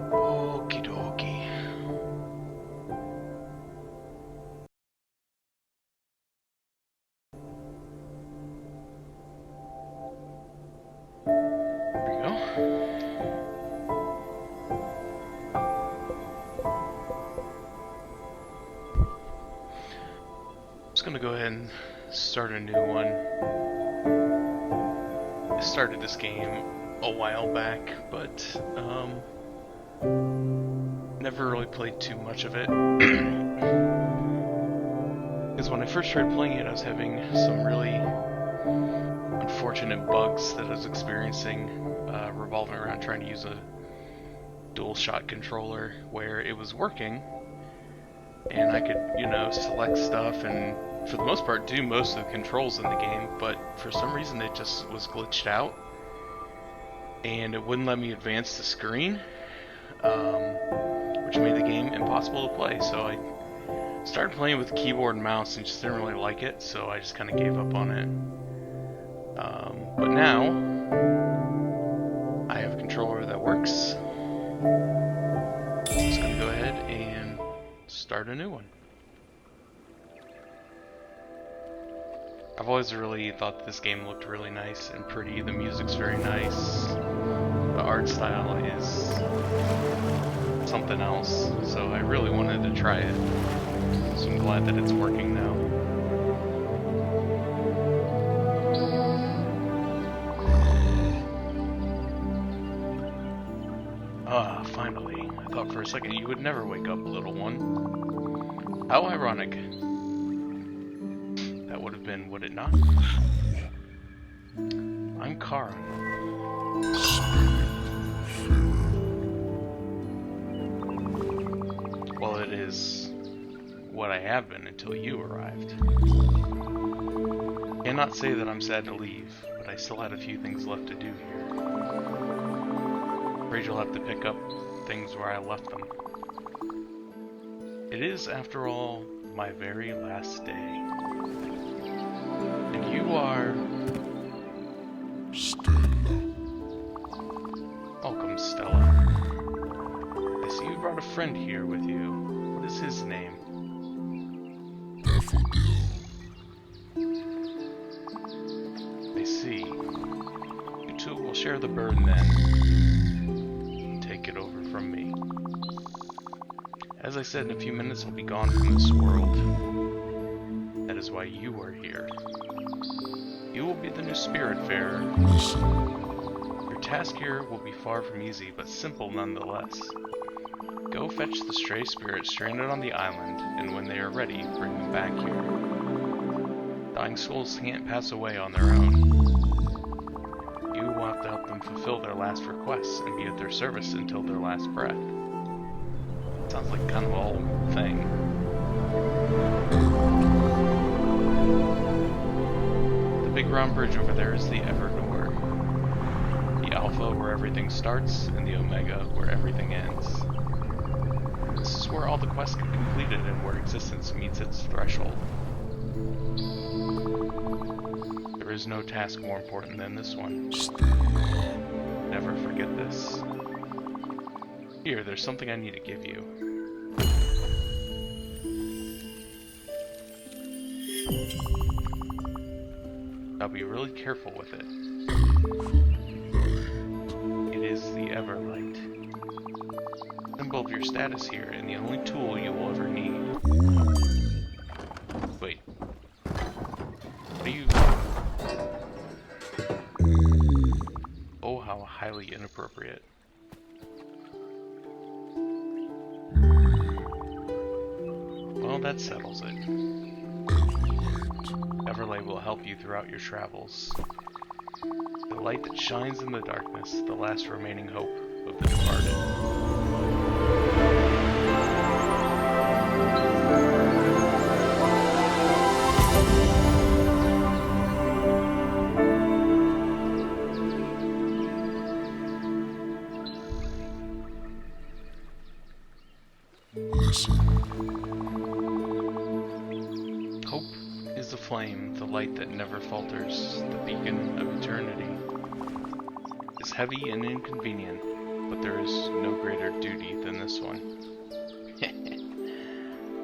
Okie dokie. There we go. I'm just gonna go ahead and start a new one. I started this game a while back, but never really played too much of it. Because when I first started playing it, I was having some really unfortunate bugs that I was experiencing revolving around trying to use a dual shot controller where it was working and I could, select stuff and for the most part do most of the controls in the game, but for some reason it just was glitched out and it wouldn't let me advance the screen, which made the game impossible to play. So I started playing with keyboard and mouse and just didn't really like it, so I just kind of gave up on it. But now new one. I've always really thought this game looked really nice and pretty. The music's very nice. The art style is something else. So I really wanted to try it. So I'm glad that it's working now. Ah, finally. I thought for a second you would never wake up, little one. How ironic. That would have been, would it not? I'm Karin. Well, it is what I have been until you arrived. Cannot say that I'm sad to leave, but I still had a few things left to do here. Afraid you'll have to pick up things where I left them. It is, after all, my very last day. And you are... Stella. Welcome, Stella. I see you brought a friend here with you. What is his name? Daffodil. I see. You two will share the burden then. Take it over from me. As I said, in a few minutes I'll be gone from this world. That is why you are here. You will be the new Spiritfarer. Listen. Your task here will be far from easy, but simple nonetheless. Go fetch the stray spirits stranded on the island, and when they are ready, bring them back here. Dying souls can't pass away on their own. You will have to help them fulfill their last requests and be at their service until their last breath. Sounds like kind of an old thing. The big round bridge over there is the Everdoor. The Alpha where everything starts, and the Omega where everything ends. This is where all the quests get completed and where existence meets its threshold. There is no task more important than this one. Never forget this. Here, there's something I need to give you. Now be really careful with it. It is the Everlight. Symbol of your status here, and the only tool you will ever need. Wait. What are you... Oh, how highly inappropriate. Well, that settles it. Everlight will help you throughout your travels. The light that shines in the darkness, the last remaining hope of the departed. Listen. Hope is the flame, the light that never falters, the beacon of eternity. It's heavy and inconvenient, but there is no greater duty than this one.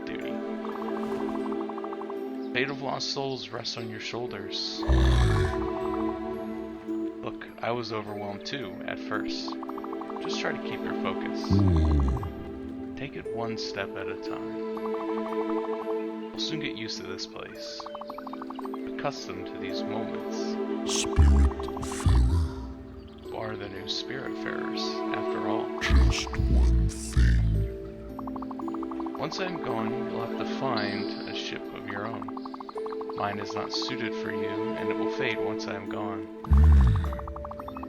Duty. Fate of lost souls rests on your shoulders. Look, I was overwhelmed too, at first. Just try to keep your focus. Take it one step at a time. You'll soon get used to this place. Accustomed to these moments. Spiritfarer. You are the new Spiritfarers, after all. Just one thing. Once I'm gone, you'll have to find a ship of your own. Mine is not suited for you, and it will fade once I am gone.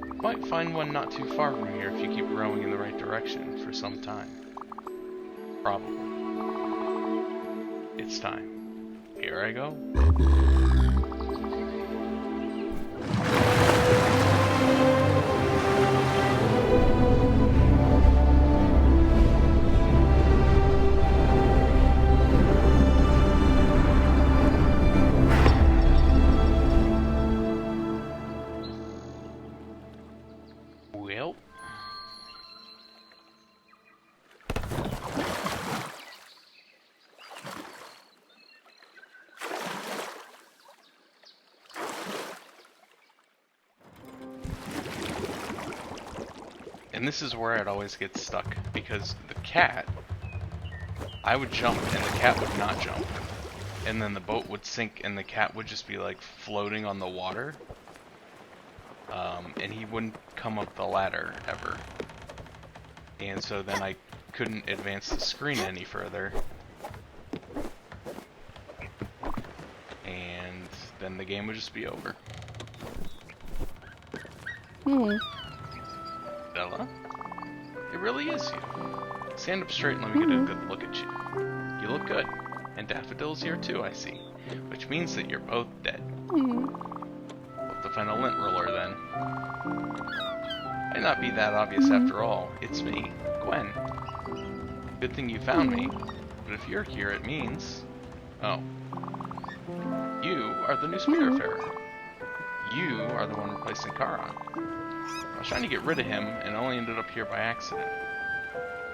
You might find one not too far from here if you keep rowing in the right direction for some time. Probably. It's time. Here I go. Well. And this is where I'd always get stuck, because the cat, I would jump and the cat would not jump. And then the boat would sink and the cat would just be like floating on the water. And he wouldn't come up the ladder ever. And so then I couldn't advance the screen any further. And then the game would just be over. Bella? It really is you. Stand up straight and let me get a good look at you. You look good. And Daffodil's here too, I see. Which means that you're both dead. We'll have to find a lint roller then. Might not be that obvious after all. It's me, Gwen. Good thing you found me. But if you're here, it means... Oh. You are the new Spiritfarer. You are the one replacing Charon. I was trying to get rid of him, and only ended up here by accident.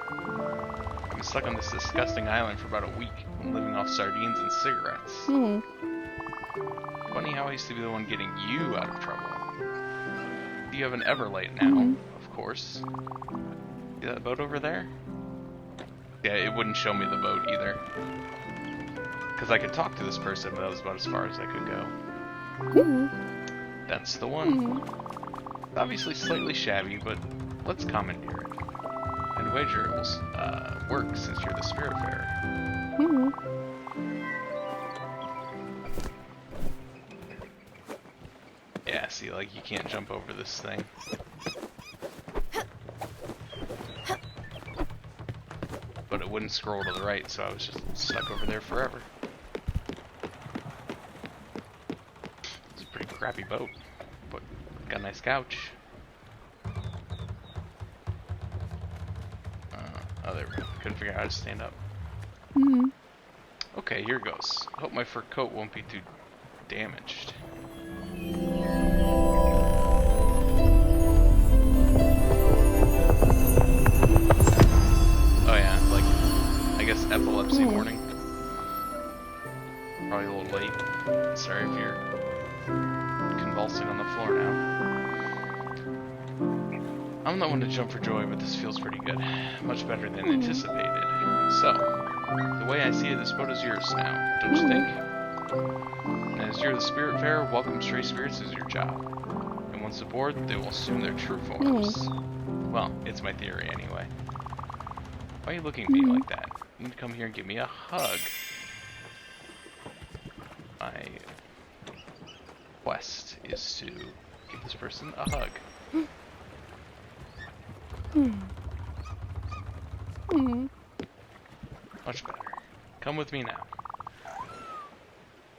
I've been stuck on this disgusting island for about a week, living off sardines and cigarettes. Funny how I used to be the one getting you out of trouble. You have an Everlight now, of course. See that boat over there? Yeah, it wouldn't show me the boat either. Because I could talk to this person, but that was about as far as I could go. That's the one. Obviously slightly shabby, but let's commandeer it. I'd wager it will work since you're the Spiritfarer. Yeah, see, like, you can't jump over this thing. But it wouldn't scroll to the right, so I was just stuck over there forever. It's a pretty crappy boat, but got a nice couch. Oh, there we go. Couldn't figure out how to stand up. Okay, here goes. Hope my fur coat won't be too damaged. Oh yeah, like, I guess epilepsy warning. Probably a little late. Sorry if you're convulsing on the floor now. I'm not one to jump for joy, but this feels pretty good. Much better than anticipated. So, the way I see it, this boat is yours now, don't you think? And as you're the Spiritfarer, welcome stray spirits is your job. And once aboard, they will assume their true forms. Well, it's my theory anyway. Why are you looking at me like that? You need to come here and give me a hug. My quest is to give this person a hug. Much better. Come with me now.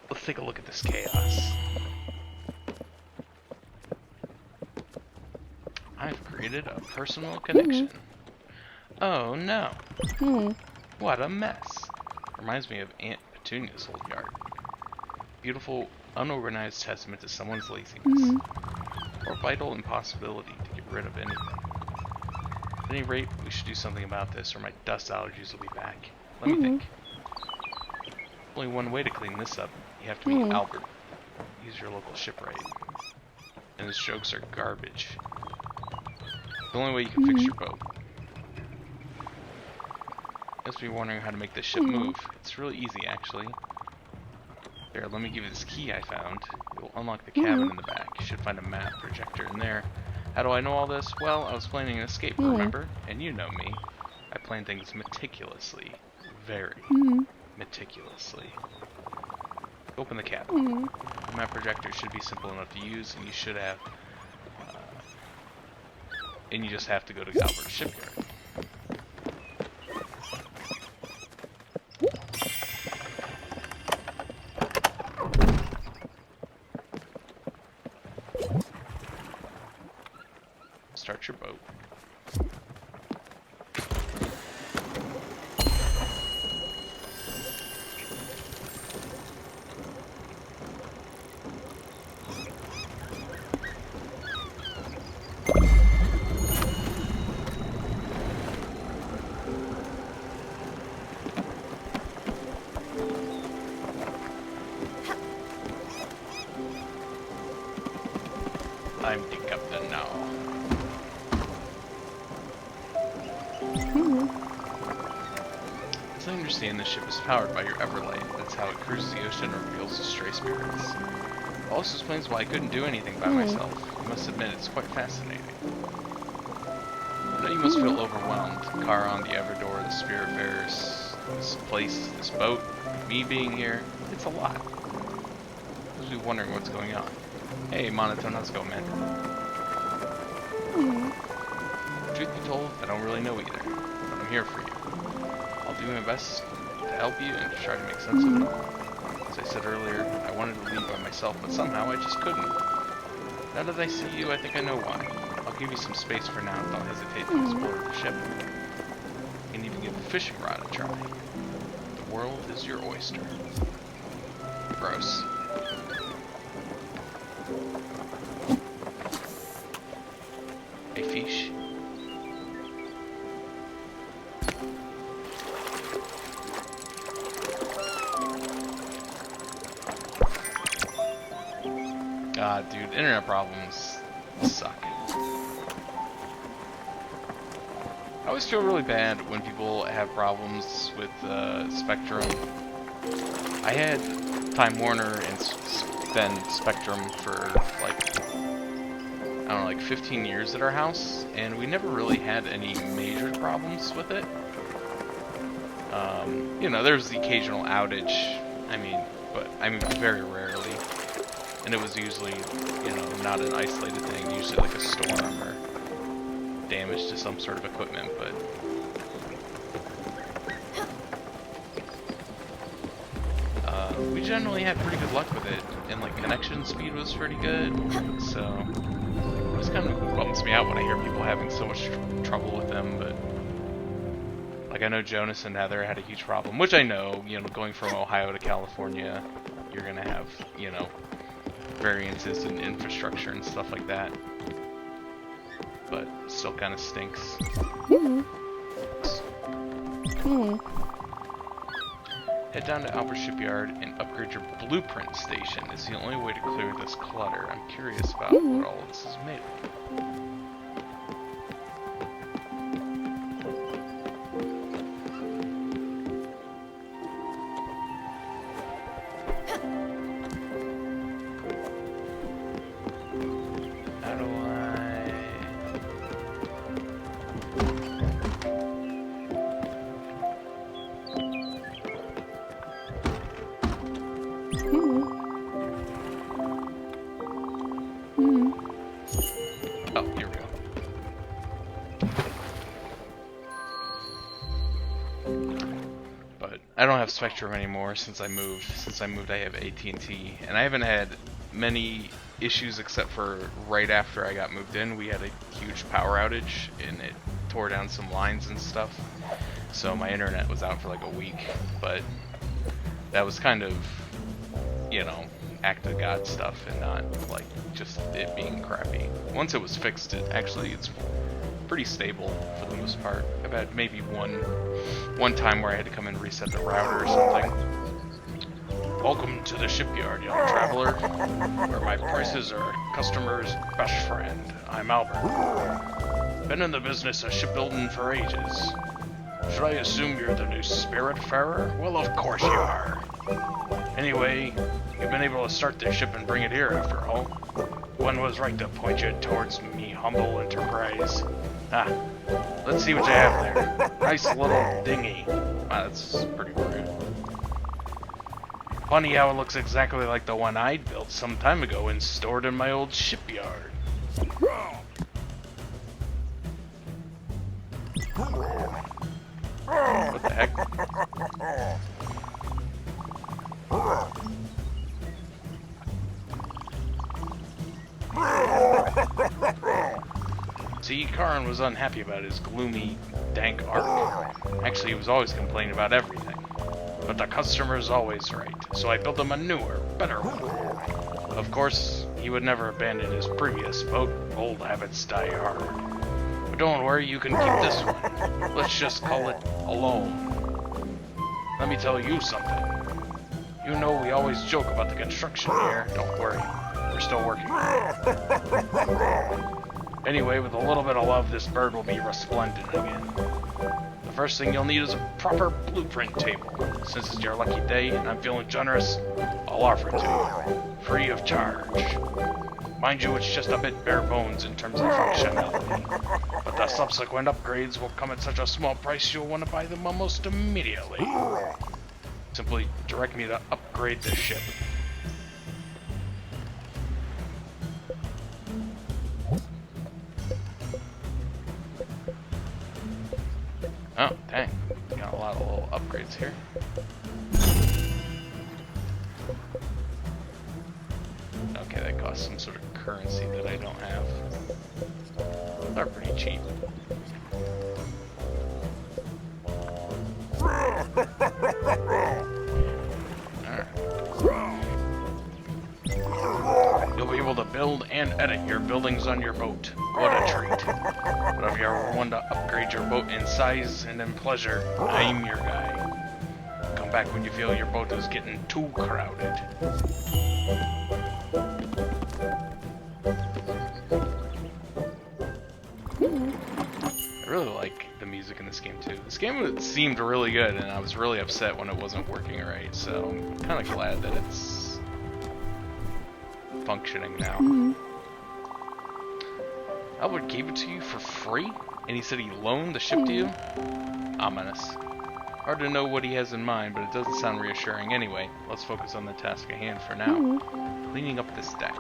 Let's take a look at this chaos. I've created a personal connection. Oh no. What a mess. Reminds me of Aunt Petunia's old yard. Beautiful, unorganized testament to someone's laziness. Or vital impossibility to get rid of anything. At any rate, we should do something about this or my dust allergies will be back. Let me think. Only one way to clean this up. You have to meet Albert. He's your local shipwright. And his jokes are garbage. The only way you can fix your boat. You must be wondering how to make this ship move. It's really easy, actually. Here, let me give you this key I found. It will unlock the cabin in the back. You should find a map projector in there. How do I know all this? Well, I was planning an escape, remember? And you know me. I plan things meticulously. Very meticulously. Open the cabin. The map projector should be simple enough to use, and you should have... and you just have to go to Albert's shipyard. Start your boat. I'm the captain now. As I understand, the ship is powered by your Everlight. That's how it cruises the ocean and reveals the stray spirits. It also explains why I couldn't do anything by myself. I must admit, it's quite fascinating. I know you must feel overwhelmed. Charon, the Everdor, the Spiritfarers, this place, this boat, me being here. It's a lot. You'll be wondering what's going on. Hey, Monotone, how's it going, man? Truth be told, I don't really know either, but I'm here for you. I'll do my best to help you and to try to make sense of it all. As I said earlier, I wanted to leave by myself, but somehow I just couldn't. Now that I see you, I think I know why. I'll give you some space for now. Don't hesitate to explore the ship. You can even give the fishing rod a try. The world is your oyster. Gross. A fish. God, dude, internet problems suck. I always feel really bad when people have problems with Spectrum. I had Time Warner and then Spectrum for like, I don't know, like 15 years at our house, and we never really had any major problems with it. You know, there's the occasional outage, but very rarely. And it was usually, you know, not an isolated thing, usually like a storm or damage to some sort of equipment, but we generally had pretty good luck with it, and like connection speed was pretty good, so it just kind of bums me out when I hear people having so much trouble with them. But like I know Jonas and Heather had a huge problem, which I know, you know, going from Ohio to California, you're gonna have, you know, variances in infrastructure and stuff like that, but still kind of stinks. Head down to Albert Shipyard and upgrade your blueprint station. It's the only way to clear this clutter. I'm curious about what all of this is made of. Oh, here we go. But I don't have Spectrum anymore since I moved. Since I moved, I have AT&T, and I haven't had many issues except for right after I got moved in. We had a huge power outage, and it tore down some lines and stuff. So my internet was out for like a week, but that was kind of, you know, act of God stuff and not like just it being crappy. Once it was fixed, it's pretty stable for the most part. I've had maybe one time where I had to come and reset the router or something. Welcome to the shipyard, young traveler, where my prices are customer's best friend. I'm Albert. Been in the business of shipbuilding for ages. Should I assume you're the new Spiritfarer? Well, of course you are. Anyway, you've been able to start this ship and bring it here after all. One was right to point you towards me humble enterprise. Ah, let's see what you have there. Nice little dinghy. Wow, that's pretty rude. Funny how it looks exactly like the one I built some time ago and stored in my old shipyard. What the heck? See, Karin was unhappy about his gloomy, dank art. Actually, he was always complaining about everything. But the customer's always right, so I built him a newer, better one. Of course, he would never abandon his previous boat. Old habits die hard. But don't worry, you can keep this one. Let's just call it Alone. Let me tell you something. You know we always joke about the construction here. Don't worry, we're still working on it. Anyway, with a little bit of love, this bird will be resplendent again. The first thing you'll need is a proper blueprint table. Since it's your lucky day and I'm feeling generous, I'll offer it to you, free of charge. Mind you, it's just a bit bare bones in terms of functionality, but the subsequent upgrades will come at such a small price you'll want to buy them almost immediately. Simply direct me to upgrade the ship. Oh, dang. Got a lot of little upgrades here. Okay, that costs some sort of currency that I don't have. They're pretty cheap. You'll be able to build and edit your buildings on your boat. What a treat. But if you ever want to upgrade your boat in size and in pleasure, I'm your guy. Come back when you feel your boat is getting too crowded. I really like the music in this game too. This game seemed really good and I was really upset when it wasn't working right, so I'm kind of glad that it's functioning now. Albert gave it to you for free? And he said he loaned the ship to you? Ominous. Hard to know what he has in mind, but it doesn't sound reassuring anyway. Let's focus on the task at hand for now. Cleaning up this deck.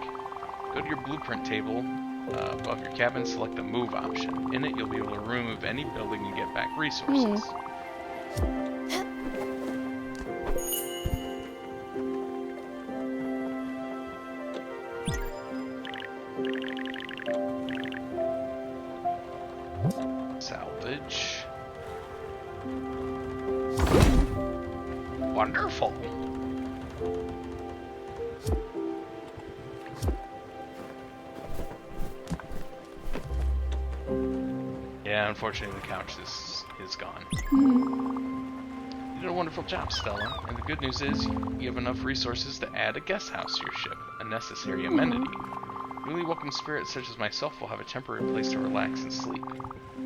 Go to your blueprint table above your cabin, select the move option. In it, you'll be able to remove any building and get back resources. Salvage. Wonderful. Yeah, unfortunately the couch is gone. You did a wonderful job, Stella. And the good news is you have enough resources to add a guest house to your ship, a necessary amenity. Newly welcome spirits such as myself will have a temporary place to relax and sleep.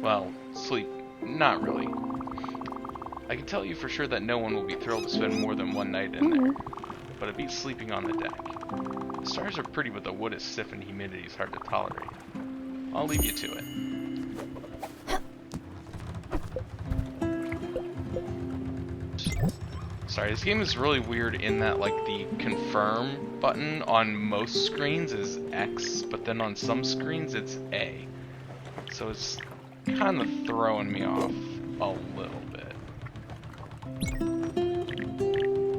Well, sleep, not really. I can tell you for sure that no one will be thrilled to spend more than one night in there, but it beats sleeping on the deck. The stars are pretty, but the wood is stiff and humidity is hard to tolerate. I'll leave you to it. Sorry, this game is really weird in that, like, the confirm button on most screens is X, but then on some screens it's A. So it's kind of throwing me off a little bit.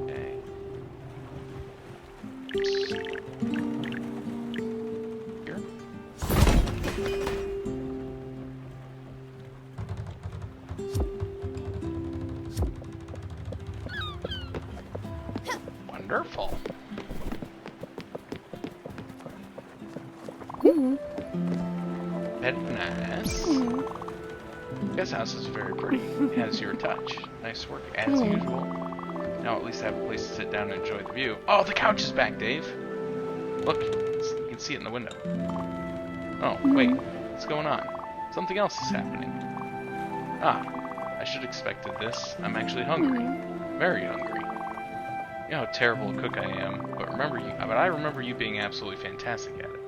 Okay. Here. Wonderful. Very nice. This house is very pretty. It has your touch. Nice work, as usual. Now at least I have a place to sit down and enjoy the view. Oh, the couch is back, Dave. Look, you can see it in the window. Oh, wait. What's going on? Something else is happening. Ah, I should have expected this. I'm actually hungry. Very hungry. You know how terrible a cook I am, but I remember you being absolutely fantastic at it.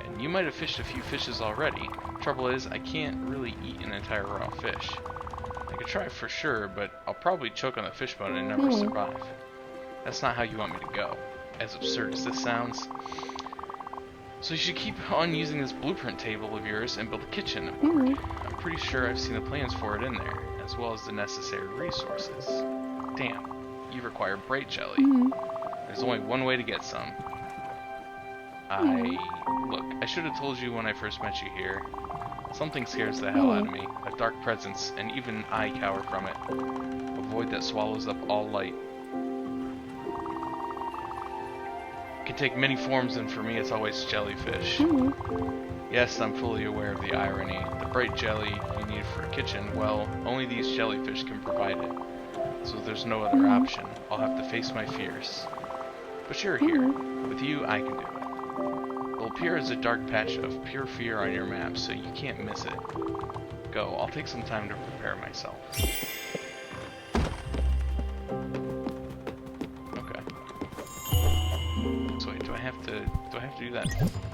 And you might have fished a few fishes already. Trouble is, I can't really eat an entire raw fish. I could try for sure, but I'll probably choke on the fish bone and never survive. That's not how you want me to go, as absurd as this sounds. So you should keep on using this blueprint table of yours and build a kitchen aboard. I'm pretty sure I've seen the plans for it in there, as well as the necessary resources. Damn, you require bright jelly. There's only one way to get some. Look, I should have told you when I first met you here. Something scares the hell out of me. A dark presence, and even I cower from it. A void that swallows up all light. It can take many forms, and for me it's always jellyfish. Yes, I'm fully aware of the irony. The bright jelly you need for a kitchen, well, only these jellyfish can provide it. So there's no other option. I'll have to face my fears. But you're here. With you, I can do it. The will appear as a dark patch of pure fear on your map, so you can't miss it. Go. I'll take some time to prepare myself. Okay. So wait, do I have to do that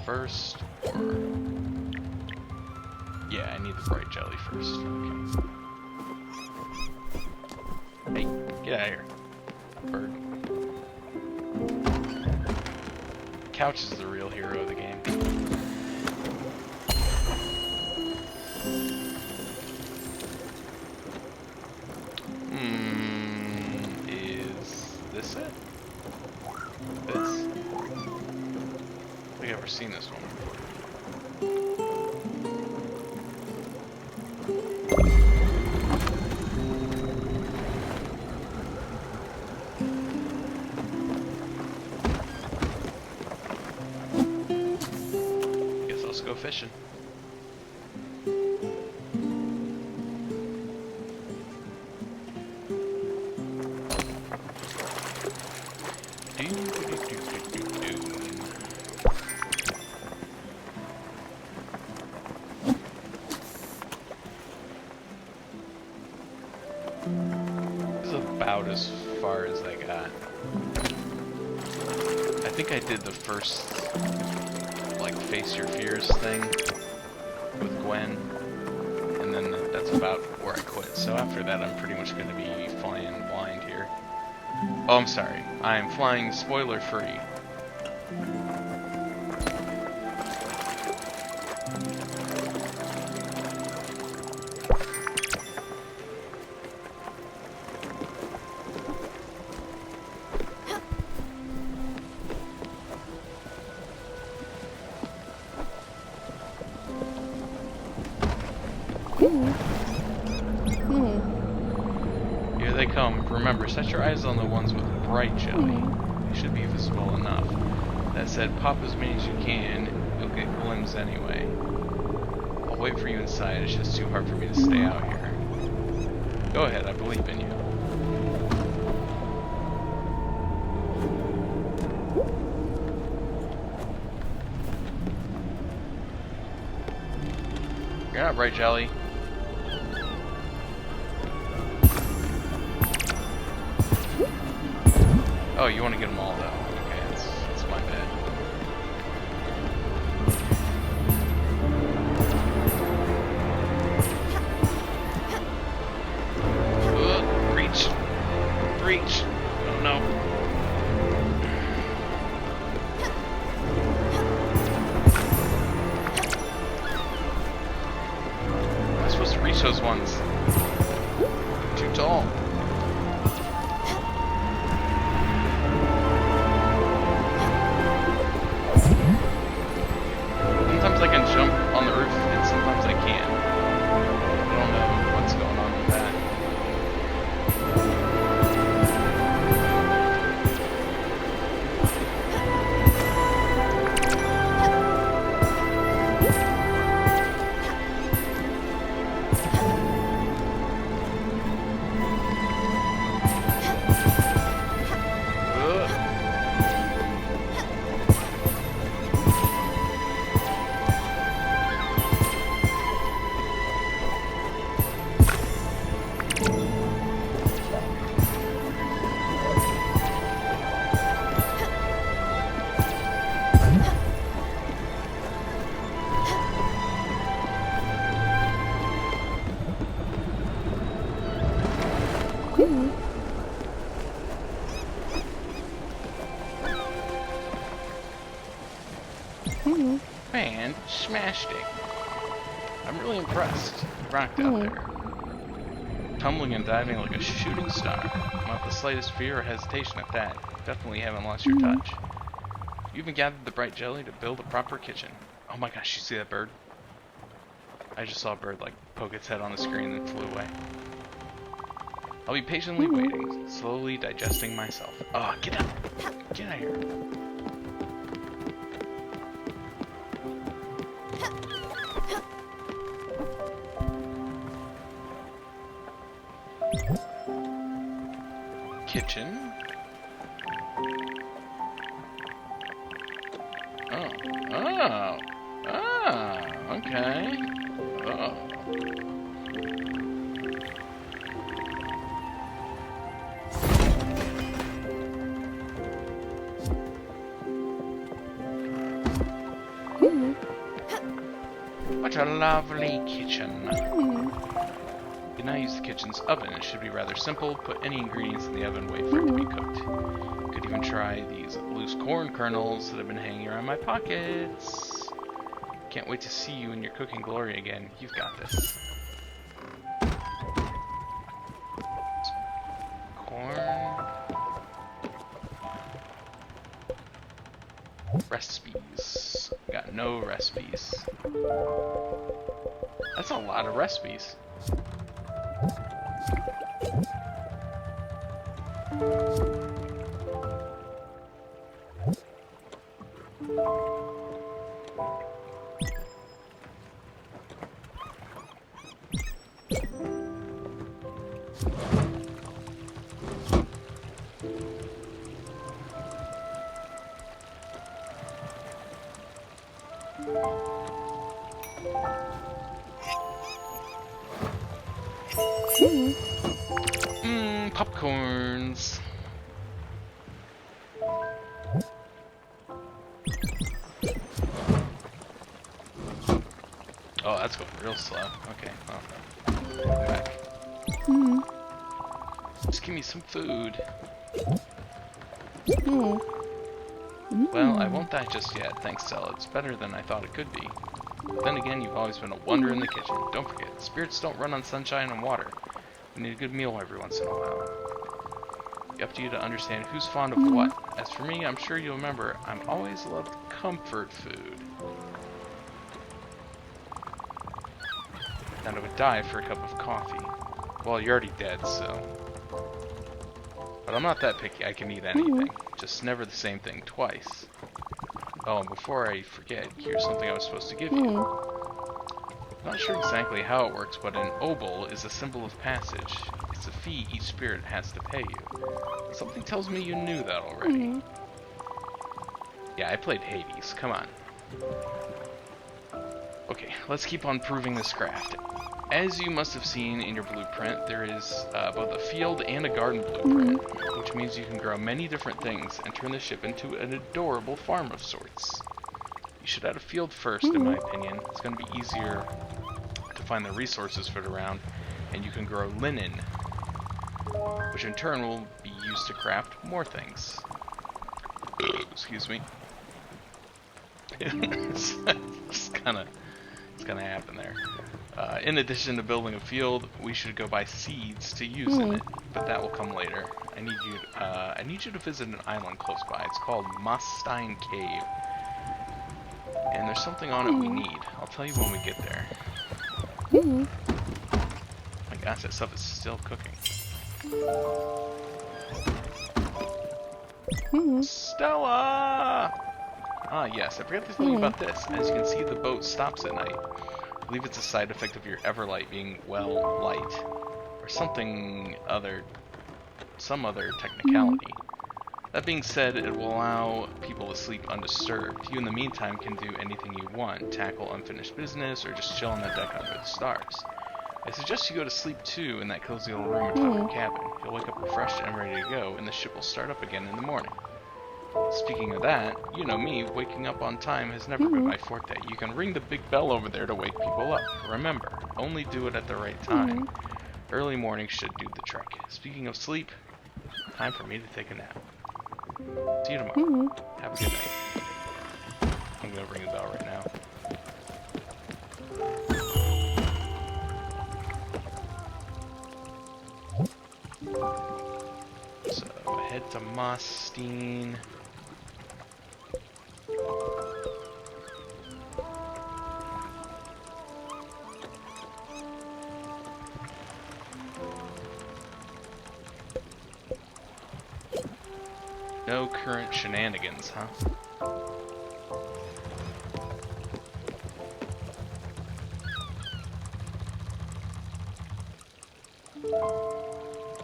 first, or? Yeah, I need the bright jelly first. Okay. Hey, get out of here, bird. Couch is the real hero of the game. Is this it? This? I don't think I've ever seen this one before. Guess let's go fishing. This is about as far as I got. I think I did the first, like, face your fears thing with Gwen, and then that's about where I quit. So after that, I'm pretty much going to be flying blind here. Oh, I'm sorry. I'm flying spoiler-free. Here they come. Remember, set your eyes on the ones with bright jelly. They should be visible enough. That said, pop as many as you can. You'll get glimpses anyway. I'll wait for you inside. It's just too hard for me to stay out here. Go ahead, I believe in you. You're not bright jelly. Oh, you want to get them all, though. Okay, that's my bad. Reach. Reach. Oh, no. Am I supposed to reach those ones? Too tall. Sometimes I can jump on the roof, and sometimes I can't. I don't know what's going on with that. Man, smashed it. I'm really impressed. You rocked out there. Tumbling and diving like a shooting star. Not the slightest fear or hesitation at that. Definitely haven't lost your touch. You even gathered the bright jelly to build a proper kitchen. Oh my gosh, you see that bird? I just saw a bird like poke its head on the screen and flew away. I'll be patiently waiting, slowly digesting myself. Oh, get out! Get out of here. Kitchen. Oh. Oh. Okay. Oh. What a lovely kitchen. You can now use the kitchen's oven. It should be rather simple. Put any ingredients in the oven, wait for it to be cooked. You could even try these loose corn kernels that have been hanging around my pockets. Can't wait to see you in your cooking glory again. You've got this. Corn. Recipes. Got no recipes. That's a lot of recipes. Popcorns. Oh, that's going real slow. Okay, well, come back. Just give me some food. Well, I won't die just yet, thanks, Stella. It's better than I thought it could be. But then again, you've always been a wonder in the kitchen. Don't forget, spirits don't run on sunshine and water. We need a good meal every once in a while. It's up to you to understand who's fond of what. As for me, I'm sure you'll remember, I'm always loved comfort food. And I would die for a cup of coffee. Well, you're already dead, so... But I'm not that picky, I can eat anything. Just never the same thing twice. Oh, and before I forget, here's something I was supposed to give you. I'm not sure exactly how it works, but an obol is a symbol of passage. It's a fee each spirit has to pay you. Something tells me you knew that already. Yeah, I played Hades, come on. Okay, let's keep on proving this craft. As you must have seen in your blueprint, there is both a field and a garden blueprint, which means you can grow many different things and turn the ship into an adorable farm of sorts. You should add a field first, in my opinion. It's going to be easier to find the resources for it around, and you can grow linen, which in turn will be used to craft more things. Excuse me. It's gonna happen there. In addition to building a field, we should go buy seeds to use in it, but that will come later. I need you to visit an island close by. It's called Mossstein Cave, and there's something on it we need. I'll tell you when we get there. My gosh, that stuff is still cooking. Stella! Ah, yes, I forgot to tell you about this. As you can see, the boat stops at night. I believe it's a side effect of your Everlight being, well, light. Or some other technicality. That being said, it will allow people to sleep undisturbed. You, in the meantime, can do anything you want. Tackle unfinished business, or just chill on the deck under the stars. I suggest you go to sleep, too, in that cozy little room atop your cabin. You'll wake up refreshed and ready to go, and the ship will start up again in the morning. Speaking of that, you know me, waking up on time has never been my forte. You can ring the big bell over there to wake people up. Remember, only do it at the right time. Early morning should do the trick. Speaking of sleep, time for me to take a nap. See you tomorrow. Have a good night. I'm gonna ring the bell right now. So, head to Mossstein. No current shenanigans, huh?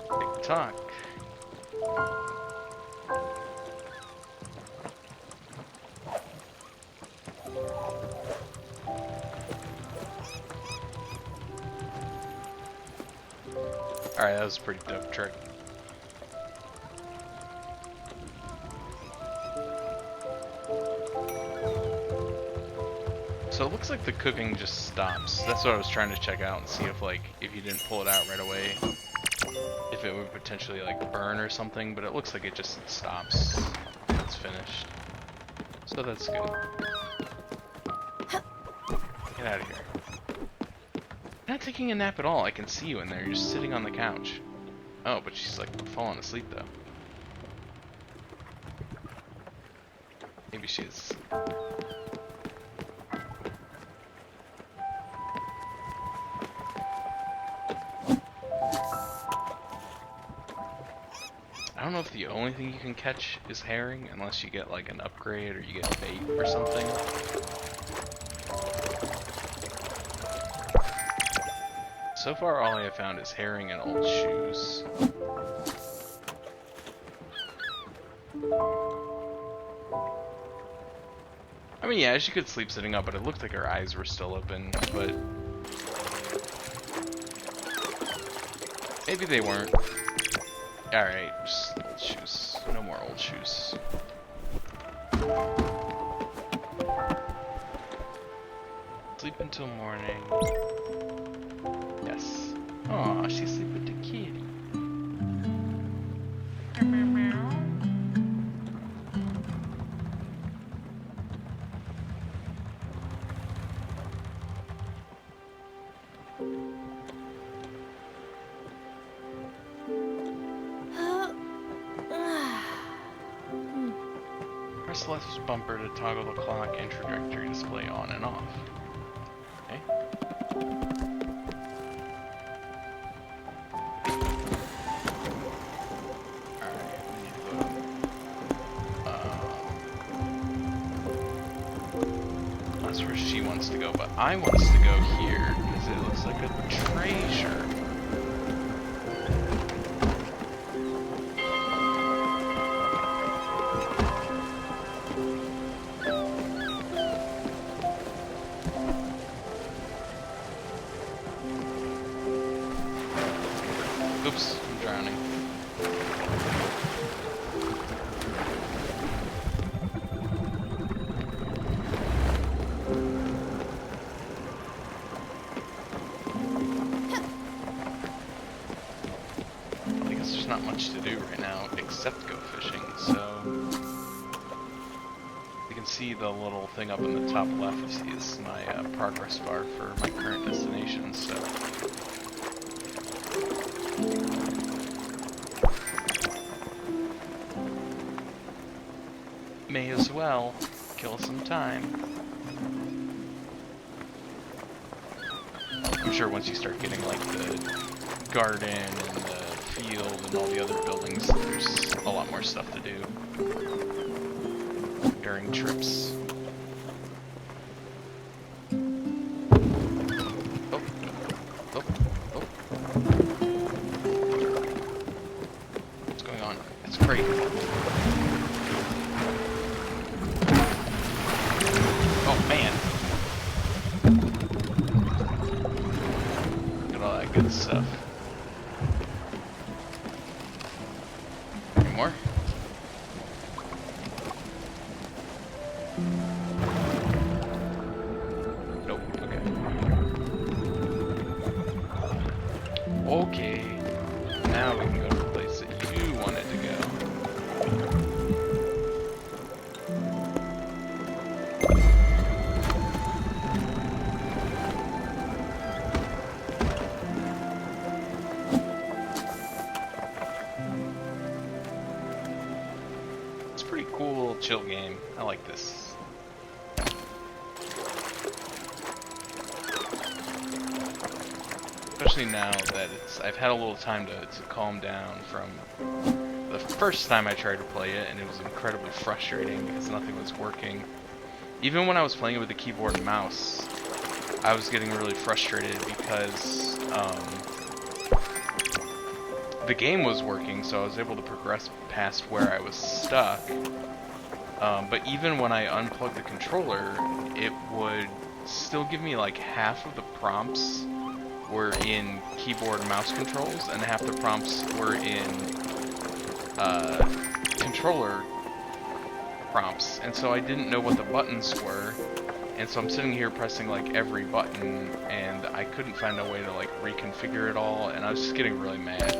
Tick-tock. Alright, that was a pretty dope trick. So it looks like the cooking just stops. That's what I was trying to check out and see if, like, if you didn't pull it out right away, if it would potentially, like, burn or something, but it looks like it just stops when it's finished. So that's good. Get out of here. You're not taking a nap at all. I can see you in there. You're just sitting on the couch. Oh, but she's, like, falling asleep, though. Maybe she's... I don't know if the only thing you can catch is herring, unless you get like an upgrade or you get bait or something. So far all I have found is herring and old shoes. I mean, yeah, she could sleep sitting up, but it looked like her eyes were still open, but... maybe they weren't. Alright, just old shoes. No more old shoes. Sleep until morning. Yes. Aw, she's sleeping with the kitty. Press left bumper to toggle the clock and trajectory display on and off. Okay. Alright, we need to go. That's where she wants to go, but I wants to go here because it looks like a treasure. Oops, I'm drowning. I guess there's not much to do right now except go fishing, so... you can see the little thing up in the top left is my progress bar for my current destination, so... may as well kill some time. I'm sure once you start getting like the garden and the field and all the other buildings, there's a lot more stuff to do during trips. Oh, oh, oh. What's going on? It's crazy. Oh man. Look at all that good stuff. Any more? Nope, okay. Okay. Now we can go to the place that you wanted to go. Pretty cool little chill game. I like this. Especially now that I've had a little time to calm down from the first time I tried to play it, and it was incredibly frustrating because nothing was working. Even when I was playing it with the keyboard and mouse, I was getting really frustrated because the game was working, so I was able to progress past where I was stuck. But even when I unplugged the controller, it would still give me like half of the prompts were in keyboard and mouse controls, and half the prompts were in controller prompts. And so I didn't know what the buttons were, and so I'm sitting here pressing like every button, and I couldn't find a way to like reconfigure it all, and I was just getting really mad.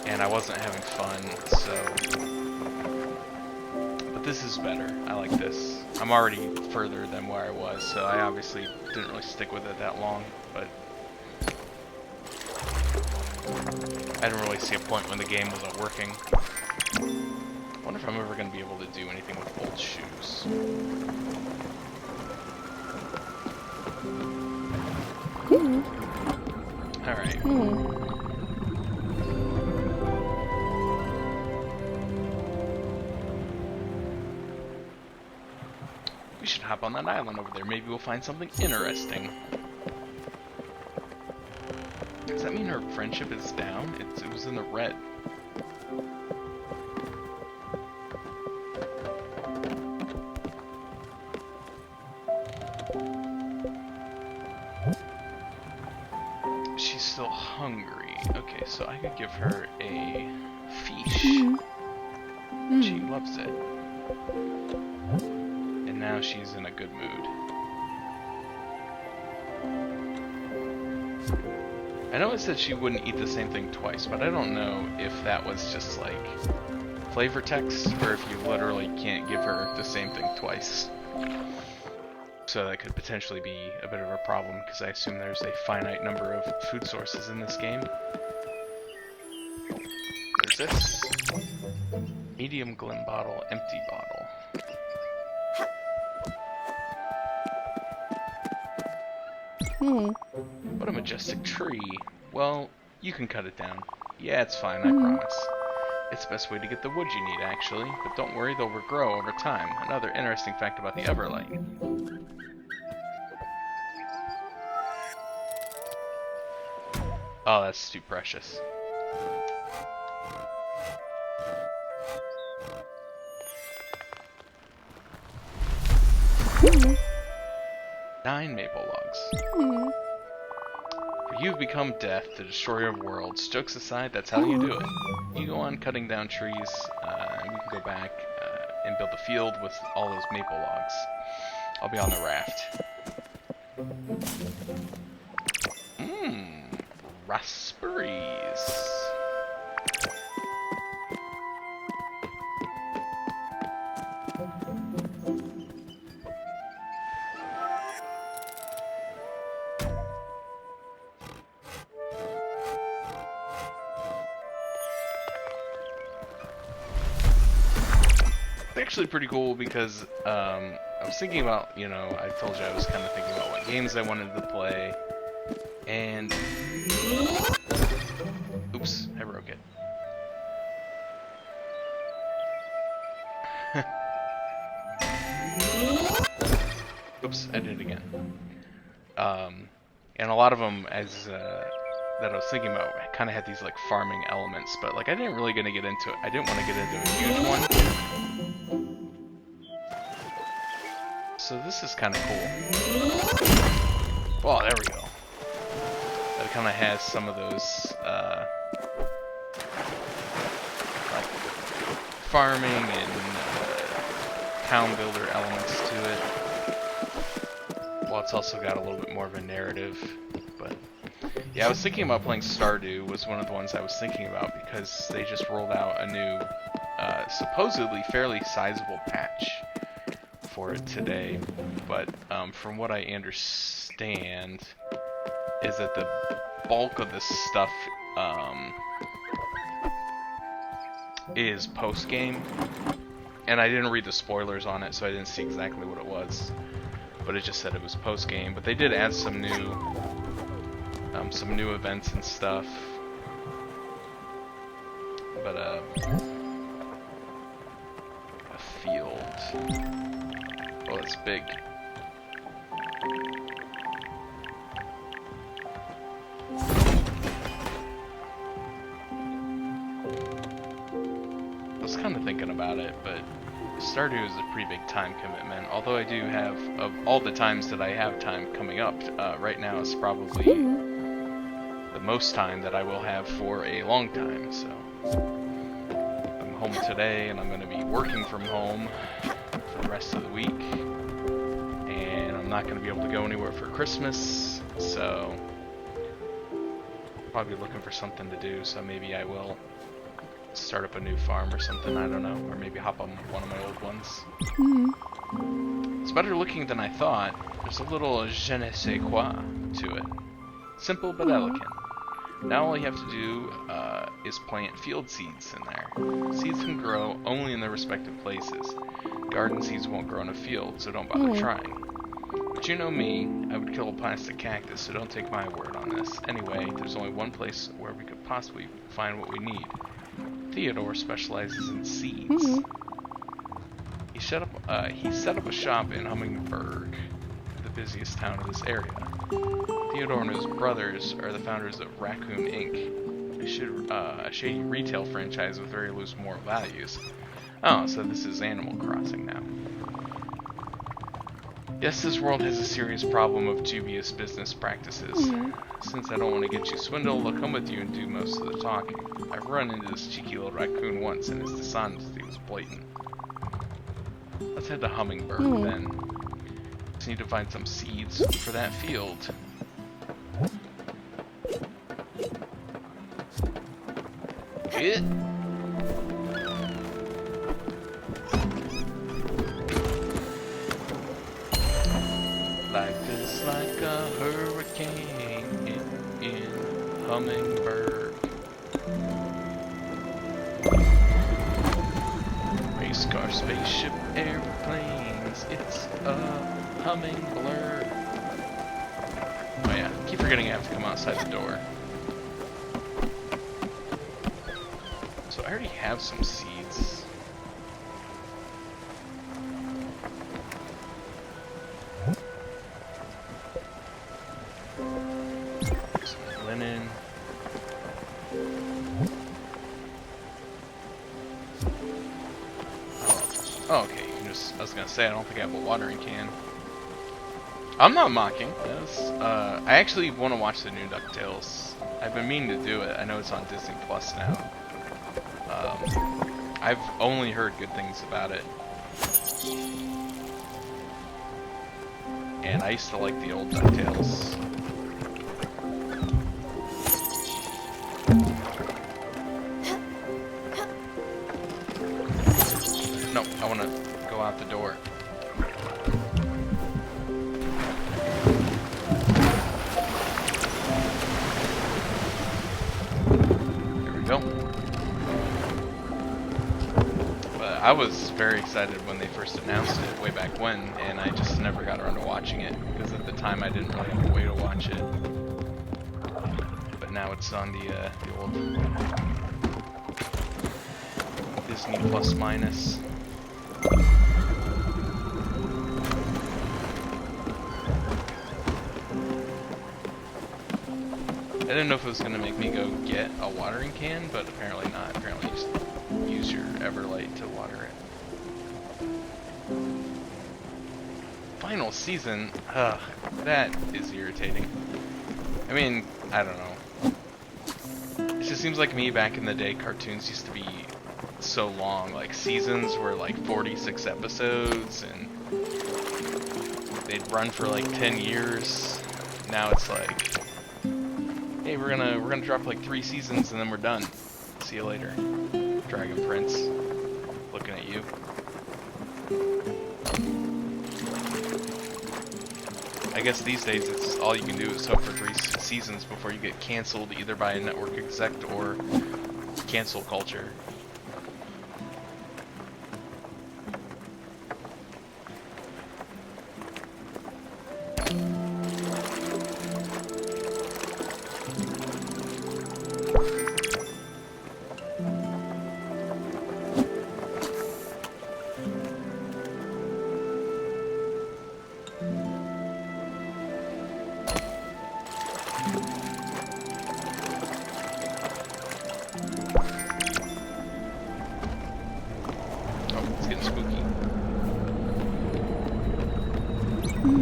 And I wasn't having fun, so... But this is better. I like this. I'm already further than where I was, so I obviously didn't really stick with it that long, but... I didn't really see a point when the game wasn't working. I wonder if I'm ever going to be able to do anything with old shoes. Alright. We should hop on that island over there. Maybe we'll find something interesting. Does that mean her friendship is down? It was in the red. She's still hungry. Okay, so I could give her a fish. She loves it. And now she's in a good mood. I know it said she wouldn't eat the same thing twice, but I don't know if that was just like flavor text or if you literally can't give her the same thing twice. So that could potentially be a bit of a problem, because I assume there's a finite number of food sources in this game. There's this. Medium glim bottle, empty bottle. What a majestic tree. Well, you can cut it down. Yeah, it's fine, I promise. It's the best way to get the wood you need, actually. But don't worry, they'll regrow over time. Another interesting fact about the Everlight. Oh, that's too precious. Nine maple logs. For you've become death, the destroyer of worlds. Jokes aside, that's how you do it. You go on cutting down trees, and we can go back and build a field with all those maple logs. I'll be on the raft. Raspberries. It's actually pretty cool because I was thinking about, you know, I told you I was kind of thinking about what games I wanted to play, and oops, I broke it. Oops, I did it again. And a lot of them, as that I was thinking about, kind of had these like farming elements, but like I didn't really gonna get into it. I didn't want to get into a huge one. So this is kind of cool. Oh, there we go. That kind of has some of those like farming and town builder elements to it. Well, it's also got a little bit more of a narrative. But yeah, I was thinking about playing Stardew. Was one of the ones I was thinking about because they just rolled out a new, supposedly fairly sizable patch for it today, but from what I understand is that the bulk of this stuff is post-game, and I didn't read the spoilers on it, so I didn't see exactly what it was, but it just said it was post-game. But they did add some new events and stuff, but a field. Oh, it's big. I was kind of thinking about it, but Stardew is a pretty big time commitment, although I do have, of all the times that I have time coming up, right now is probably the most time that I will have for a long time, so I'm home today and I'm going to be working from home for the rest of the week, and I'm not going to be able to go anywhere for Christmas, so probably looking for something to do, so maybe I will start up a new farm or something, I don't know, or maybe hop on one of my old ones. It's better looking than I thought. There's a little je ne sais quoi to it. Simple but elegant. Now all you have to do is plant field seeds in there. Seeds can grow only in their respective places. Garden seeds won't grow in a field, so don't bother trying. But you know me, I would kill a plastic cactus, so don't take my word on this. Anyway, there's only one place where we could possibly find what we need. Theodore specializes in seeds. He set up a shop in Hummingbird, the busiest town of this area. Theodore and his brothers are the founders of Raccoon Inc., a shady retail franchise with very loose moral values. Oh, so this is Animal Crossing now. Yes, this world has a serious problem of dubious business practices. Since I don't want to get you swindled, I'll come with you and do most of the talking. I've run into this cheeky little raccoon once, and his dishonesty was blatant. Let's head to Hummingbird then. Just need to find some seeds for that field. It. Life is like a hurricane in Hummingbird. Race car, spaceship, airplanes. It's a Hummingbird. Oh yeah, keep forgetting I have to come outside the door. So I already have some seeds. Some linen. Oh, okay. I was gonna say I don't think I have a watering can. I'm not mocking. I actually want to watch the new DuckTales. I've been meaning to do it. I know it's on Disney Plus now. I've only heard good things about it. And I used to like the old DuckTales. No, I want to go out the door. There we go. But I was very excited when they first announced it way back when, and I just never got around to watching it, because at the time I didn't really have a way to watch it. But now it's on the old Disney Plus Minus. I didn't know if it was going to make me go get a watering can, but apparently not. Apparently you just use your Everlight to water it. Final season? Ugh, that is irritating. I mean, I don't know. It just seems like me back in the day, cartoons used to be so long. Like, seasons were like 46 episodes, and they'd run for like 10 years. Now it's like, hey, we're gonna drop like 3 seasons and then we're done. See you later. Dragon Prince. Looking at you. I guess these days it's all you can do is hope for 3 seasons before you get canceled either by a network exec or cancel culture. Oh, it's getting spooky. Let's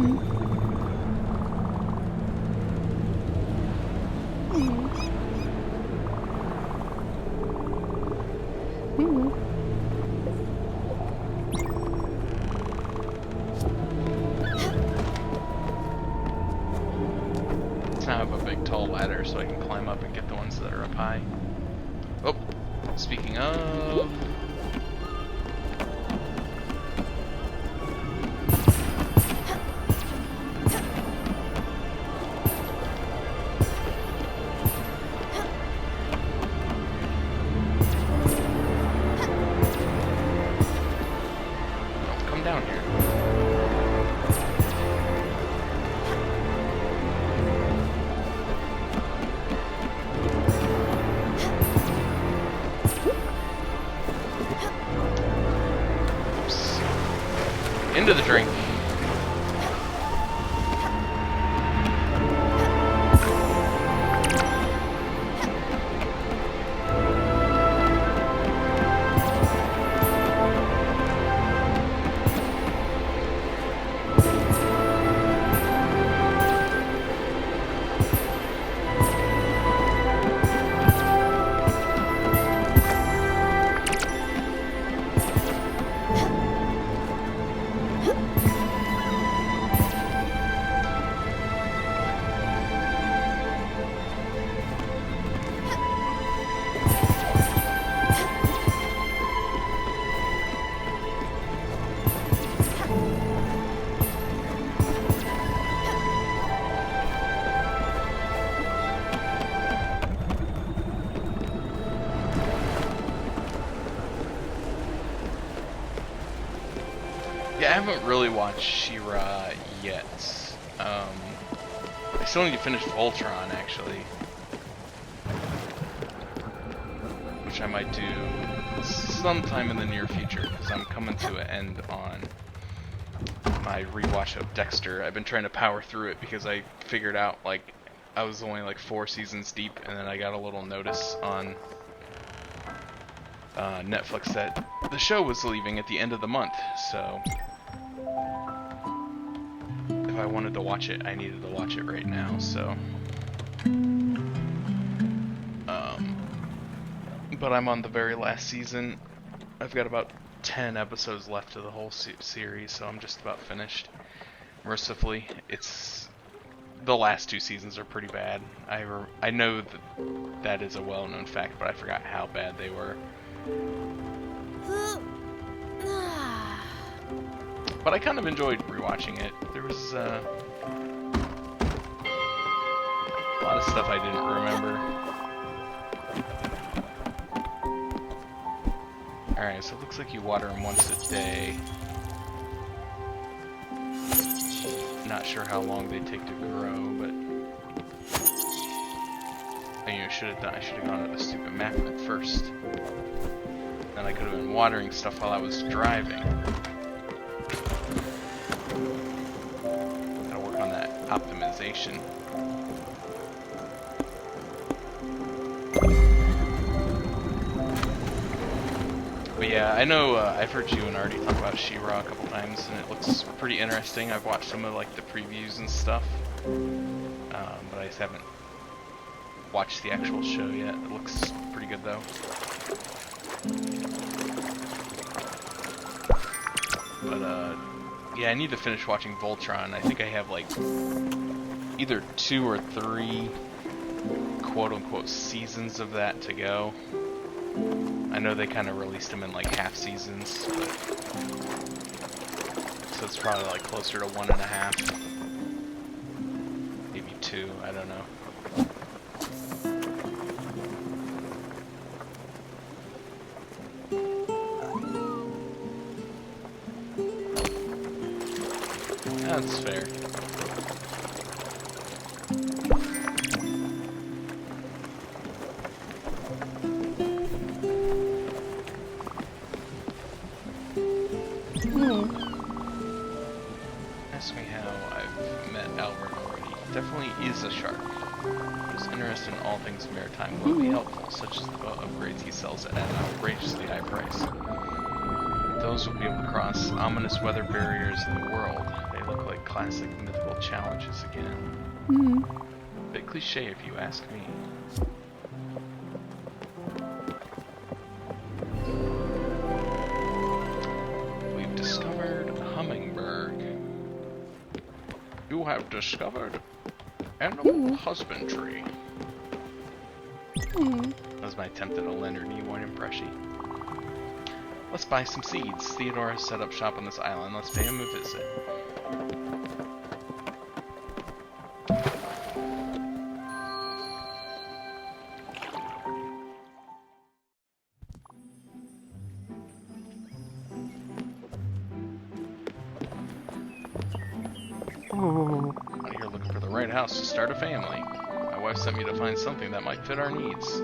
now have a big tall ladder so I can climb up and get the ones that are up high. Oh, speaking of... Don't come down here. Into the drink. Yeah, I haven't really watched She-Ra yet. I still need to finish Voltron, actually. Which I might do sometime in the near future, because I'm coming to an end on my rewatch of Dexter. I've been trying to power through it because I figured out, like, I was only like 4 seasons deep, and then I got a little notice on Netflix that the show was leaving at the end of the month, so if I wanted to watch it, I needed to watch it right now, so but I'm on the very last season. I've got about 10 episodes left of the whole series, so I'm just about finished. Mercifully, it's the last 2 seasons are pretty bad. I know that is a well-known fact, but I forgot how bad they were. But I kind of enjoyed rewatching it. There was a lot of stuff I didn't remember. Alright, so it looks like you water them once a day. Not sure how long they take to grow, but I should have gone to the stupid map room first. Then I could have been watering stuff while I was driving. Gotta work on that optimization. But yeah, I know I've heard you and Artie talk about She-Ra a couple times, and it looks pretty interesting. I've watched some of like the previews and stuff, but I just haven't watched the actual show yet. It looks pretty good though. But yeah, I need to finish watching Voltron. I think I have like either 2 or 3 quote-unquote seasons of that to go. I know they kind of released them in like half seasons, but so it's probably like closer to 1.5, maybe 2. I don't know. That's fair. Ask me how I've met Albert already. Definitely is a shark. He's interested in all things maritime will be helpful, such as the boat upgrades he sells at an outrageously high price. Those will be able to cross ominous weather barriers in the world. They look like classic mythical challenges again. Bit cliche if you ask me. We've discovered Hummingbird. You have discovered animal husbandry. That was my attempt at a Leonard Nimoy impression. Let's buy some seeds. Theodore has set up shop on this island. Let's pay him a visit. Out here looking for the right house to start a family. My wife sent me to find something that might fit our needs.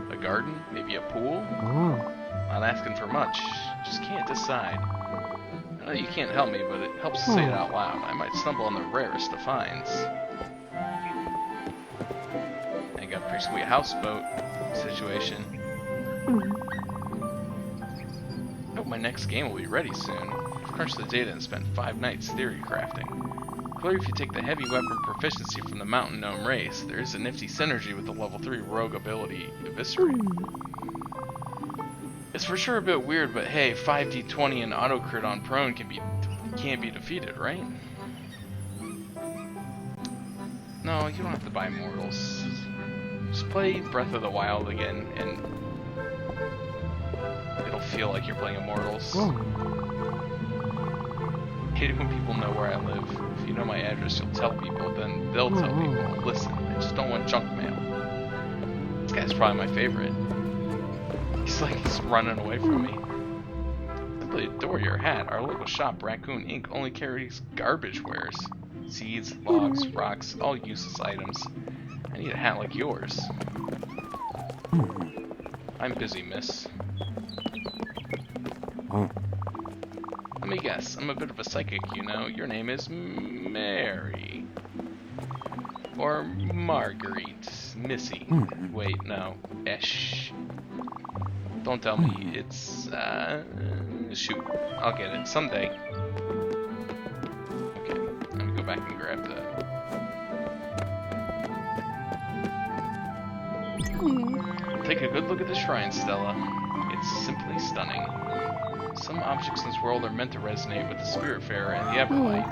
A garden? Maybe a pool? Not asking for much. Just can't decide. I know you can't help me, but it helps to say it out loud. I might stumble on the rarest of finds. I got a pretty sweet houseboat situation. I hope my next game will be ready soon. I've crunched the data and spent 5 nights theory crafting. Clearly, if you take the heavy weapon proficiency from the mountain gnome race, there is a nifty synergy with the level 3 rogue ability Eviscerate. It's for sure a bit weird, but hey, 5d20 and auto crit on prone can't be defeated, right? No, you don't have to buy mortals. Just play Breath of the Wild again, and it'll feel like you're playing Immortals. I hate it when people know where I live. If you know my address, you'll tell people, then they'll tell people. Listen, I just don't want junk mail. This guy's probably my favorite. He's running away from me. Simply adore your hat. Our local shop, Raccoon Inc., only carries garbage wares. Seeds, logs, rocks, all useless items. I need a hat like yours. I'm busy, miss. Let me guess, I'm a bit of a psychic, you know. Your name is Mary. Or Marguerite. Missy. Wait, no. Esh. Don't tell me it's, shoot. I'll get it. Someday. Okay, let me go back and grab that. Take a good look at the shrine, Stella. It's simply stunning. Some objects in this world are meant to resonate with the Spiritfarer and the Everlight.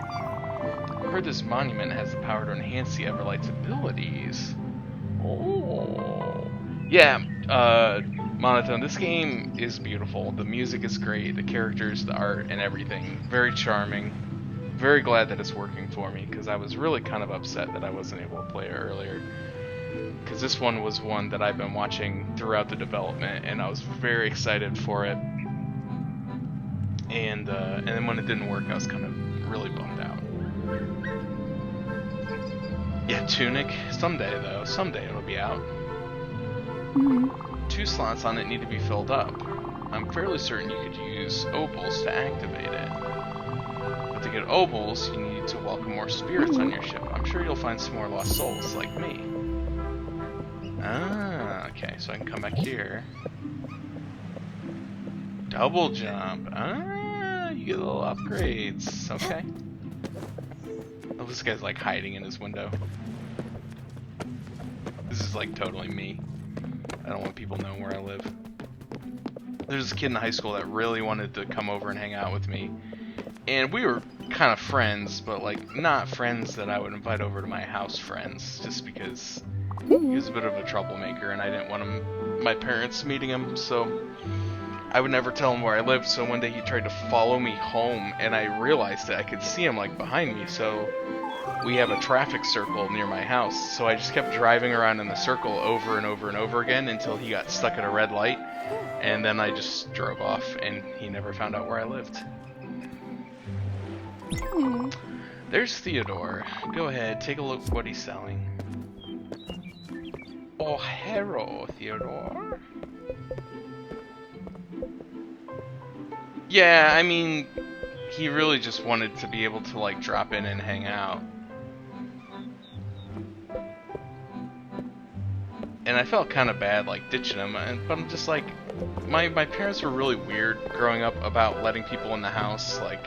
I've heard this monument has the power to enhance the Everlight's abilities. Oh. Yeah, Monotone, this game is beautiful. The music is great, the characters, the art, and everything. Very charming. Very glad that it's working for me, because I was really kind of upset that I wasn't able to play it earlier. Because this one was one that I've been watching throughout the development, and I was very excited for it. And then when it didn't work, I was kind of really bummed out. Yeah, Tunic. Someday, though. Someday it'll be out. 2 slots on it need to be filled up. I'm fairly certain you could use opals to activate it. But to get opals, you need to welcome more spirits on your ship. I'm sure you'll find some more lost souls like me. Ah, okay, so I can come back here. Double jump. Ah, you get little upgrades. Okay. Oh, this guy's like hiding in his window. This is like totally me. I don't want people knowing where I live. There's a kid in high school that really wanted to come over and hang out with me. And we were kind of friends, but like not friends that I would invite over to my house friends, just because he was a bit of a troublemaker and I didn't want my parents meeting him, so I would never tell him where I lived. So one day he tried to follow me home and I realized that I could see him like behind me, so we have a traffic circle near my house, so I just kept driving around in the circle over and over and over again until he got stuck at a red light, and then I just drove off and he never found out where I lived. There's Theodore. Go ahead, take a look at what he's selling. Oh, hello, Theodore. Yeah, I mean, he really just wanted to be able to like drop in and hang out. And I felt kind of bad like ditching him, but I'm just like, my parents were really weird growing up about letting people in the house. Like,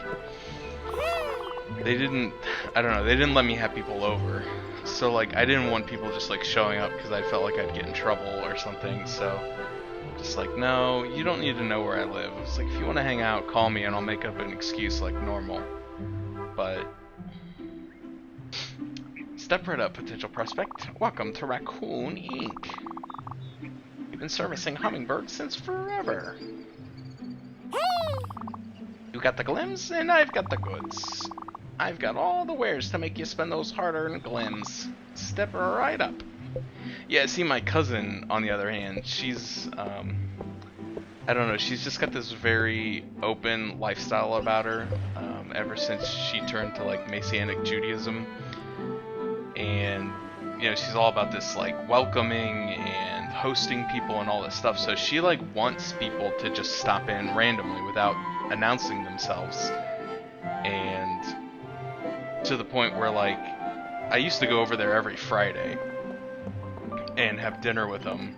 they didn't, I don't know, they didn't let me have people over. So, like, I didn't want people just, like, showing up because I felt like I'd get in trouble or something, so just like, no, you don't need to know where I live. It's like, if you want to hang out, call me and I'll make up an excuse like normal. But step right up, potential prospect. Welcome to Raccoon Inc. We've been servicing hummingbirds since forever. You got the glims, and I've got the goods. I've got all the wares to make you spend those hard-earned glims. Step right up. Yeah, see, my cousin, on the other hand, she's, I don't know, she's just got this very open lifestyle about her, ever since she turned to, like, Messianic Judaism. And, you know, she's all about this, like, welcoming and hosting people and all this stuff. So she, like, wants people to just stop in randomly without announcing themselves. And to the point where, like, I used to go over there every Friday and have dinner with them.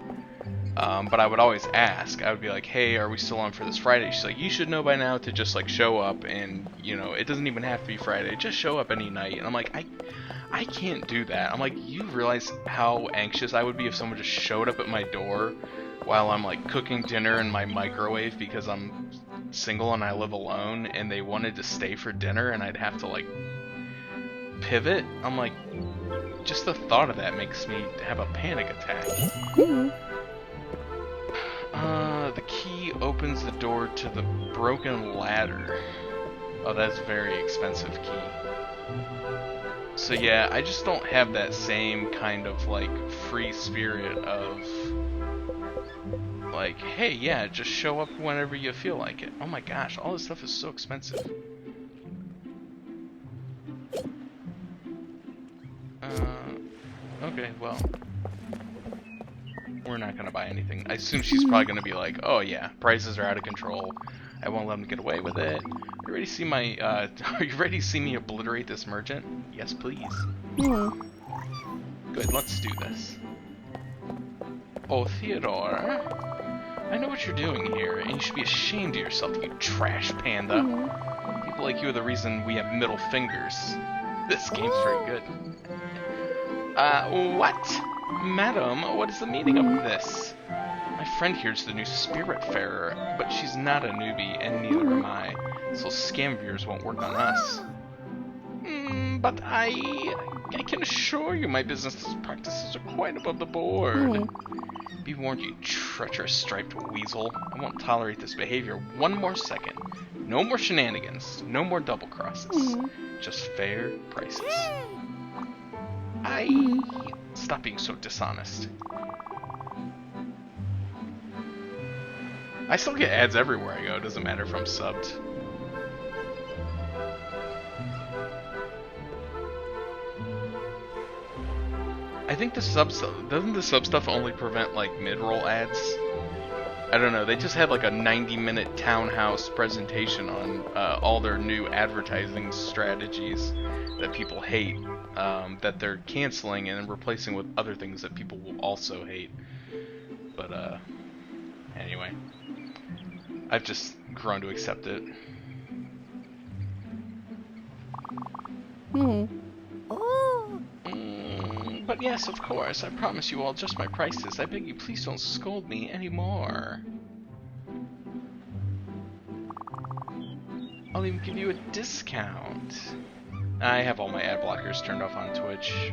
But I would always ask. I would be like, hey, are we still on for this Friday? She's like, you should know by now to just, like, show up, and, you know, it doesn't even have to be Friday. Just show up any night. And I'm like, I can't do that. I'm like, you realize how anxious I would be if someone just showed up at my door while I'm, like, cooking dinner in my microwave because I'm single and I live alone, and they wanted to stay for dinner, and I'd have to, like, pivot? I'm like, just the thought of that makes me have a panic attack. The key opens the door to the broken ladder. Oh, that's a very expensive key. So yeah, I just don't have that same kind of, like, free spirit of, like, hey, yeah, just show up whenever you feel like it. Oh my gosh, all this stuff is so expensive. Okay, well, we're not gonna buy anything. I assume she's probably gonna be like, oh yeah, prices are out of control. I won't let them get away with it. Are you ready to see my, are you ready to see me obliterate this merchant? Yes, please. Good, let's do this. Oh, Theodore, I know what you're doing here, and you should be ashamed of yourself, you trash panda. People like you are the reason we have middle fingers. This game's very good. What? Madam, what is the meaning of this? My friend here's the new Spiritfarer, but she's not a newbie, and neither am I, so scam viewers won't work on us. But I can assure you my business practices are quite above the board. Be warned, you treacherous striped weasel. I won't tolerate this behavior one more second. No more shenanigans, no more double crosses. Just fair prices. Stop being so dishonest. I still get ads everywhere I go, it doesn't matter if I'm subbed. I think the sub stuff, doesn't the sub stuff only prevent, like, mid-roll ads? I don't know, they just had like a 90-minute townhouse presentation on all their new advertising strategies that people hate, that they're canceling and replacing with other things that people will also hate. But, anyway. I've just grown to accept it. But yes, of course, I promise you I'll adjust my prices. I beg you, please don't scold me anymore. I'll even give you a discount. I have all my ad blockers turned off on Twitch.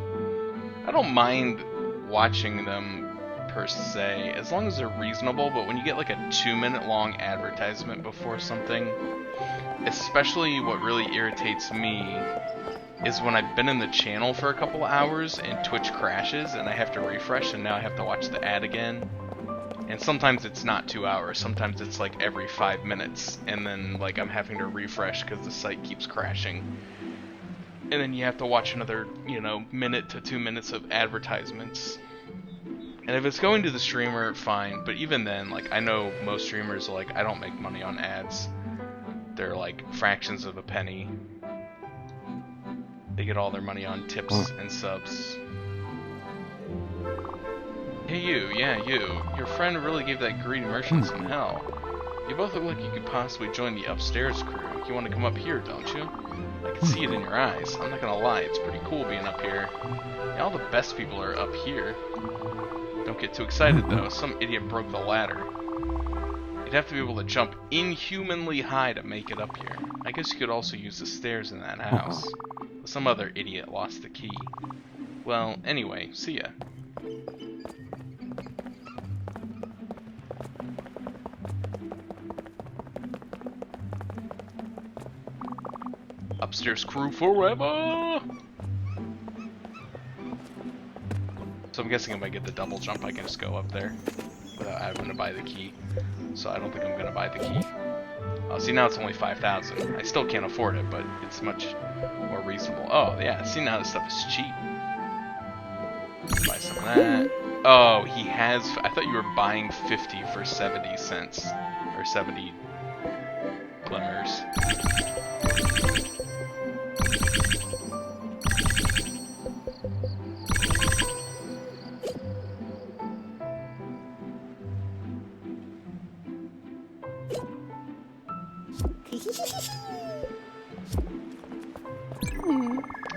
I don't mind watching them per se, as long as they're reasonable, but when you get like a 2-minute long advertisement before something, especially what really irritates me is when I've been in the channel for a couple hours and Twitch crashes and I have to refresh and now I have to watch the ad again. And sometimes it's not 2 hours, sometimes it's like every 5 minutes, and then like I'm having to refresh because the site keeps crashing. And then you have to watch another, you know, minute to 2 minutes of advertisements. And if it's going to the streamer, fine, but even then, like, I know most streamers are like, I don't make money on ads. They're like fractions of a penny. They get all their money on tips and subs. Hey you, yeah you. Your friend really gave that greedy merchant some hell. You both look like you could possibly join the upstairs crew. You want to come up here, don't you? I can see it in your eyes. I'm not gonna lie, it's pretty cool being up here. And all the best people are up here. Don't get too excited though, some idiot broke the ladder. You'd have to be able to jump inhumanly high to make it up here. I guess you could also use the stairs in that house. But some other idiot lost the key. Well, anyway, see ya. Upstairs crew forever! So I'm guessing if I get the double jump, I can just go up there without having to buy the key. So I don't think I'm gonna buy the key. Oh, see, now it's only 5,000. I still can't afford it, but it's much more reasonable. Oh, yeah, see, now this stuff is cheap. Let's buy some of that. Oh, he has... I thought you were buying 50 for 70 cents. Or 70 glimmers.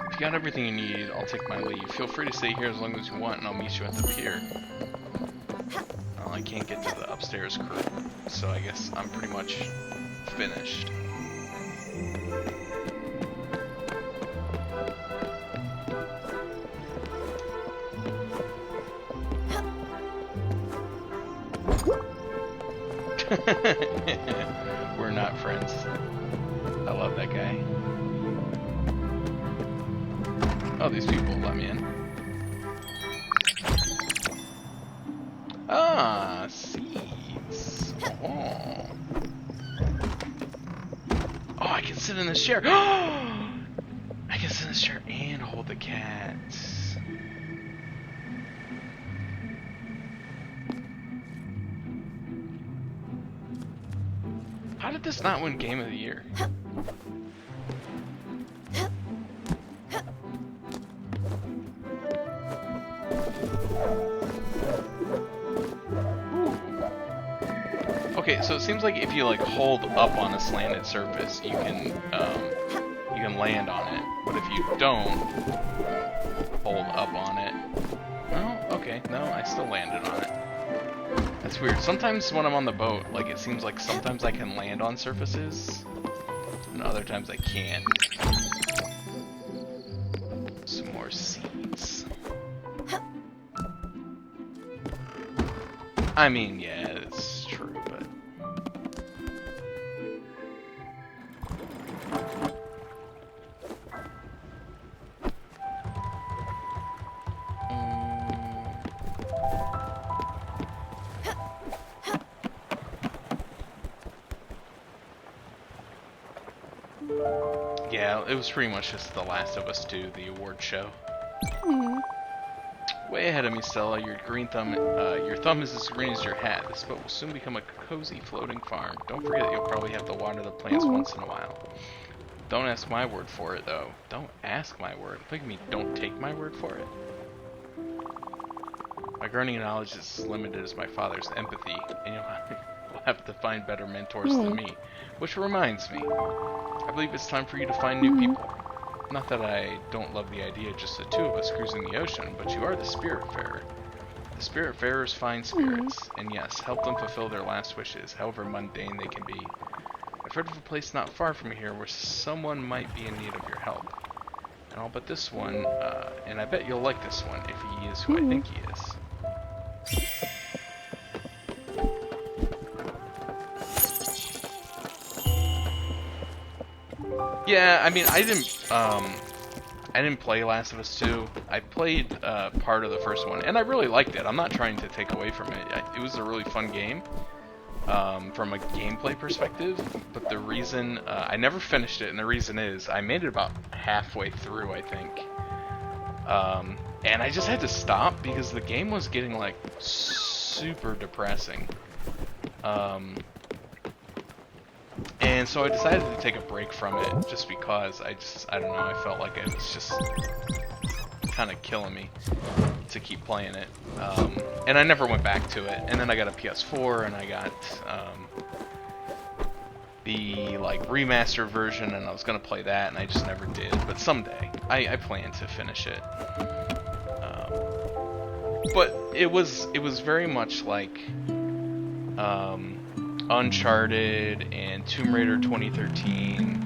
If you got everything you need, I'll take my leave. Feel free to stay here as long as you want, and I'll meet you at the pier. Well, I can't get to the upstairs crew, so I guess I'm pretty much finished. We're not friends. I love that guy. Oh, these people let me in. Ah, seeds. Oh. Oh, I can sit in this chair. I can sit in this chair and hold the cat. How did this not win Game of the Year? Okay, so it seems like if you like hold up on a slanted surface, you can land on it. But if you don't hold up on it, oh, okay, no, I still landed on it. That's weird. Sometimes when I'm on the boat, like it seems like sometimes I can land on surfaces, and other times I can't. Some more seeds. I mean, yeah, it's true, but... Yeah, it was pretty much just The Last of Us 2, the award show. Way ahead of me, Stella. Your thumb is as green as your hat. This boat will soon become a cozy floating farm. Don't forget that you'll probably have to water the plants once in a while. Don't ask my word for it, though. Don't ask my word. Look at me. Don't take my word for it. My guardian knowledge is as limited as my father's empathy, and you'll have to find better mentors than me. Which reminds me, I believe it's time for you to find new people. Not that I don't love the idea of just the two of us cruising the ocean, but you are the Spiritfarer. The Spiritfarers find spirits, and yes, help them fulfill their last wishes, however mundane they can be. I've heard of a place not far from here where someone might be in need of your help. And I'll bet this one, and I bet you'll like this one if he is who I think he is. Yeah, I mean, I didn't play Last of Us 2. I played part of the first one, and I really liked it. I'm not trying to take away from it. It was a really fun game from a gameplay perspective, but the reason I never finished it, and the reason is I made it about halfway through, I think. And I just had to stop because the game was getting like super depressing. And so I decided to take a break from it just because I don't know, I felt like it was just kind of killing me to keep playing it. And I never went back to it. And then I got a PS4 and I got the like remastered version, and I was gonna play that, and I just never did. But someday, I plan to finish it. But it was very much like Uncharted and Tomb Raider 2013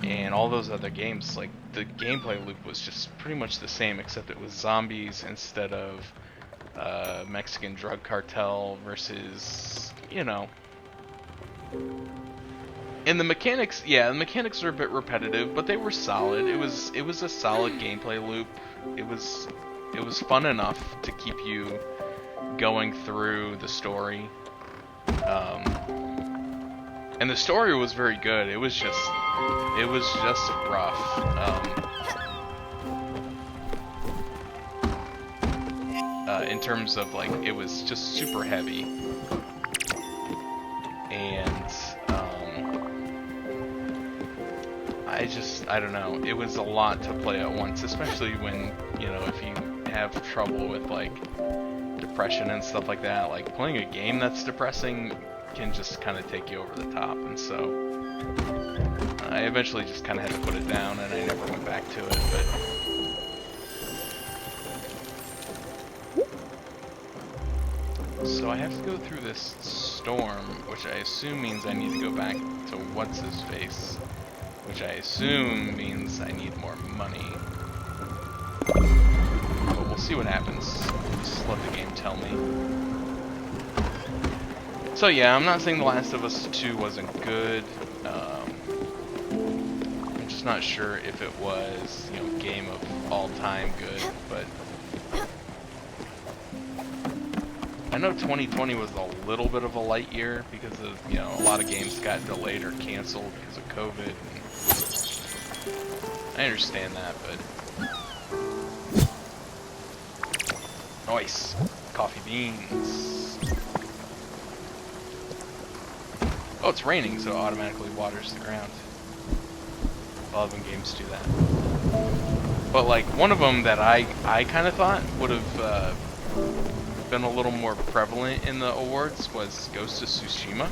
and all those other games. Like the gameplay loop was just pretty much the same, except it was zombies instead of Mexican drug cartel versus, you know. And the mechanics, yeah, the mechanics are a bit repetitive, but they were solid. It was a solid gameplay loop. It was fun enough to keep you going through the story. And the story was very good. It was just rough. In terms of like, it was just super heavy, and I don't know. It was a lot to play at once, especially when, you know, if you have trouble with like depression and stuff like that. Like playing a game that's depressing can just kind of take you over the top, and so I eventually just kind of had to put it down, and I never went back to it. But so I have to go through this storm, which I assume means I need to go back to what's-his-face, which I assume means I need more money. But we'll see what happens. Just let the game tell me. So yeah, I'm not saying The Last of Us 2 wasn't good. I'm just not sure if it was, you know, game of all time good, but I know 2020 was a little bit of a light year because of, you know, a lot of games got delayed or canceled because of COVID. And I understand that, but nice coffee beans. Oh, it's raining, so it automatically waters the ground. I love when games do that. But like one of them that I kind of thought would have been a little more prevalent in the awards was Ghost of Tsushima.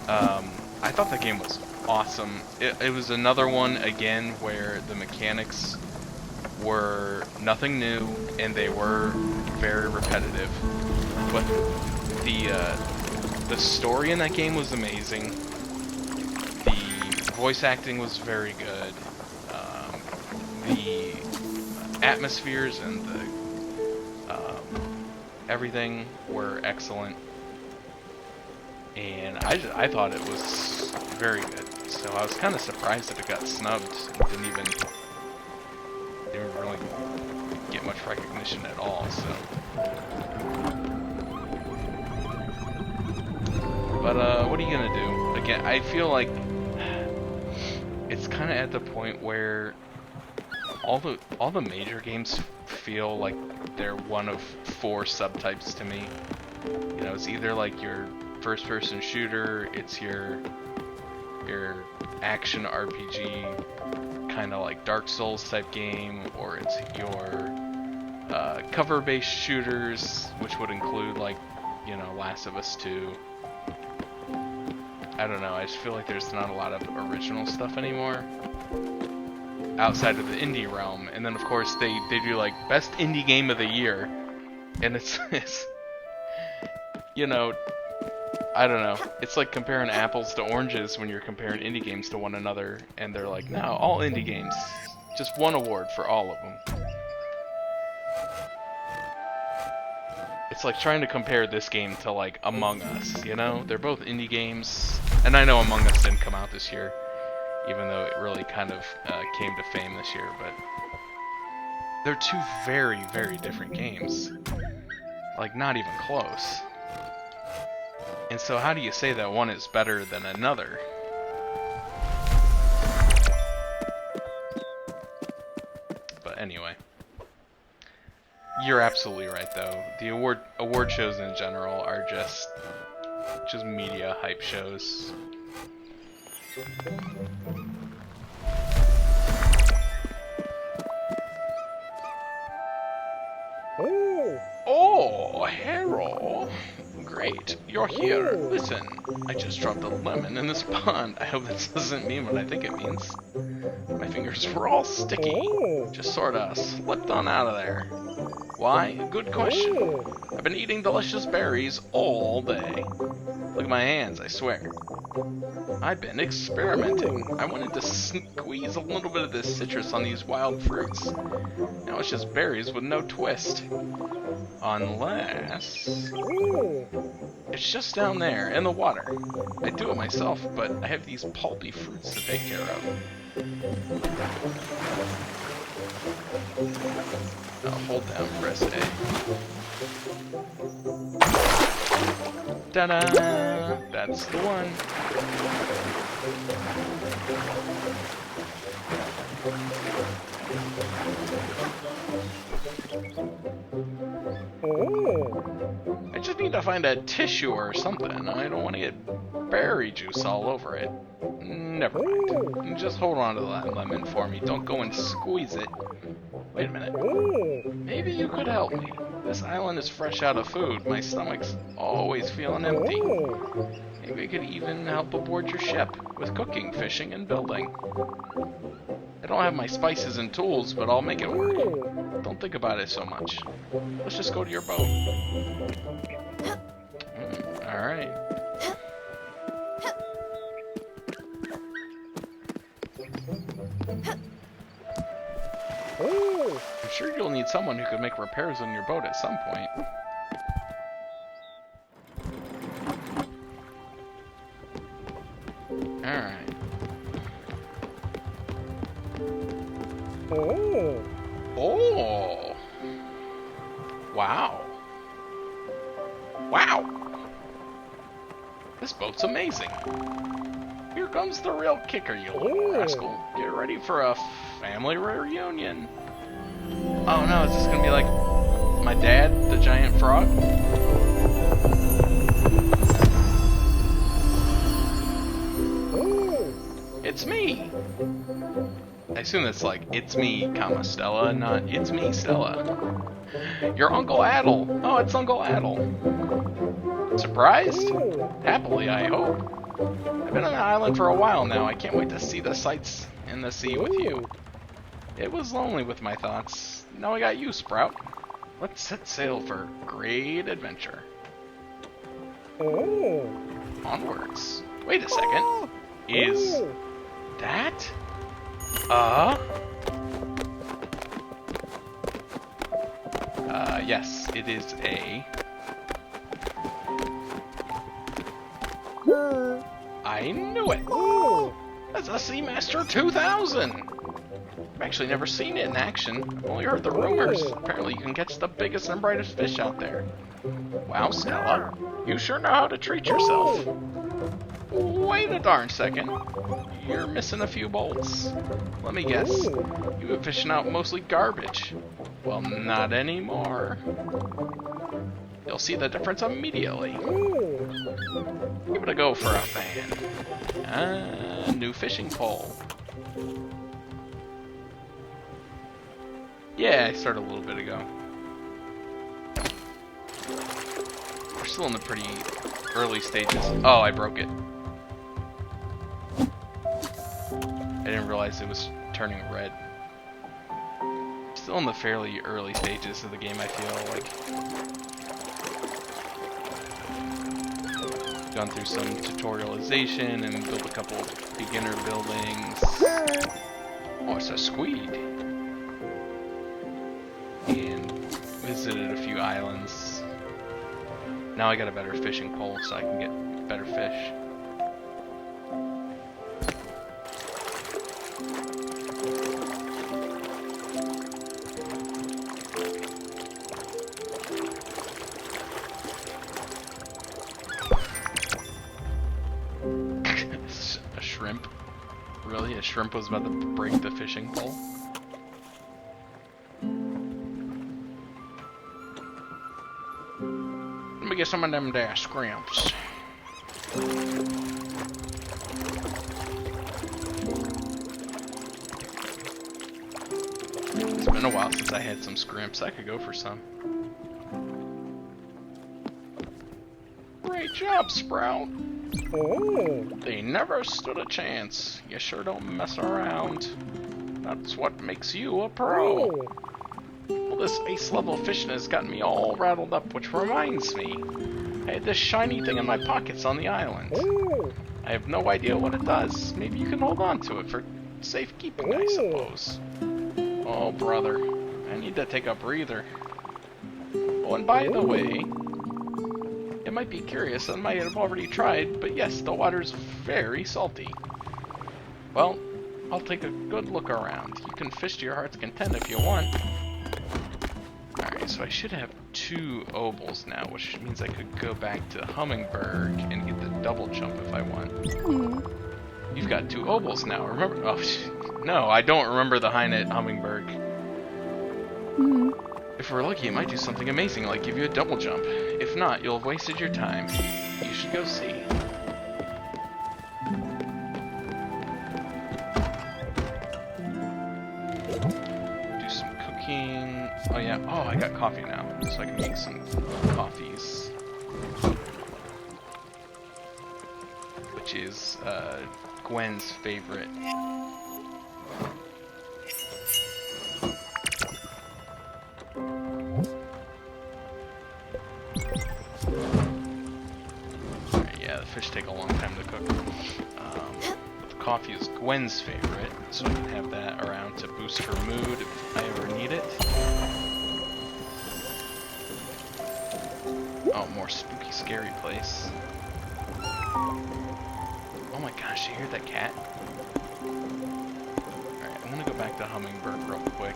I thought that game was awesome. It was another one again where the mechanics were nothing new and they were very repetitive, but the story in that game was amazing. The voice acting was very good. The atmospheres and the everything were excellent, and I thought it was very good. So I was kind of surprised that it got snubbed and didn't really get much recognition at all. So. But what are you gonna do? Again, I feel like it's kind of at the point where all the major games feel like they're one of 4 subtypes to me. You know, it's either like your first-person shooter, it's your action RPG, kind of like Dark Souls type game, or it's your cover-based shooters, which would include like, you know, Last of Us 2. I don't know, I just feel like there's not a lot of original stuff anymore outside of the indie realm. And then of course they do like best indie game of the year, and it's you know, I don't know, it's like comparing apples to oranges when you're comparing indie games to one another, and they're like, no, all indie games, just one award for all of them. It's like trying to compare this game to like Among Us, you know? They're both indie games, and I know Among Us didn't come out this year, even though it really kind of came to fame this year, but they're 2 very, very different games. Like, not even close. And so how do you say that one is better than another? But anyway. You're absolutely right, though. The award shows in general are just media hype shows. Oh, hello. Great. You're you're here, listen. I just dropped a lemon in this pond. I hope this doesn't mean what I think it means. My fingers were all sticky. Just sorta slipped on out of there. Why? Good question. I've been eating delicious berries all day. Look at my hands, I swear. I've been experimenting. I wanted to squeeze a little bit of this citrus on these wild fruits. Now it's just berries with no twist. Unless... it's just down there, in the water. I do it myself, but I have these pulpy fruits to take care of. Hold down, press A. Ta-da! That's the one. I just need to find a tissue or something. I don't want to get berry juice all over it. Never mind. Just hold on to that lemon for me. Don't go and squeeze it. Wait a minute. Maybe you could help me. This island is fresh out of food. My stomach's always feeling empty. Maybe I could even help aboard your ship with cooking, fishing, and building. I don't have my spices and tools, but I'll make it work. Don't think about it so much. Let's just go to your boat. Alright. I'm sure you'll need someone who could make repairs on your boat at some point. Alright. Oh! Wow. Wow! This boat's amazing. Here comes the real kicker, you little rascal. Get ready for a family reunion. Oh no, is this gonna be like my dad, the giant frog? It's me! I assume that's like, it's me, comma, Stella, not, it's me, Stella. Your Uncle Addle! Oh, it's Uncle Addle. Surprised? Happily, I hope. I've been on the island for a while now. I can't wait to see the sights in the sea with you. It was lonely with my thoughts. Now I got you, Sprout. Let's set sail for great adventure. Onwards. Wait a second. Is that yes, it is a... I knew it! That's a Seamaster 2000! I've actually never seen it in action. I've only heard the rumors. Apparently you can catch the biggest and brightest fish out there. Wow, Stella, you sure know how to treat yourself. Wait a darn second. You're missing a few bolts. Let me guess. You've been fishing out mostly garbage. Well, not anymore. You'll see the difference immediately. Give it a go for a fan. New fishing pole. Yeah, I started a little bit ago. We're still in the pretty early stages. Oh, I broke it. I didn't realize it was turning red. Still in the fairly early stages of the game, I feel like. Gone through some tutorialization and built a couple beginner buildings. Oh, it's a squid. And visited a few islands. Now I got a better fishing pole so I can get better fish. A shrimp? Really? A shrimp was about to break the fishing pole? Let me get some of them there scrimps. It's been a while since I had some scrimps. I could go for some. Right job, Sprout. Oh. They never stood a chance. You sure don't mess around. That's what makes you a pro. Oh. Well, this base level fishing has gotten me all rattled up, which reminds me. I had this shiny thing in my pockets on the island. Oh. I have no idea what it does. Maybe you can hold on to it for safekeeping, I suppose. Oh, brother. I need to take a breather. Oh, and by the way, it might be curious, I might have already tried, but yes, the water's very salty. Well, I'll take a good look around. You can fish to your heart's content if you want. Alright, so I should have 2 obols now, which means I could go back to Hummingberg and get the double jump if I want. You've got 2 obols now, remember? Oh, no, I don't remember the Heinet Hummingberg. If we're lucky, it might do something amazing, like give you a double jump. If not, you'll have wasted your time. You should go see. Do some cooking. Oh yeah, oh, I got coffee now, so I can make some coffees. Which is, Gwen's favorite. Fish take a long time to cook. But the coffee is Gwen's favorite, so I can have that around to boost her mood if I ever need it. Oh, more spooky, scary place. Oh my gosh, you hear that cat? Alright, I'm gonna go back to Hummingberg real quick.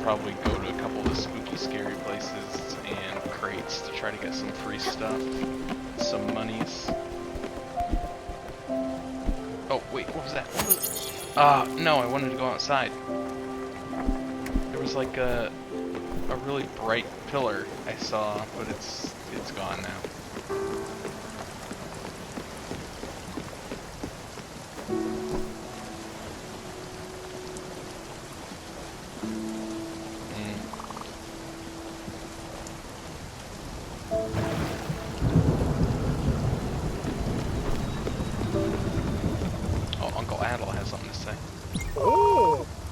Probably go to a couple of the spooky, scary places and crates to try to get some free stuff, some monies. Oh, wait, what was that? What was it? No, I wanted to go outside. There was like a really bright pillar I saw, but it's gone now.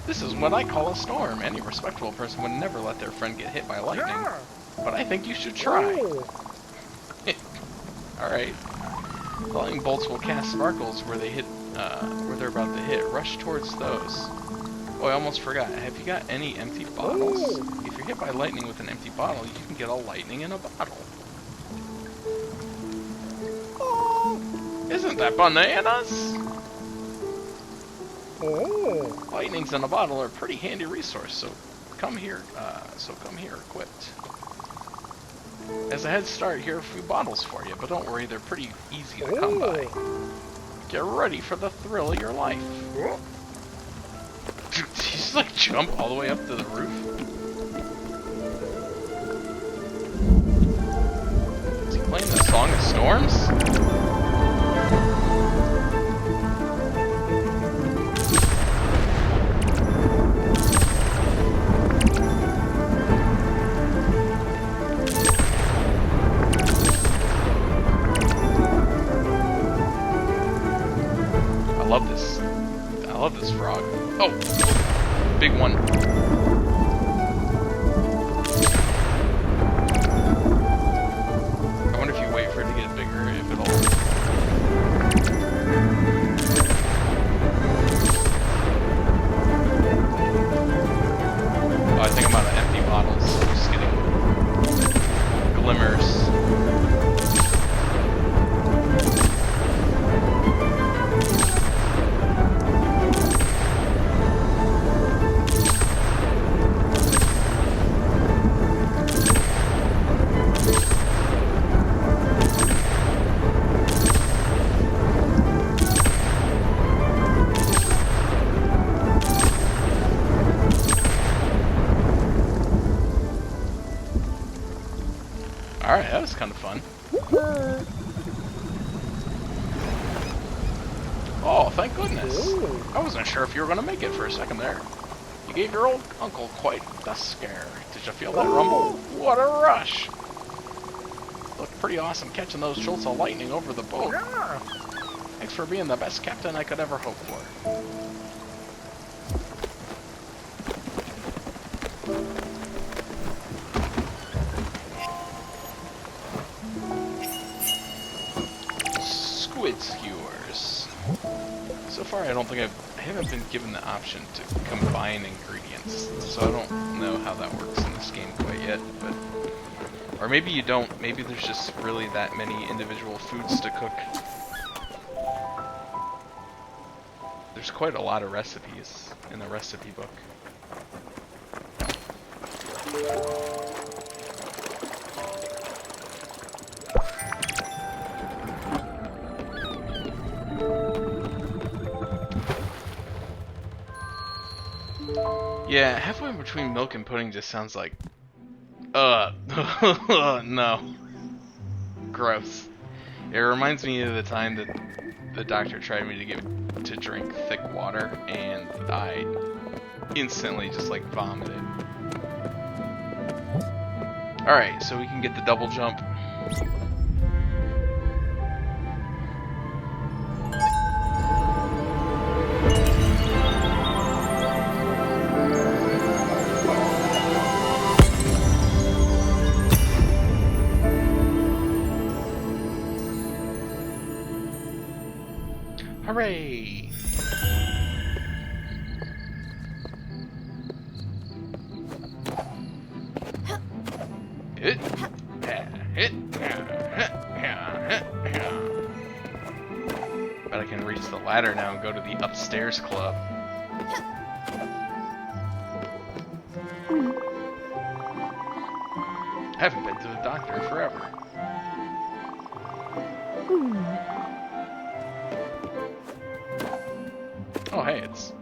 This is what I call a storm. Any respectable person would never let their friend get hit by lightning. Yeah. But I think you should try. Oh. Alright. Lightning bolts will cast sparkles where they hit, where they're about to hit. Rush towards those. Oh, I almost forgot. Have you got any empty bottles? Oh. If you're hit by lightning with an empty bottle, you can get a lightning in a bottle. Oh, isn't that bananas? Oh. Lightnings in a bottle are a pretty handy resource, so come here equipped. As a head start, here are a few bottles for you, but don't worry, they're pretty easy to come by. Get ready for the thrill of your life. Did you just like jump all the way up to the roof? Is he playing the Song of Storms? I love this frog. Oh! Big one. I wonder if you wait for it to get bigger, if it'll... Oh, I think I'm out of empty bottles. I'm just getting glimmers. Alright, that was kind of fun. Oh, thank goodness. Oh. I wasn't sure if you were going to make it for a second there. You gave your old uncle quite the scare. Did you feel that rumble? What a rush! Looked pretty awesome catching those jolts of lightning over the boat. Yeah. Thanks for being the best captain I could ever hope for. Squid skewers. So far, I don't think I haven't been given the option to combine ingredients, so I don't know how that works in this game quite yet. But or maybe you don't. Maybe there's just really that many individual foods to cook. There's quite a lot of recipes in the recipe book. Yeah, halfway between milk and pudding just sounds like, no. Gross. It reminds me of the time that the doctor tried me to drink thick water, and I instantly just like vomited. Alright, so we can get the double jump. Hooray! But I can reach the ladder now and go to the upstairs club. Haven't been to the doctor in forever. Oh, hey, it's...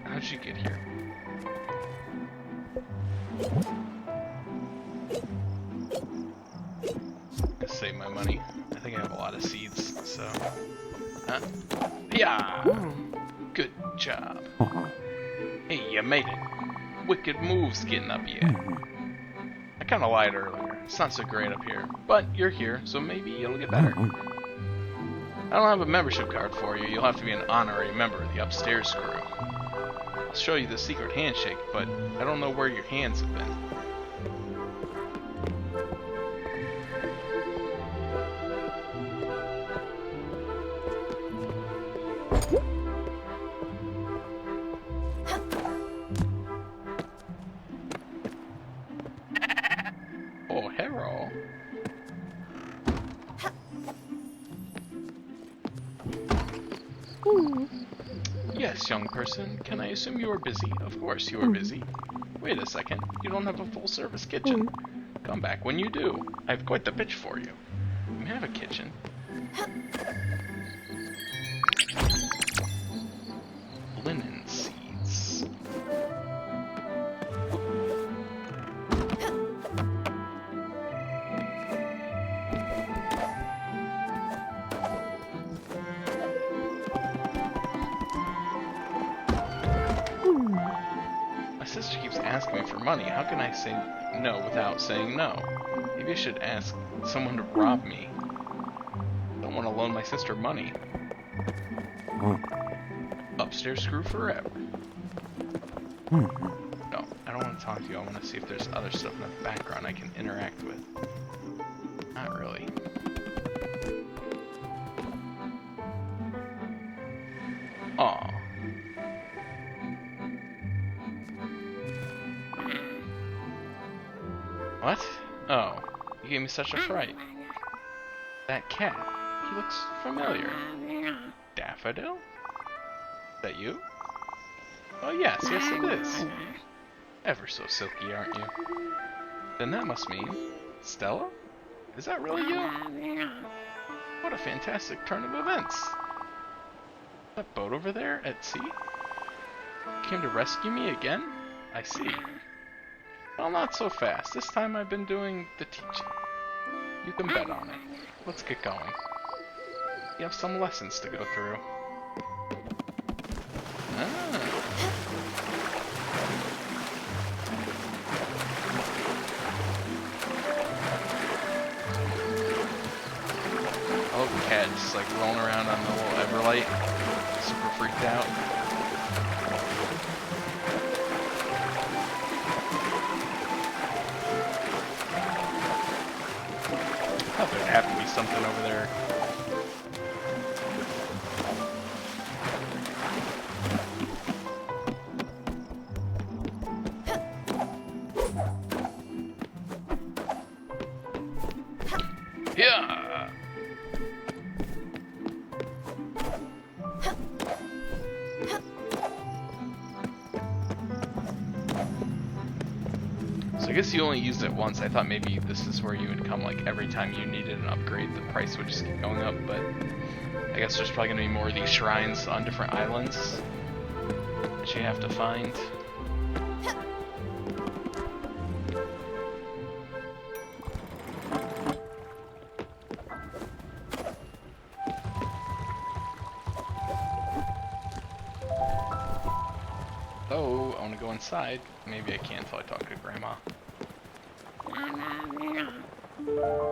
How'd you get here? To save my money. I think I have a lot of seeds, so... Yeah! Good job. Hey, you made it. Wicked moves getting up yet. I kinda lied earlier. It's not so great up here. But you're here, so maybe it'll get better. I don't have a membership card for you. You'll have to be an honorary member of the upstairs crew. I'll show you the secret handshake, but I don't know where your hands have been. Oh, hello. Yes, young person. Can I assume you are busy? Of course you are busy. Wait a second. You don't have a full-service kitchen. Come back when you do. I have quite the pitch for you. You have a kitchen. Linen seeds. My sister keeps asking me for money. How can I say no without saying no? Maybe I should ask someone to rob me. I don't want to loan my sister money. Upstairs screw forever. No, I don't want to talk to you. I want to see if there's other stuff in the background I can interact with. Not really. Aw. What? Oh, you gave me such a fright. That cat. He looks familiar. Daffodil? Is that you? Oh yes, yes it is. Ever so silky, aren't you? Then that must mean... Stella? Is that really you? What a fantastic turn of events. That boat over there at sea? Came to rescue me again? I see. Well, not so fast. This time I've been doing the teaching. You can bet on it. Let's get going. You have some lessons to go through. Oh, the cat just like rolling around on the little Everlight, super freaked out. Oh, there'd have to be something over there. Yeah. So I guess you only used it once. I thought maybe this is where you would come like every time you needed an upgrade, the price would just keep going up, but I guess there's probably gonna be more of these shrines on different islands that you have to find. Oh, I want to go inside. Maybe I can until I talk to Grandma.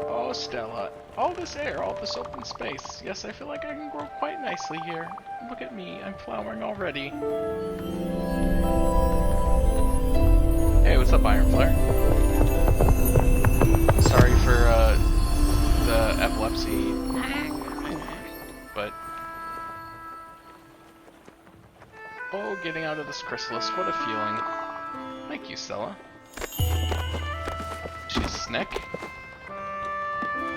Oh, Stella. All this air, all this open space. Yes, I feel like I can grow quite nicely here. Look at me, I'm flowering already. Hey, what's up, Iron Flare? Sorry for the epilepsy, but... Oh, getting out of this chrysalis, what a feeling. Thank you, Stella. She's a snake?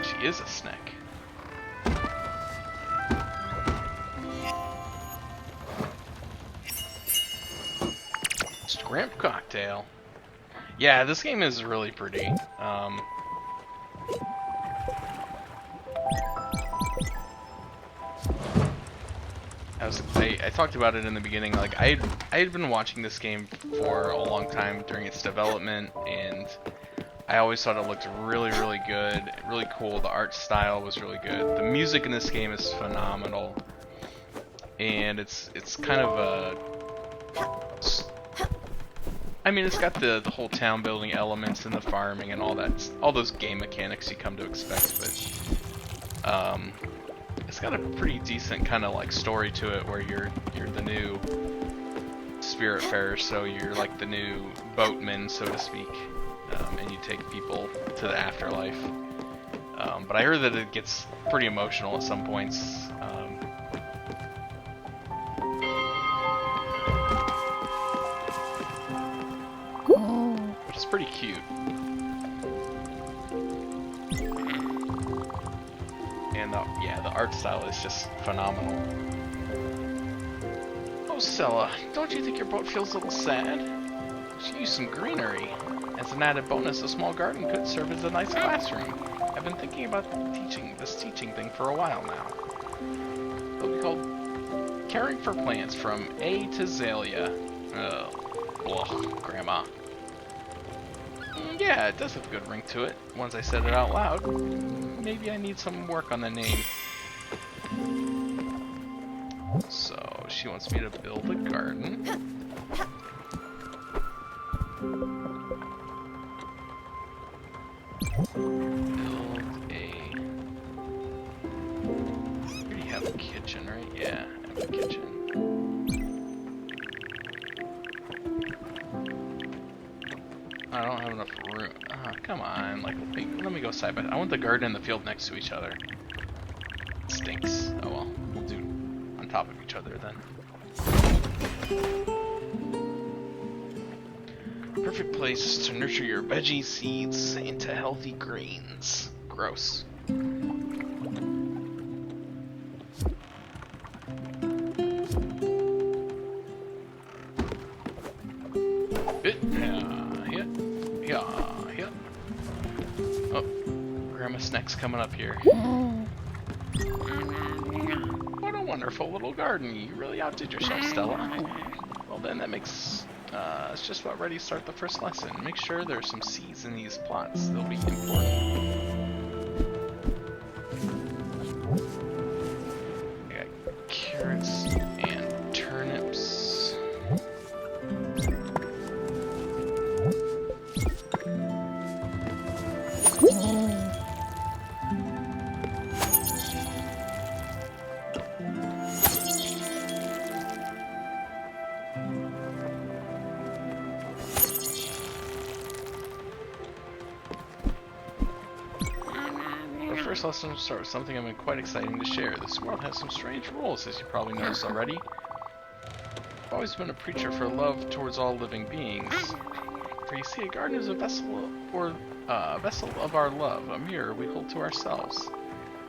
She is a snake. Shrimp cocktail. Yeah, this game is really pretty. I talked about it in the beginning. Like I had been watching this game for a long time during its development, and I always thought it looked really, really good, really cool. The art style was really good. The music in this game is phenomenal, and it's kind of a. I mean, it's got the whole town building elements and the farming and all that, all those game mechanics you come to expect, but it's got a pretty decent kind of like story to it, where you're the new Spiritfarer, so you're like the new boatman, so to speak, and you take people to the afterlife. But I heard that it gets pretty emotional at some points. Which is pretty cute. And yeah, the art style is just phenomenal. Oh, Stella, don't you think your boat feels a little sad? She used some greenery. As an added bonus, a small garden could serve as a nice classroom. I've been thinking about this teaching thing for a while now. It'll be called Caring for Plants from A to Zalia. Ugh, Grandma. Yeah, it does have a good ring to it. Once I said it out loud, maybe I need some work on the name. So, she wants me to build a garden. Build a... I already have a kitchen, right? Yeah, I have a kitchen. I don't have enough room. Come on, like, let me go side by side. I want the garden and the field next to each other. It stinks. Oh well, we'll do on top of each other then. Perfect place to nurture your veggie seeds into healthy greens. Gross. Oh, Grandma Snack's coming up here. What a wonderful little garden. You really outdid yourself, Stella. Well then, that makes it's just about ready to start the first lesson. Make sure there's some seeds in these plots. They'll be important. I got carrots. First lesson will start with something I've been quite exciting to share. This world has some strange rules, as you probably noticed already. I've always been a preacher for love towards all living beings. For you see, a garden is a vessel of our love, a mirror we hold to ourselves.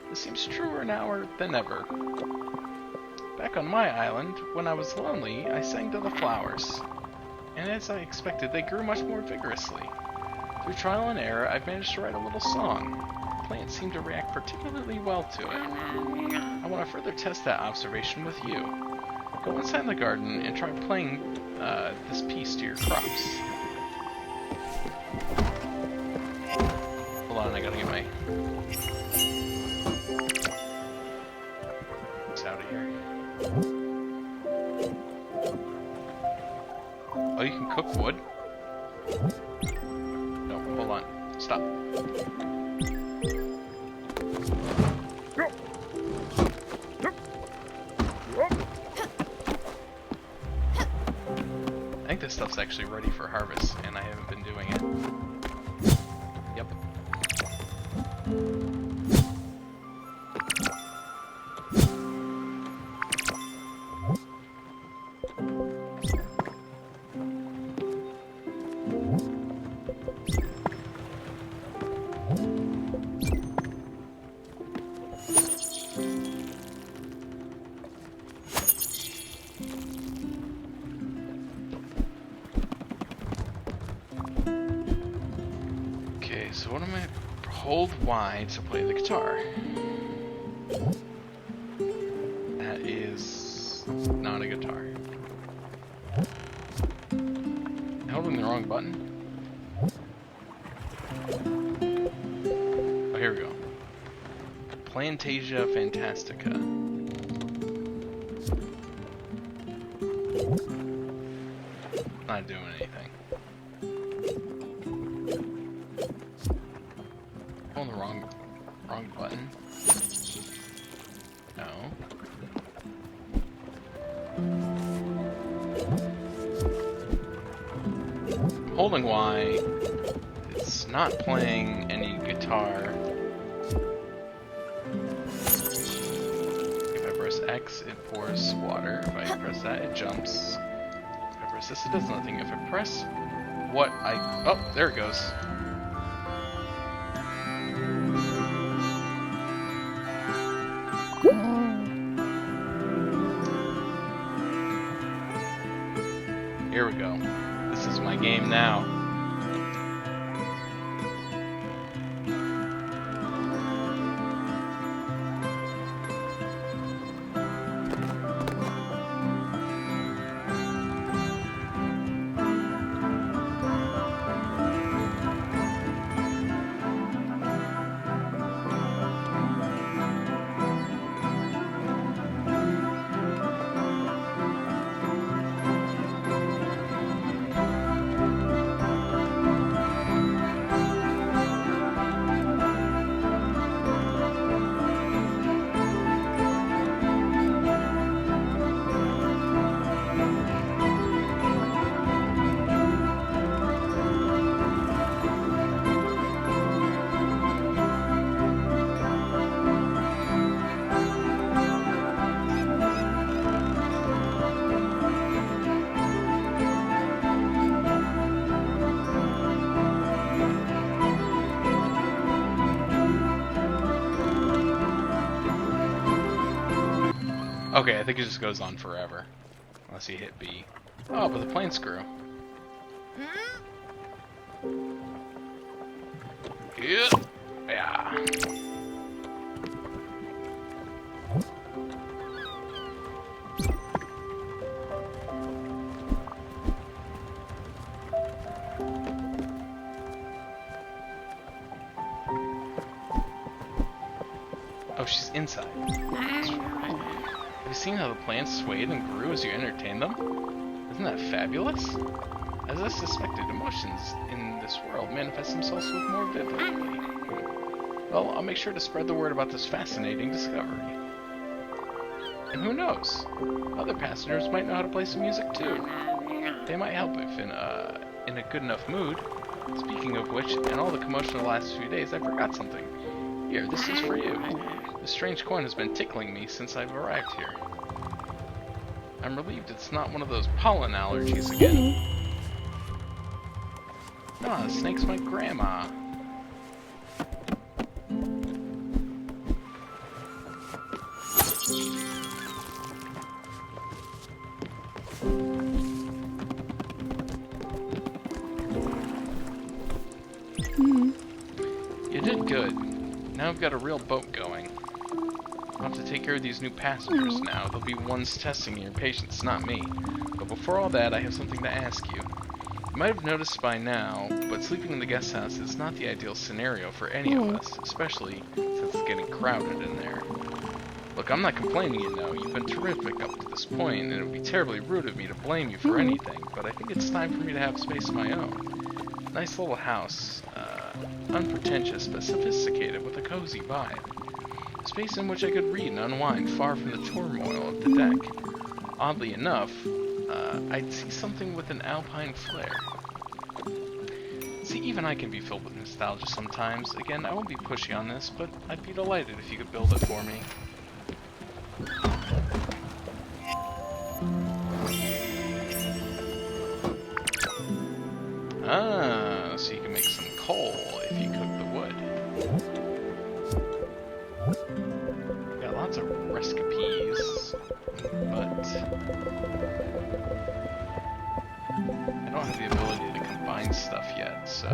This seems truer now than ever. Back on my island, when I was lonely, I sang to the flowers. And as I expected, they grew much more vigorously. Through trial and error, I've managed to write a little song. Plants seem to react particularly well to it. I want to further test that observation with you. Go inside the garden and try playing this piece to your crops. Hold on, I gotta get my... It's out of here. Oh, you can cook wood? No, hold on. Stop. I think this stuff's actually ready for harvest, and I haven't been doing it. Yep. So what am I... Hold Y to play the guitar. That is... not a guitar. I'm holding the wrong button. Oh, here we go. Plantasia Fantastica. Not doing anything. On the wrong button. No. Holding Y. It's not playing any guitar. If I press X, it pours water. If I press that, it jumps. If I press this, it does nothing. If I press what I... Oh, there it goes. Here we go. This is my game now. Okay, I think it just goes on forever. Unless you hit B. Oh, but the plants grew. Yeah. Yeah. Oh, she's inside. Have you seen how the plants swayed and grew as you entertained them? Isn't that fabulous? As I suspected, emotions in this world manifest themselves with more vividly. Well, I'll make sure to spread the word about this fascinating discovery. And who knows? Other passengers might know how to play some music too. They might help if in a good enough mood. Speaking of which, in all the commotion of the last few days, I forgot something. Here, this is for you. This strange coin has been tickling me since I've arrived here. I'm relieved it's not one of those pollen allergies again. Ah, the snake's my grandma. You did good. Now I've got a real boat going. I'll have to take care of these new passengers now. They'll be ones testing your patience, not me. But before all that, I have something to ask you. You might have noticed by now, but sleeping in the guest house is not the ideal scenario for any of us, especially since it's getting crowded in there. Look, I'm not complaining, you know. You've been terrific up to this point, and it would be terribly rude of me to blame you for anything, but I think it's time for me to have space of my own. Nice little house, unpretentious but sophisticated with a cozy vibe. A space in which I could read and unwind far from the turmoil of the deck. Oddly enough, I'd see something with an alpine flair. See, even I can be filled with nostalgia sometimes. Again, I won't be pushy on this, but I'd be delighted if you could build it for me. Ah, so you can make some coal if you cook the wood. Got lots of recipes, but I don't have the ability to combine stuff yet, so...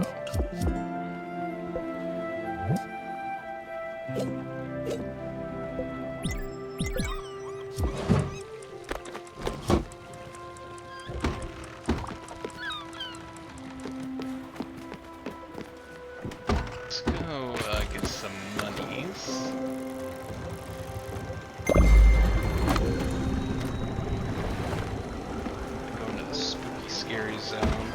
Let's go get some monies. Go into the spooky, scary zone.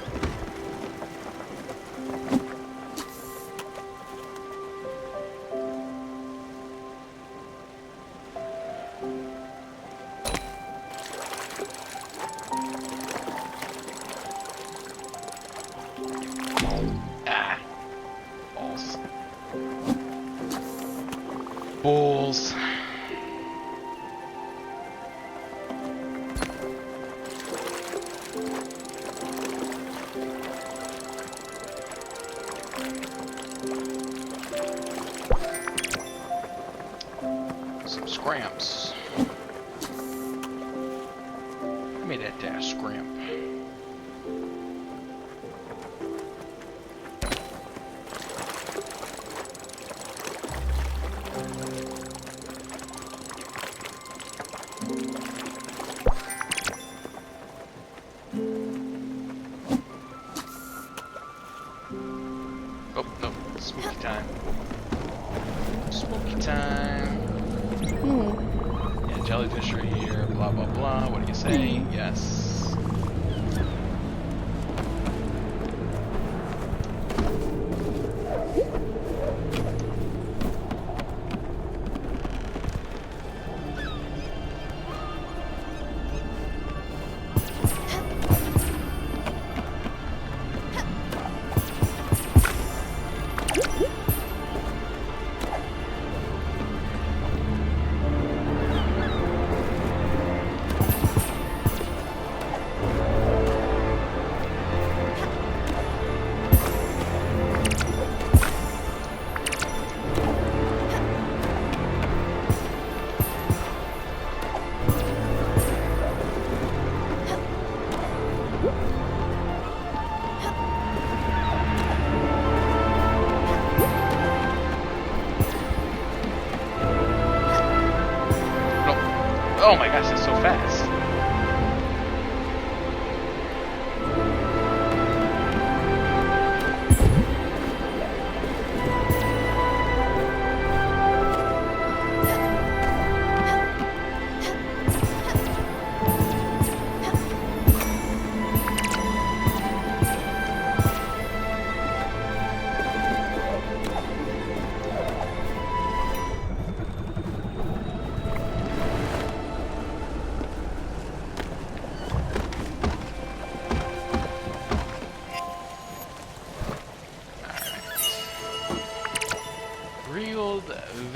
Ah! Balls. Bulls. Some scramps. Give me that dash scramp. Oh, no. Spooky time. Spooky time. Yeah, jellyfish are here, blah, blah, blah. What do you say? Yes. Oh my gosh, that's so fast.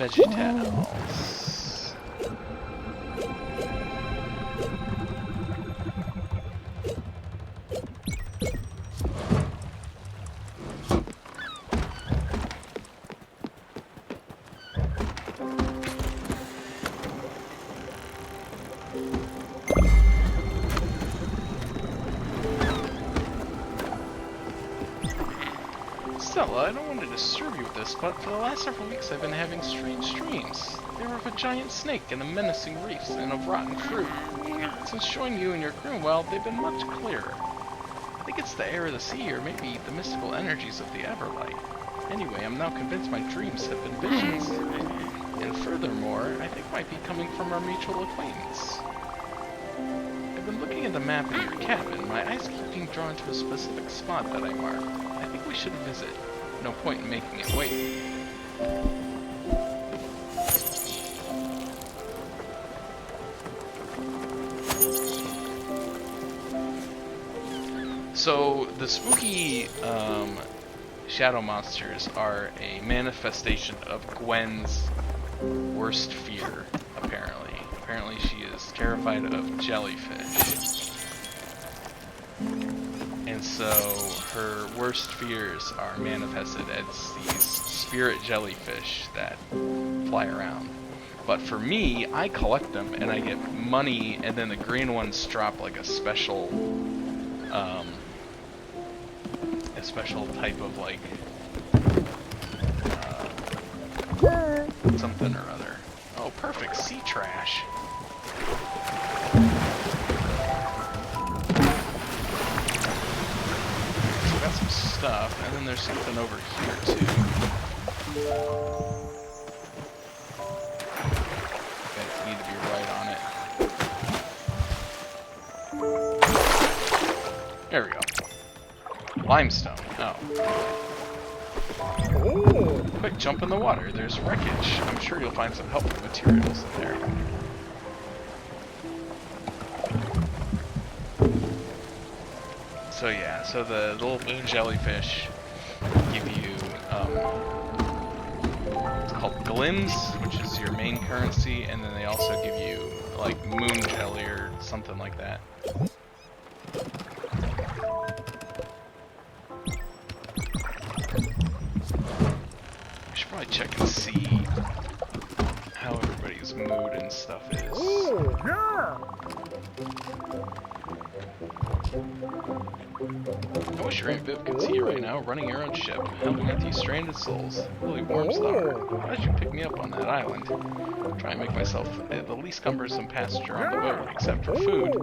VeggieTales. Stella, I don't want to disturb you with this, but for the last several weeks I've been having strange dreams. They were of a giant snake and the menacing reefs and of rotten fruit. Since joining you and your crew, well, they've been much clearer. I think it's the air of the sea, or maybe the mystical energies of the Everlight. Anyway, I'm now convinced my dreams have been visions. And furthermore, I think might be coming from our mutual acquaintance. I've been looking at the map in your cabin. My eyes keep being drawn to a specific spot that I marked. I think we should visit. No point in making it wait. So, the spooky shadow monsters are a manifestation of Gwen's worst fear, apparently. Apparently she is terrified of jellyfish. And so her worst fears are manifested as these spirit jellyfish that fly around. But for me, I collect them and I get money, and then the green ones drop like a special type of like something or other. Oh, perfect, sea trash. Some stuff, and then there's something over here too. Okay, need to be right on it. There we go. Limestone. Oh. Oh. Quick, jump in the water. There's wreckage. I'm sure you'll find some helpful materials in there. So yeah, so the little moon jellyfish give you, it's called glims, which is your main currency, and then they also give you, like, moon jelly or something like that. I should probably check and see how everybody's mood and stuff is. Oh, yeah. I wish your Aunt Viv could see you right now, running your own ship, helping out these stranded souls. It really warms the heart. Why did you pick me up on that island? Try and make myself the least cumbersome passenger on the boat, except for food.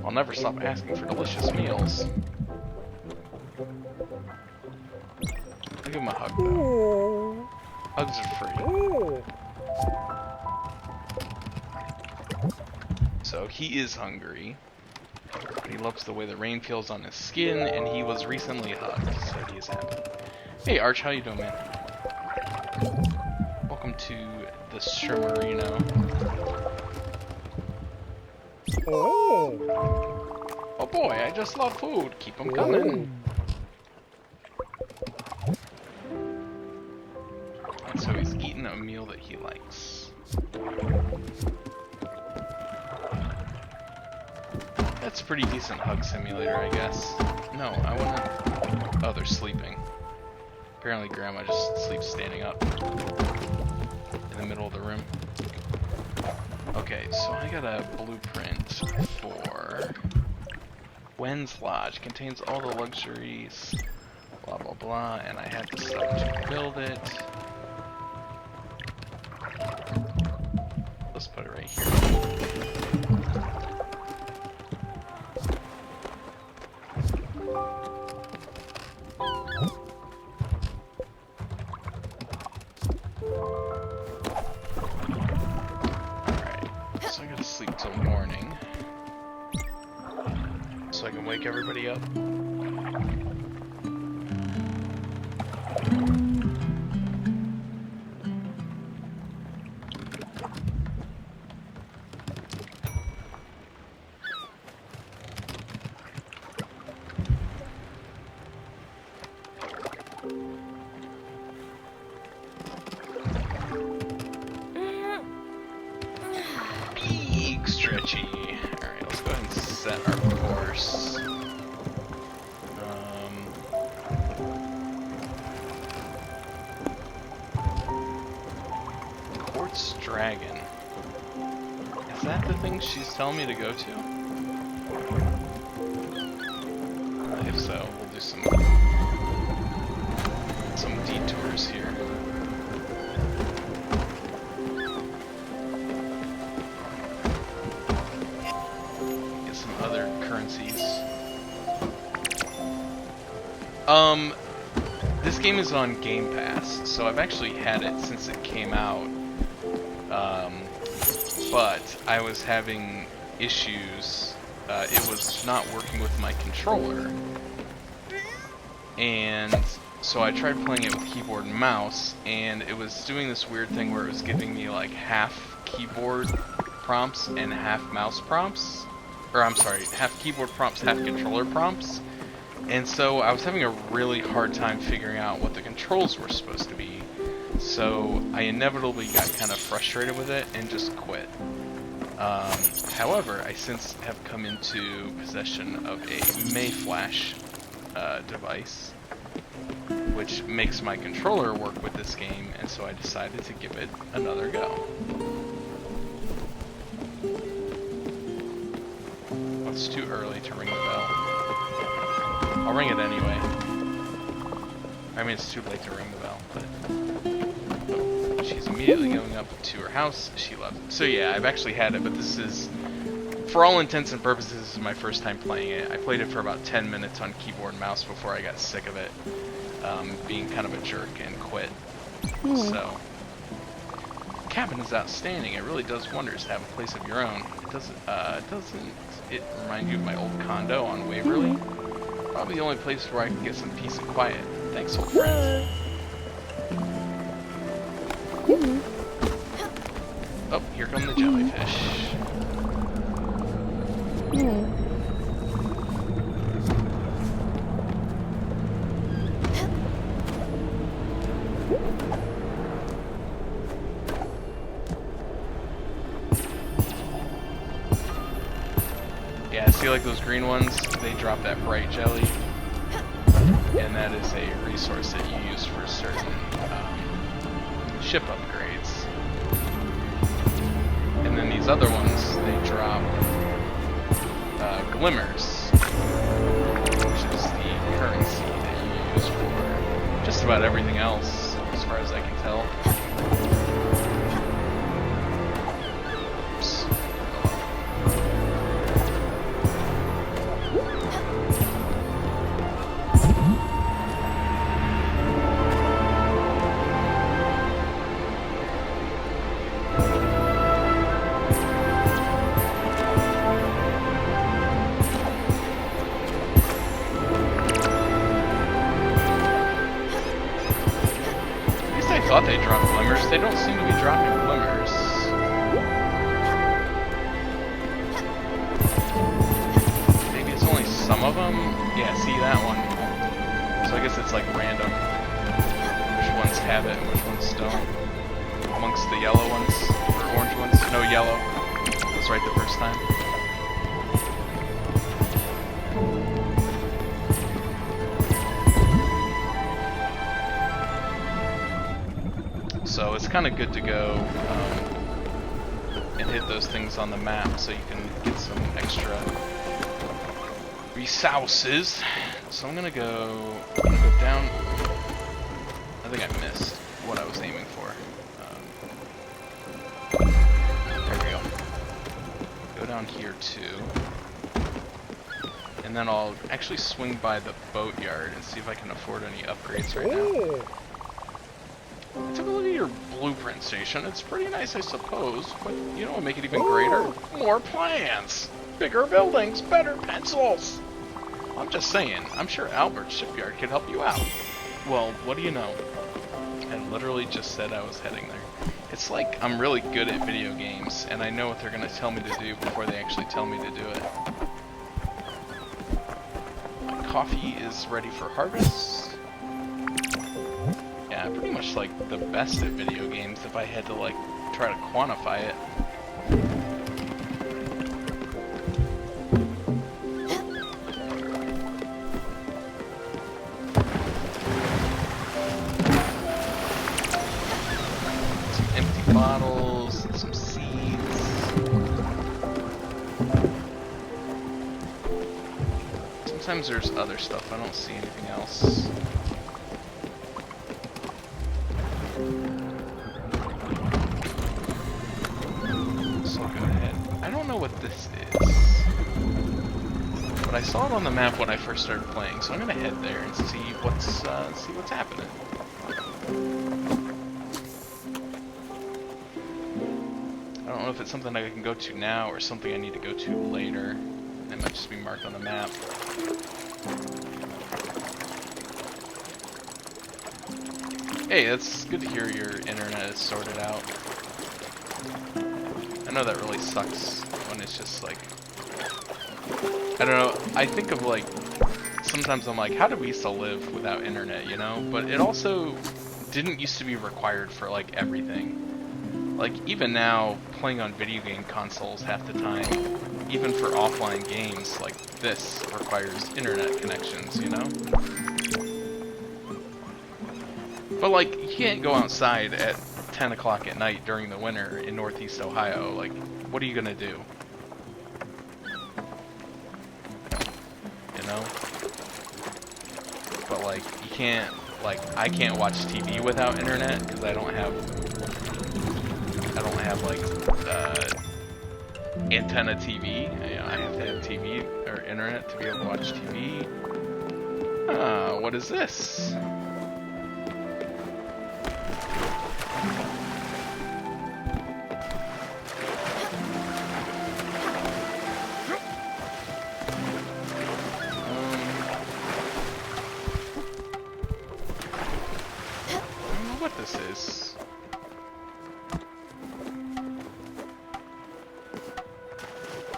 I'll never stop asking for delicious meals. I'll give him a hug, though. Oh. Hugs are free. Oh. So he is hungry. But he loves the way the rain feels on his skin, and he was recently hugged, so he is happy. Hey Arch, how you doing, man? Welcome to the Shrimmerino. Oh. Oh boy, I just love food. Keep them coming. And so he's eating a meal that he likes. That's a pretty decent hug simulator, I guess. No, I wanna... Oh, they're sleeping. Apparently Grandma just sleeps standing up in the middle of the room. Okay, so I got a blueprint for Gwen's Lodge. Contains all the luxuries, blah blah blah, and I had the stuff to build it. Let's put it right here. So I can wake everybody up. stretchy. Alright, let's go ahead and set our course. Quartz Dragon. Is that the thing she's telling me to go to? If so, we'll do some detours here. Get some other currencies. This game is on Game Pass, so I've actually had it since it came out. But I was having issues. It was not working with my controller. And so I tried playing it with keyboard and mouse, and it was doing this weird thing where it was giving me like half keyboard prompts and half mouse prompts. Or I'm sorry, half keyboard prompts, half controller prompts. And so I was having a really hard time figuring out what the controls were supposed to be. So I inevitably got kind of frustrated with it and just quit. However, I since have come into possession of a Mayflash device, which makes my controller work with this game, and so I decided to give it another go. Well, it's too early to ring the bell. I'll ring it anyway. I mean, it's too late to ring the bell, but she's immediately going up to her house. She loves it. So yeah, I've actually had it, but this is, for all intents and purposes, this is my first time playing it. I played it for about 10 minutes on keyboard and mouse before I got sick of it, being kind of a jerk, and quit. So, cabin is outstanding. It really does wonders to have a place of your own. Doesn't it remind you of my old condo on Waverly? Probably the only place where I can get some peace and quiet. Thanks, old friend. Oh, here come the jellyfish. Yeah, see, like those green ones, they drop that bright jelly, and that is a resource that you use for certain ship upgrades. And then these other ones, they drop glimmers, which is the currency that you use for just about everything else, as far as I can tell. Oops. I thought they dropped glimmers. They don't seem to be dropping glimmers. Maybe it's only some of them? Yeah, see that one. So I guess it's like random which ones have it and which ones don't. Amongst the yellow ones, or orange ones. No, yellow. I was right the first time. So it's kind of good to go and hit those things on the map so you can get some extra resources. So I'm gonna go down. I think I missed what I was aiming for. There we go. Go down here too. And then I'll actually swing by the boatyard and see if I can afford any upgrades right now. I took a look at your blueprint station. It's pretty nice, I suppose, but you know what would make it even greater? More plans! Bigger buildings, better pencils! I'm just saying, I'm sure Albert's shipyard could help you out. Well, what do you know? I literally just said I was heading there. It's like I'm really good at video games, and I know what they're going to tell me to do before they actually tell me to do it. My coffee is ready for harvest. Yeah, pretty much like the best at video games if I had to like try to quantify it. Sometimes there's other stuff. I don't see anything else. So I'll go ahead. I don't know what this is, but I saw it on the map when I first started playing, so I'm gonna head there and see what's happening. I don't know if it's something I can go to now or something I need to go to later. It might just be marked on the map. Hey, that's good to hear your internet is sorted out. I know that really sucks when it's just like, I don't know, I think of like, sometimes I'm like, how did we used to live without internet, you know? But it also didn't used to be required for like everything. Like even now, playing on video game consoles half the time, even for offline games like this requires internet connections, you know? But like, you can't go outside at 10 o'clock at night during the winter in Northeast Ohio. Like, what are you gonna do? You know? But like, you can't, like, I can't watch TV without internet because I don't have like, antenna TV. You know, I have to have TV or internet to be able to watch TV. What is this? This is.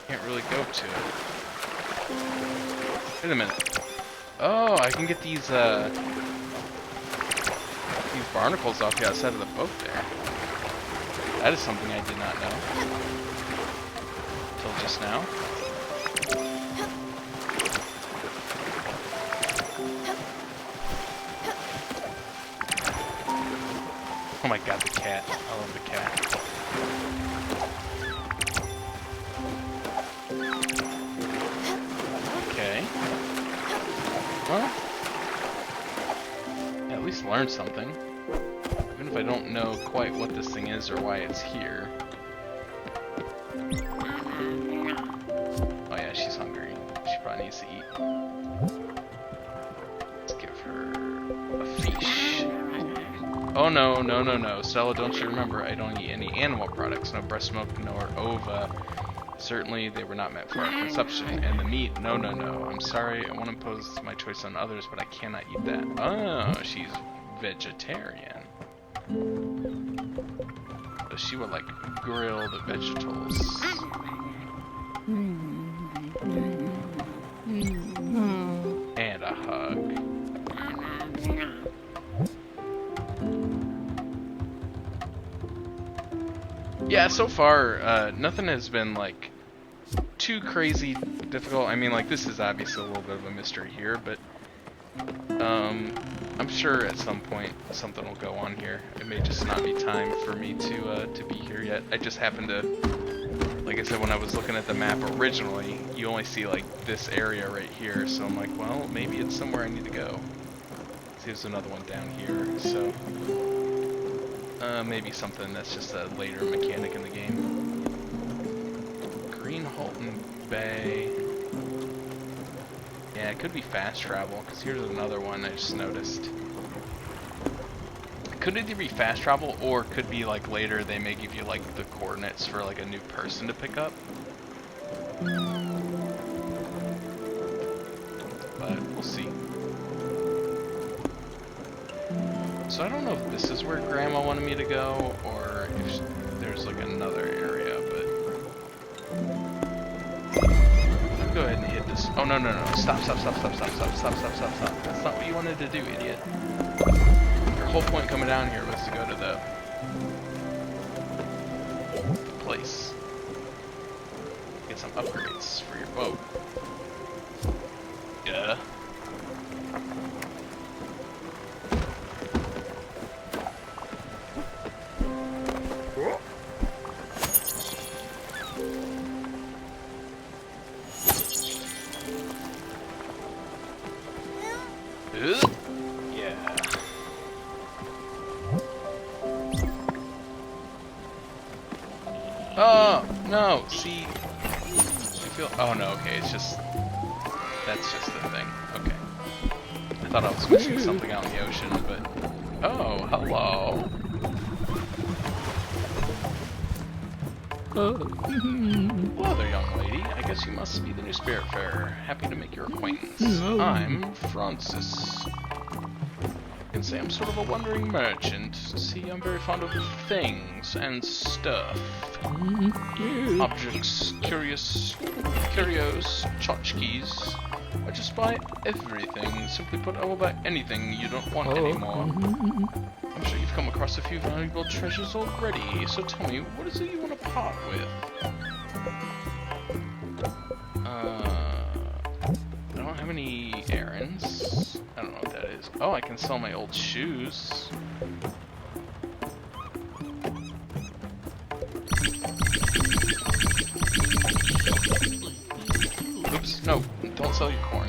Can't really go to it. Wait a minute. Oh, I can get these barnacles off the outside of the boat there. That is something I did not know. Until just now. Oh my god, the cat. I love the cat. Okay. Well, at least learn something. Even if I don't know quite what this thing is or why it's here. Oh yeah, she's hungry. She probably needs to eat. Let's give her a fish. Oh no, no, no, no. Stella, don't you remember, I don't eat any animal products. No breast milk, nor ova. Certainly, they were not meant for our consumption. And the meat, no, no, no. I'm sorry, I won't impose my choice on others, but I cannot eat that. Oh, she's vegetarian. So she would like grilled vegetables. And a hug. Yeah, so far, nothing has been, like, too crazy difficult. I mean, like, this is obviously a little bit of a mystery here, but, I'm sure at some point something will go on here. It may just not be time for me to be here yet. I just happened to, like I said, when I was looking at the map originally, you only see, like, this area right here, so I'm like, well, maybe it's somewhere I need to go. See, there's another one down here, so... maybe something that's just a later mechanic in the game. Green Halton Bay. Yeah, it could be fast travel, because here's another one I just noticed. Could either be fast travel, or could be like later they may give you like the coordinates for like a new person to pick up. But we'll see. So I don't know if this is where Grandma wanted me to go, or if there's like another area, but... I'll go ahead and hit this. Oh, no, no, no. Stop, stop, stop, stop, stop, stop, stop, stop, stop, stop. That's not what you wanted to do, idiot. Your whole point coming down here was to go to the place. Get some upgrades for your boat. Yeah. Oh, no, see, I feel, oh no, okay, it's just, that's just the thing, okay. I thought I was missing something out in the ocean, but, oh, hello. Hello there, young lady. I guess you must be the new Spiritfarer. Happy to make your acquaintance. I'm Francis. You can say I'm sort of a wandering merchant. See, I'm very fond of things and stuff. Objects, curios, tchotchkes. I just buy everything. Simply put, I will buy anything you don't want anymore. I'm sure you've come across a few valuable treasures already, so tell me, what is it you want to part with? I don't have any errands. I don't know what that is. Oh, I can sell my old shoes. Oops, no, don't sell your corn.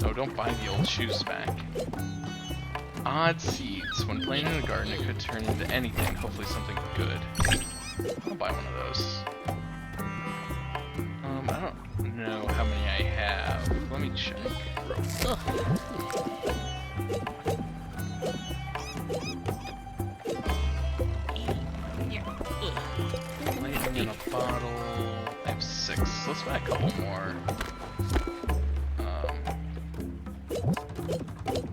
No, don't buy the old shoes back. Odd seeds. When planted in a garden, it could turn into anything, hopefully something good. I'll buy one of those. I don't know how many I have. Let me check. Lightning in a bottle. I have 6. Let's buy a couple more.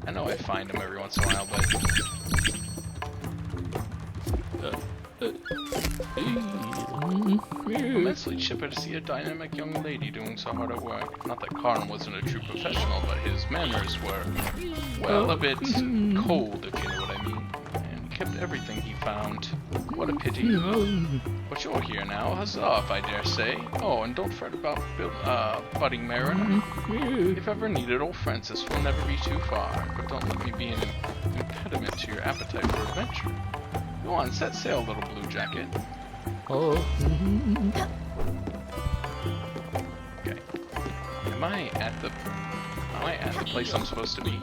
I know I find them every once in a while, but... Immensely chipper to see a dynamic young lady doing so hard at work. Not that Karn wasn't a true professional, but his manners were, well, a bit cold, if you know what I mean. And he kept everything he found. What a pity. But you're here now, huzzah, I dare say. Oh, and don't fret about budding mariner. If ever needed, old Francis will never be too far. But don't let me be an impediment to your appetite for adventure. Go on, set sail, little blue jacket. Okay. Am I at the place I'm supposed to be?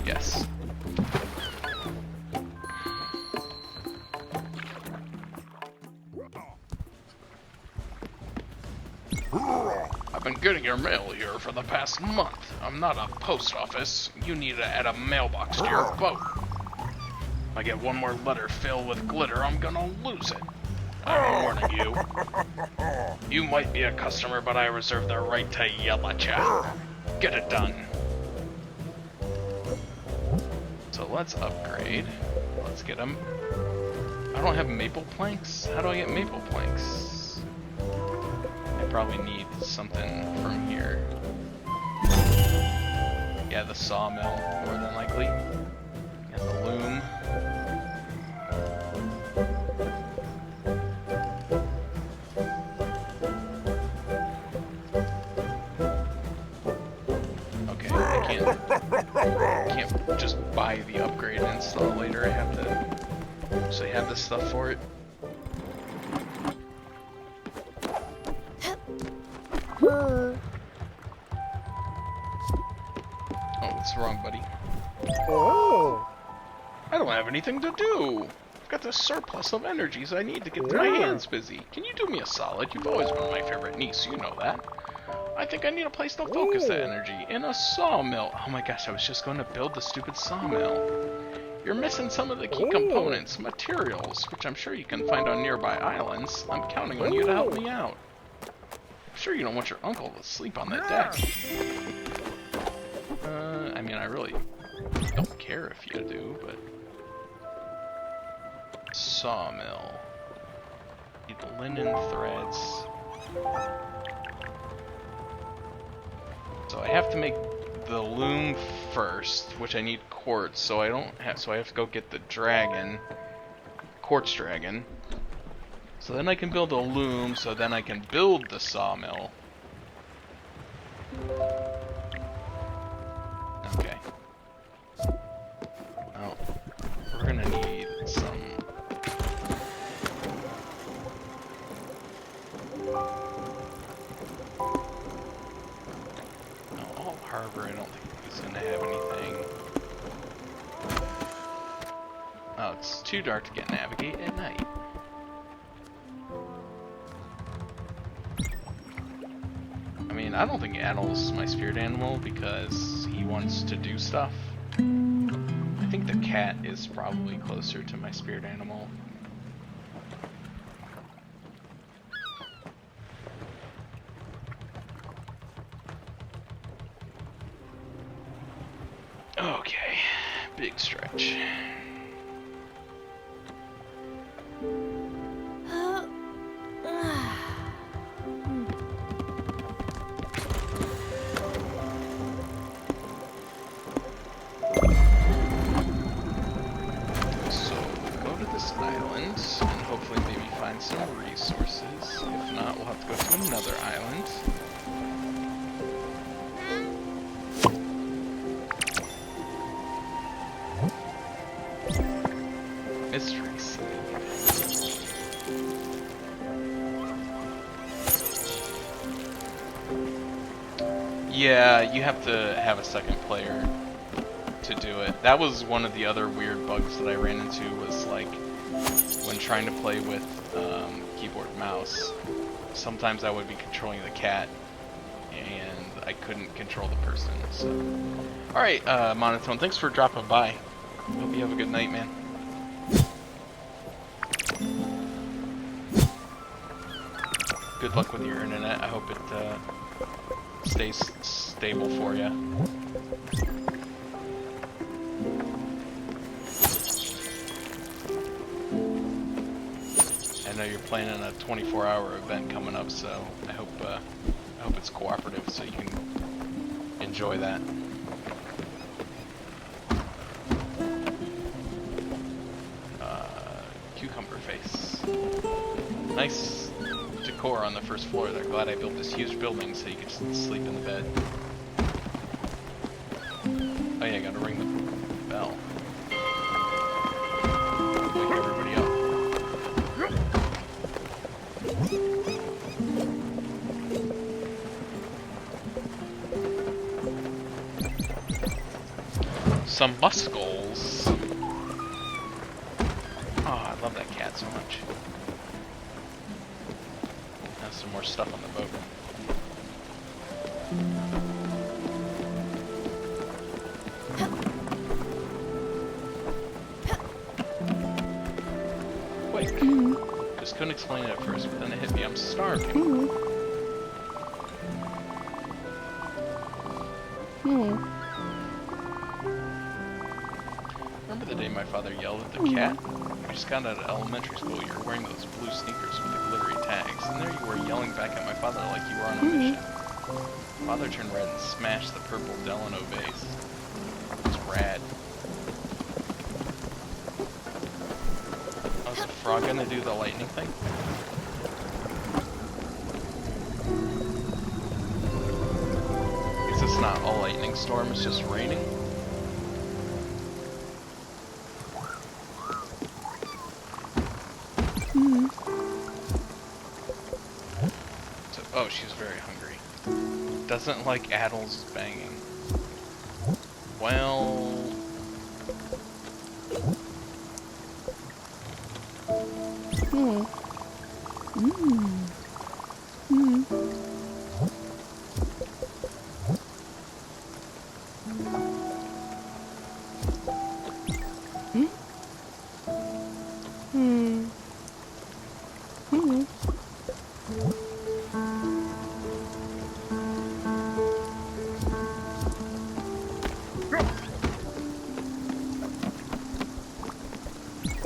Yes. I've been getting your mail here for the past month. I'm not a post office. You need to add a mailbox to your boat. If I get one more letter filled with glitter, I'm gonna lose it. I'm warning you. You might be a customer, but I reserve the right to yell at ya. Get it done. So let's upgrade. Let's get them. I don't have maple planks. How do I get maple planks? I probably need something from here. Yeah, the sawmill, more than likely. And the loom. Okay, I can't just buy the upgrade and install it later. I have to actually have the stuff for it. Oh, what's wrong, buddy? Oh. I don't have anything to do. I've got this surplus of energies I need to get my hands busy. Can you do me a solid? You've always been my favorite niece, you know that. I think I need a place to focus that energy. In a sawmill. Oh my gosh, I was just going to build the stupid sawmill. You're missing some of the key components, materials, which I'm sure you can find on nearby islands. I'm counting on you to help me out. I'm sure you don't want your uncle to sleep on that deck. I mean, I really don't care if you do, but... Sawmill. Need linen threads. So I have to make the loom first, which I need quartz, so I don't have, so I have to go get the dragon, quartz dragon. So then I can build a loom, so then I can build the sawmill. Okay. Oh, we're gonna need some. Harbor, I don't think it's gonna have anything. Oh, it's too dark to get navigate at night. I mean, I don't think Addle's my spirit animal because he wants to do stuff. I think the cat is probably closer to my spirit animal. Okay, big stretch. So, go to this island and hopefully maybe find some resources. If not, we'll have to go to another island. Mystery City. Yeah, you have to have a second player to do it. That was one of the other weird bugs that I ran into, was like when trying to play with keyboard and mouse, sometimes I would be controlling the cat and I couldn't control the person. So, alright, Monotone, thanks for dropping by. Hope you have a good night, man. Good luck with your internet. I hope it stays stable for you. I know you're planning a 24-hour event coming up, so I hope it's cooperative so you can enjoy that. Cucumber face. Nice decor on the first floor. They're glad I built this huge building so you could sleep in the bed. Oh yeah, gotta ring the bell. Wake everybody up. Some muscles. Oh, I love that cat so much. Now some more stuff on the boat. Quick. Just couldn't explain it at first, but then it hit me. I'm starving. Remember the day my father yelled at the cat? We just got out of elementary school. You were wearing those blue sneakers with the glittery tags, and there you were yelling back at my father like you were on a mission. Father turned red and smashed the purple Delano vase. It's rad. Oh, is the frog gonna do the lightning thing? Is this not a lightning storm? It's just raining? Oh, she's very hungry. Doesn't like Addles banging. Well... Oh. Oh.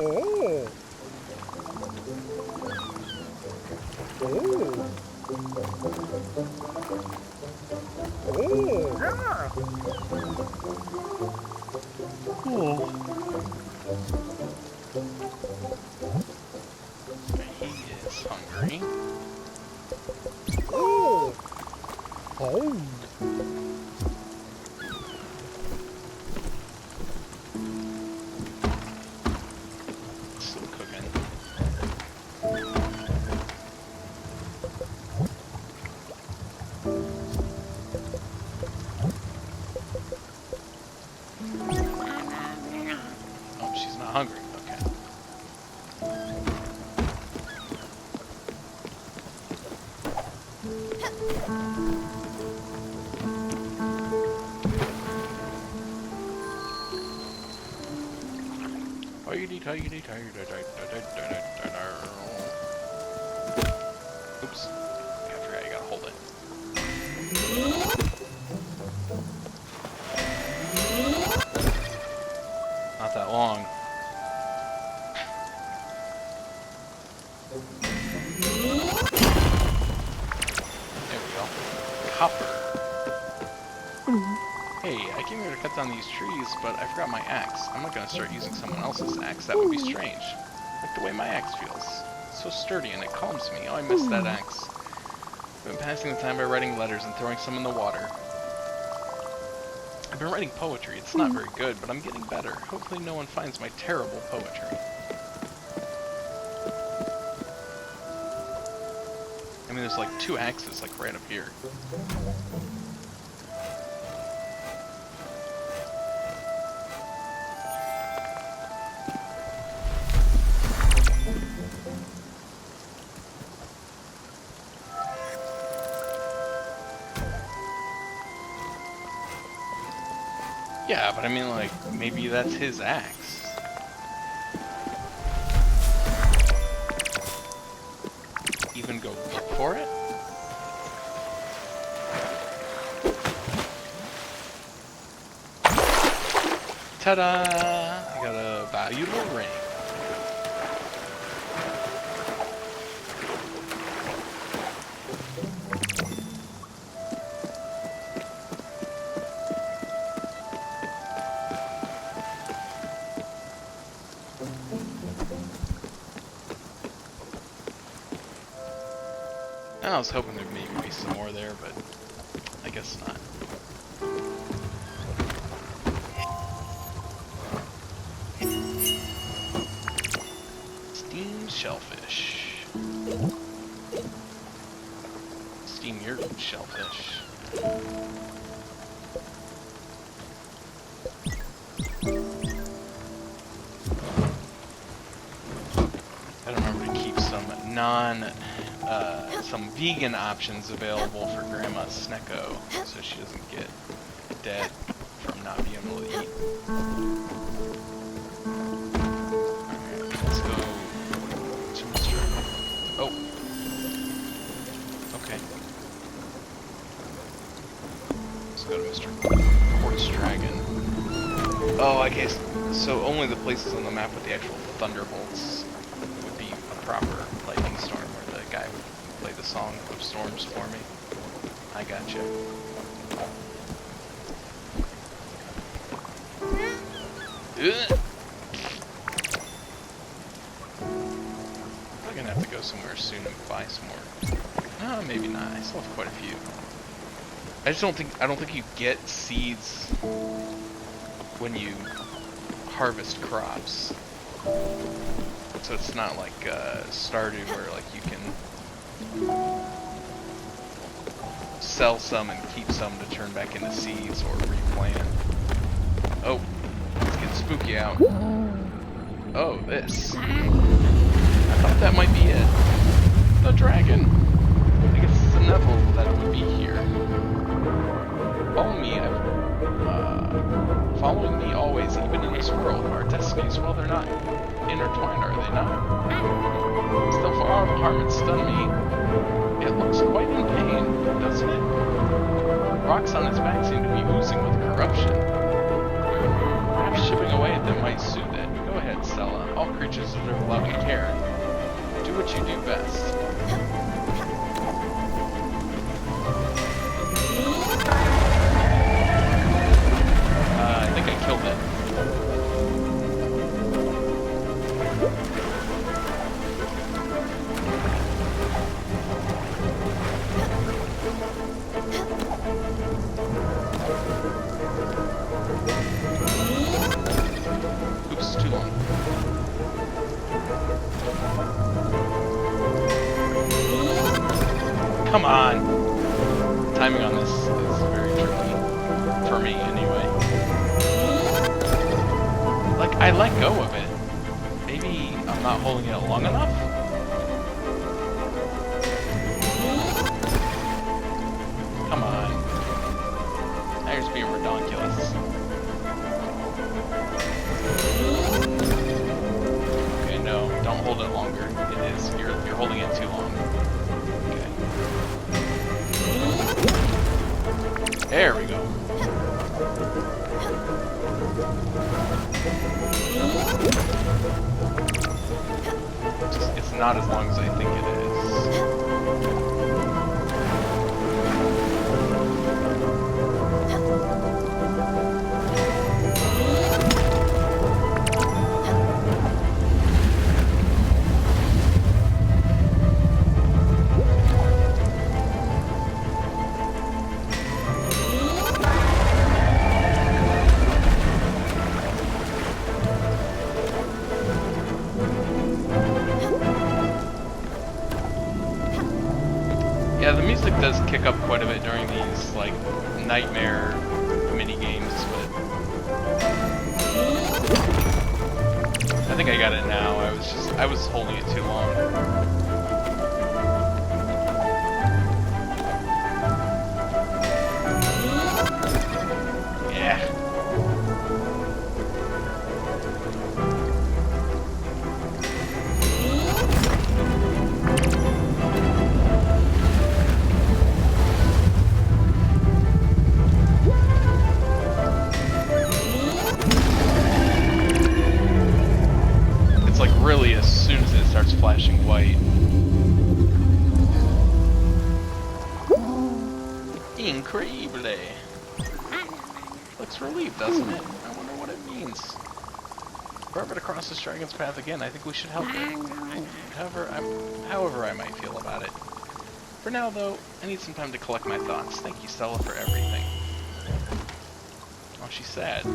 Oh. Yeah. Cool. He is hungry. Oh. Oh. Still cooking. Oh, she's not hungry. Okay. Oops. I forgot you gotta hold it. Not that long. There we go. Copper. Hey, I came here to cut down these trees, but I forgot my axe. I'm not gonna start using someone else's axe. That would be strange. Like the way my axe feels. It's so sturdy and it calms me. Oh, I miss that axe. I've been passing the time by writing letters and throwing some in the water. I've been writing poetry. It's not very good, but I'm getting better. Hopefully no one finds my terrible poetry. I mean, there's like 2 axes like right up here. Yeah, but I mean, like, maybe that's his axe. Even go look for it? Ta-da! I got a valuable ring. I was hoping there'd maybe be some more there, but I guess not. Steamed shellfish. Steam your shellfish. I don't remember to keep some some vegan options available for Grandma Snecko, so she doesn't get dead from not being able to eat. Alright, let's go to Mr. Oh. Okay. Let's go to Mr. Quartz Dragon. Oh, I guess, so only the places on the map with the actual thunderbolts would be a proper lightning storm, where the guy would play the Song of Storms for me. I gotcha. Ugh. I'm gonna have to go somewhere soon and buy some more. No, maybe not. I still have quite a few. I don't think you get seeds when you harvest crops. So it's not like Stardew where like you can sell some and keep some to turn back into seeds or replant. Oh, it's getting spooky out. Oh, this. I thought that might be it. The dragon. I guess it's inevitable that it would be here. Follow me, following me always, even in this world. Our destinies, well, they're not intertwined, are they not? Still far of harm and stun me. It looks quite in pain, doesn't it? Rocks on its back seem to be oozing with corruption. Perhaps chipping away at them might soothe it. Go ahead, Stella. All creatures deserve loving care. Do what you do best. I think I killed it. Oops, too long. Come on! Timing on this is very tricky. For me, anyway. Like, I let go of it. Maybe I'm not holding it long enough? Come on. Now you're just being redonkulous. There we go. It's not as long as I think it is. Yeah, the music does kick up quite a bit during these, like, nightmare mini games, but I think I got it now. I was holding it too long. Yeah. Really, as soon as it starts flashing white. Incredible. Looks relieved, doesn't it? I wonder what it means. Forever to cross this dragon's path again, I think we should help it. However I might feel about it. For now, though, I need some time to collect my thoughts. Thank you, Stella, for everything. Oh, she's sad.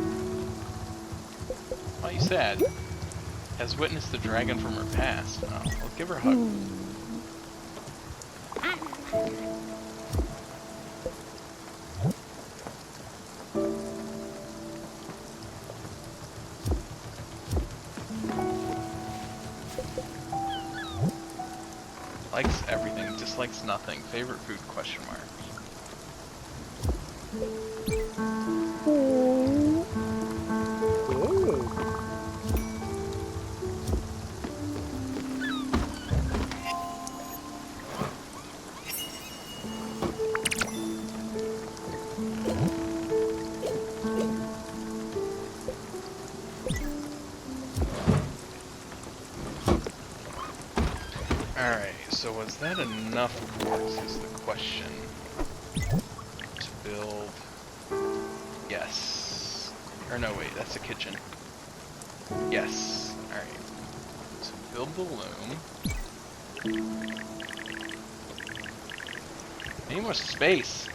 Why are you sad? Has witnessed the dragon from her past. Oh, I'll give her a hug. Likes everything, dislikes nothing. Favorite food? Question mark. Alright, so was that enough quartz is the question. To build... Yes. Or no, wait, that's a kitchen. Yes. Alright. So build the loom. I need more space.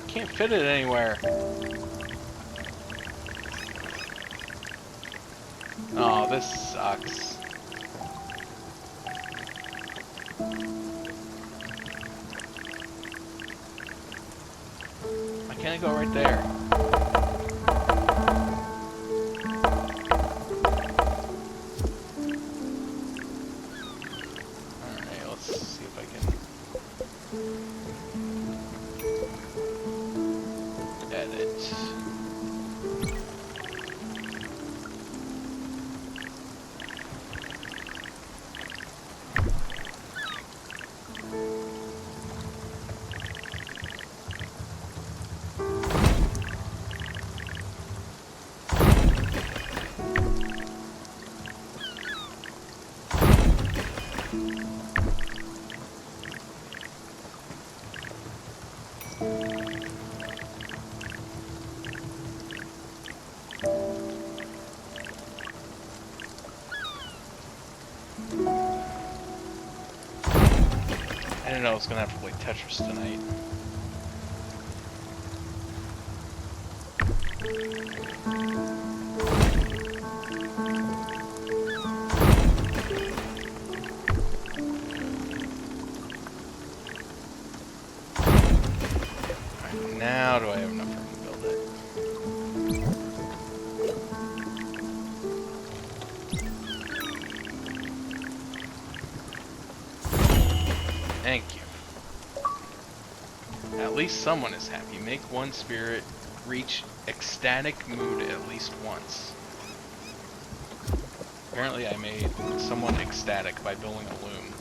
Can't fit it anywhere. Oh, this sucks. Why can't I go right there? Alright, let's see if I can edit. I didn't know I was gonna have to play Tetris tonight. Alright, now do I have enough room to build it? Thank you. At least someone is happy. Make one spirit reach ecstatic mood at least once. Apparently I made someone ecstatic by building a loom.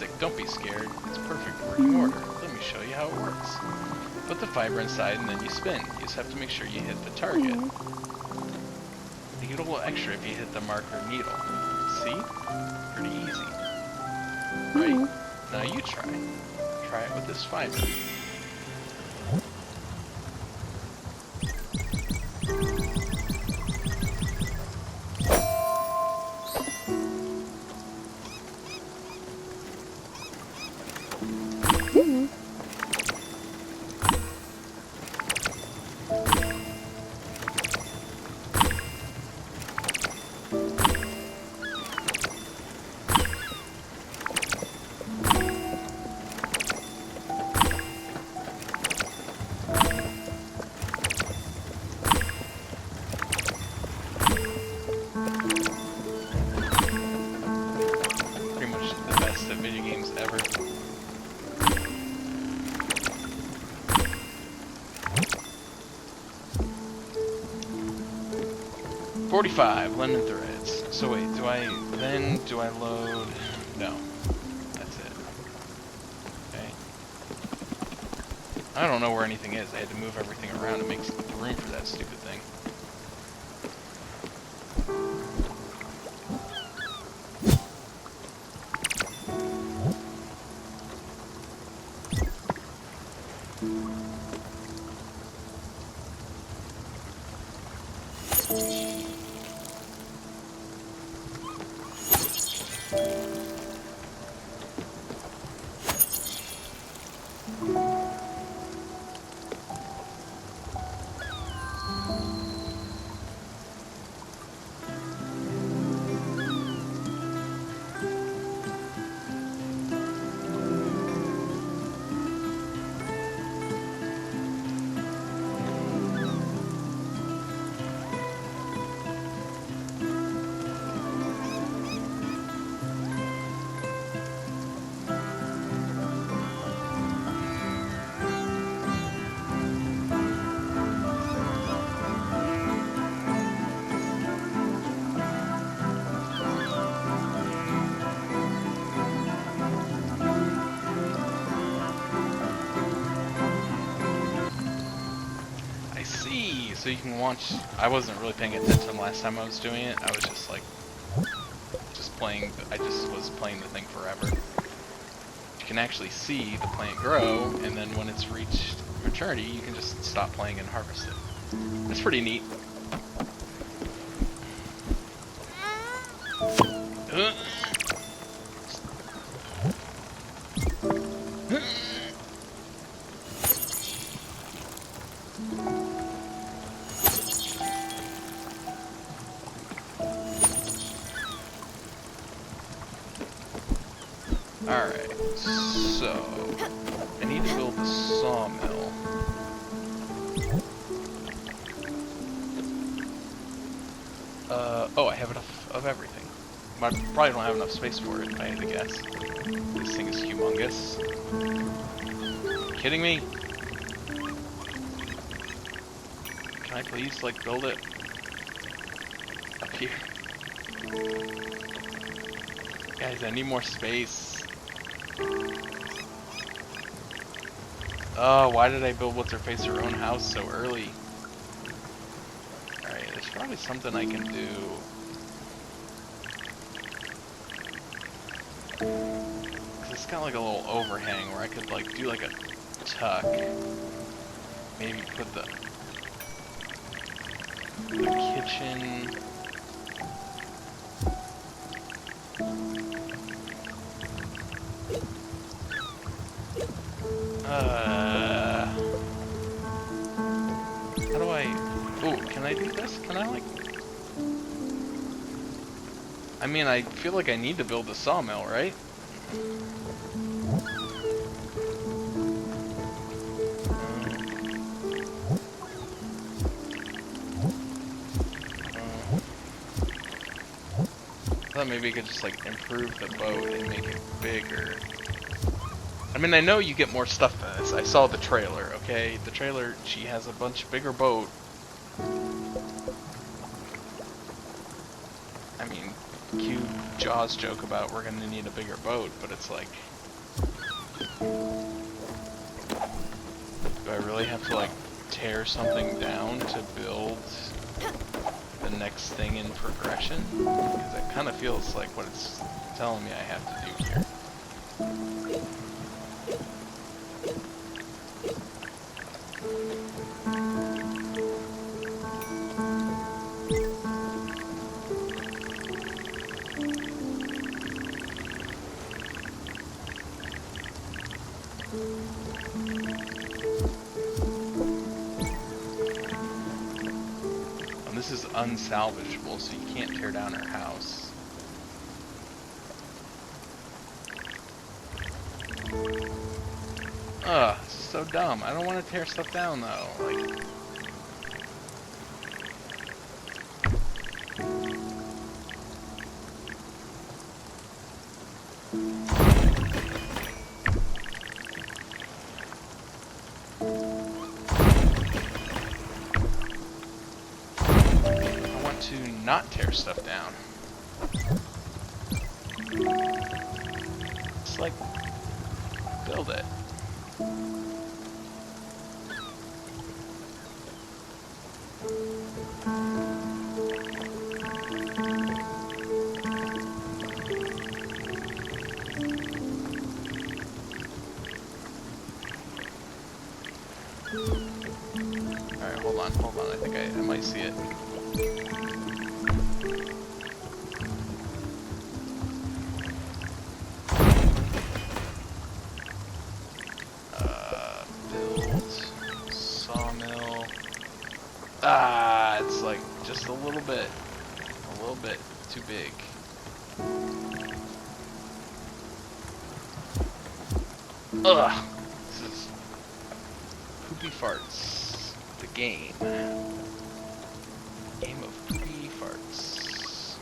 stick. Don't be scared. It's perfect working order. Let me show you how it works. Put the fiber inside and then you spin. You just have to make sure you hit the target. You get a little extra if you hit the marker needle. See? Pretty easy. Right? Now you try. Try it with this fiber. Pretty much the best at video games ever. $45 linen threads. So wait, do I load? No, that's it. Okay. I don't know where anything is. I had to move everything around to make room for that stupid thing. So you can watch. I wasn't really paying attention last time I was doing it. I was just like, playing. I just was playing the thing forever. You can actually see the plant grow, and then when it's reached maturity, you can just stop playing and harvest it. It's pretty neat. Alright, so I need to build the sawmill. Oh, I have enough of everything. I probably don't have enough space for it, if I had to guess. This thing is humongous. Are you kidding me? Can I please, like, build it up here? Guys, I need more space. Oh, why did I build what's-her-face her own house so early? Alright, there's probably something I can do. Cause it's got like a little overhang where I could like do like a tuck. Maybe put the kitchen. How do I... Oh, can I do this? Can I, like... I mean, I feel like I need to build a sawmill, right? I thought maybe I could just, like, improve the boat and make it bigger. I mean, I know you get more stuff in this. I saw the trailer, okay? The trailer, she has a bunch bigger boat. I mean, cute Jaws joke about we're gonna need a bigger boat, but it's like, do I really have to like tear something down to build the next thing in progression? Because it kind of feels like what it's telling me I have to do here. This is unsalvageable, so you can't tear down her house. Ugh, this is so dumb. I don't want to tear stuff down though. Like, to not tear stuff down. Just like build it. Alright, hold on. I think I might see it. It's like just a little bit too big. Ugh, this is Poopy Farts, the game. Game of Poopy Farts.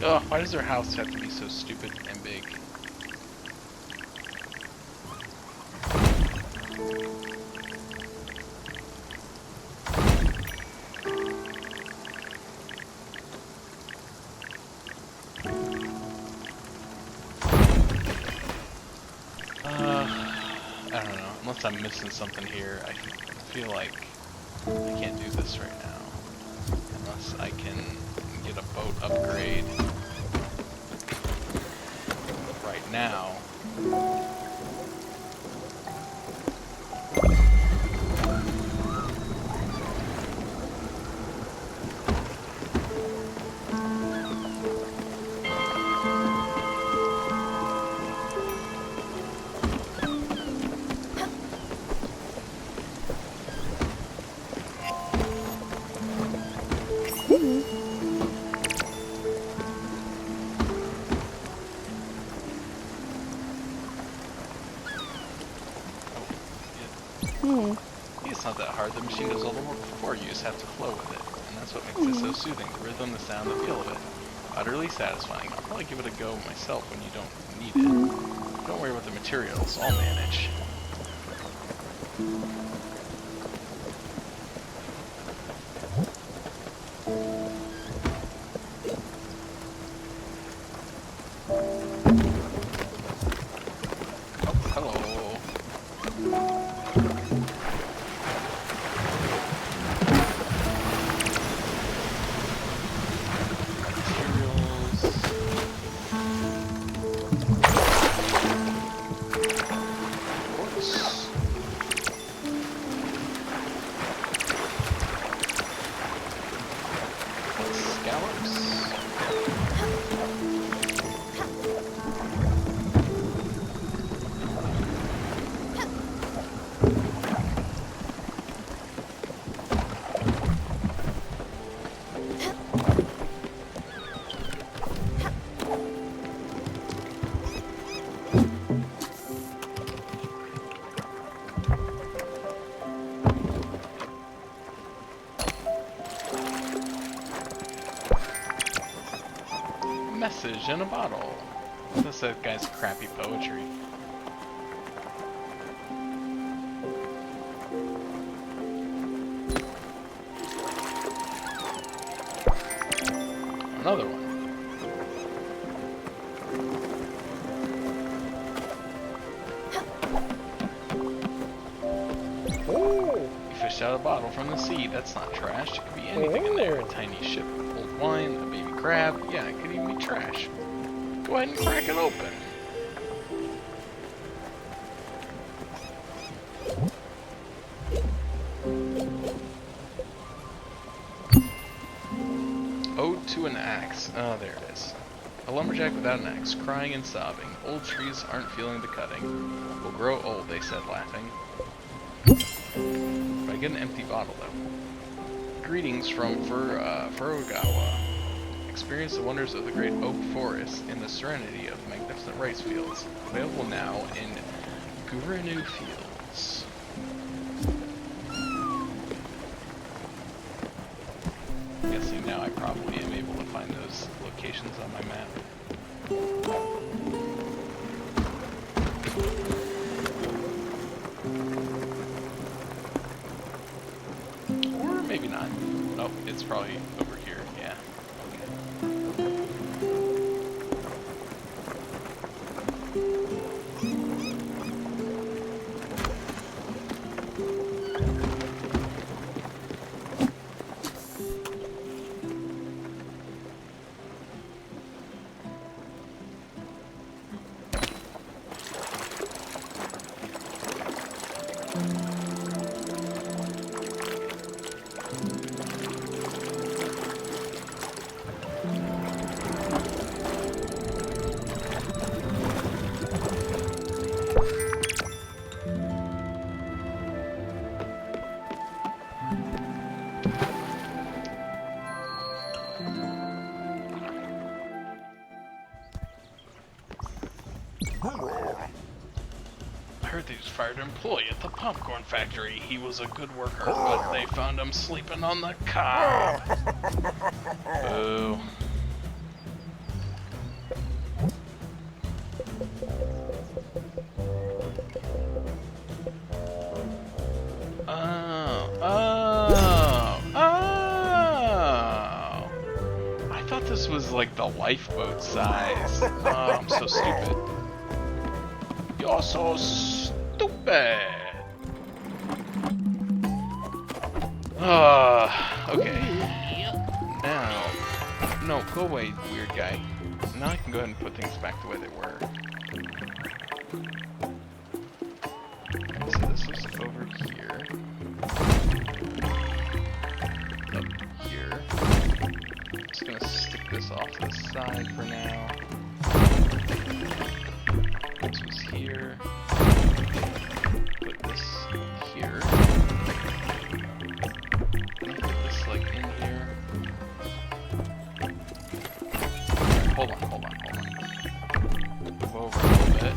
Ugh, why does their house have to be so stupid and big? I don't know. Unless I'm missing something here, I feel like I can't do this right now. Unless I can get a boat upgrade right now. It's not that hard. The machine does all the work for you. You just have to flow with it. And that's what makes it so soothing. The rhythm, the sound, the feel of it. Utterly satisfying. I'll probably give it a go myself when you don't need it. Don't worry about the materials. I'll manage. message in a bottle. That's that guy's crappy poetry. Another one. Oh. You fished out a bottle from the sea. That's not trash. It could be anything in there. A tiny ship of old wine, a baby crab. Yeah, it could even be trash. Go ahead and crack it open. Ode to an axe. Oh, there it is. A lumberjack without an axe, crying and sobbing. Old trees aren't feeling the cutting. Will grow old, they said, laughing. But I get an empty bottle, though. Greetings from Furugawa. Experience the wonders of the great oak forest in the serenity of magnificent rice fields. Available now in Gurinu Fields. I'm guessing now I probably am able to find those locations on my map. Or maybe not. Oh, it's probably over here. Yeah. I heard they just fired an employee at the popcorn factory. He was a good worker, but they found him sleeping on the cob. Boo. I thought this was like the lifeboat size. Oh, I'm so stupid. You're so stupid. Okay. Now, no, go away, weird guy. Now I can go ahead and put things back the way they were. So this was over here. Up here. Just gonna stick this off to the side for now. This was here. Put this here. Put this like in here. Hold on. Move over a little bit.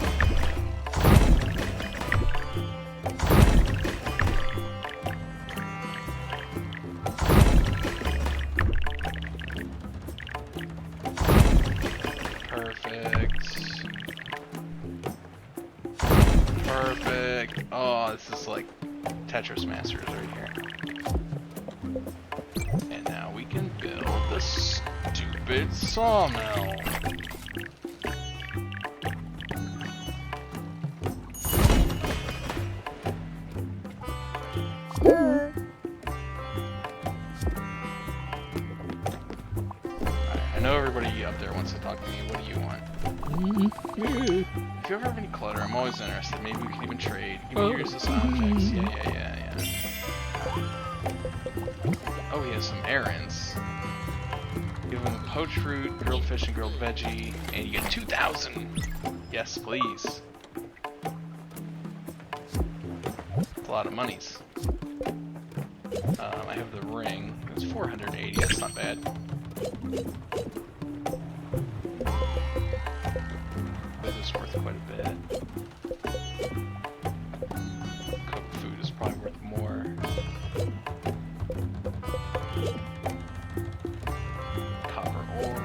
Perfect. Oh, this is like Tetris Masters right here. And now we can build the stupid sawmill. I know everybody up there wants to talk to me. What do you want? If you ever have any clutter, I'm always interested. Maybe we can even trade. Give me yours as objects. Yeah. Oh, he has some errands. Give him poached fruit, grilled fish, and grilled veggie, and you get 2,000. Yes, please. That's a lot of monies. I have the ring. It's 480. That's not bad. This is worth quite a bit. Cooked food is probably worth more. Copper ore.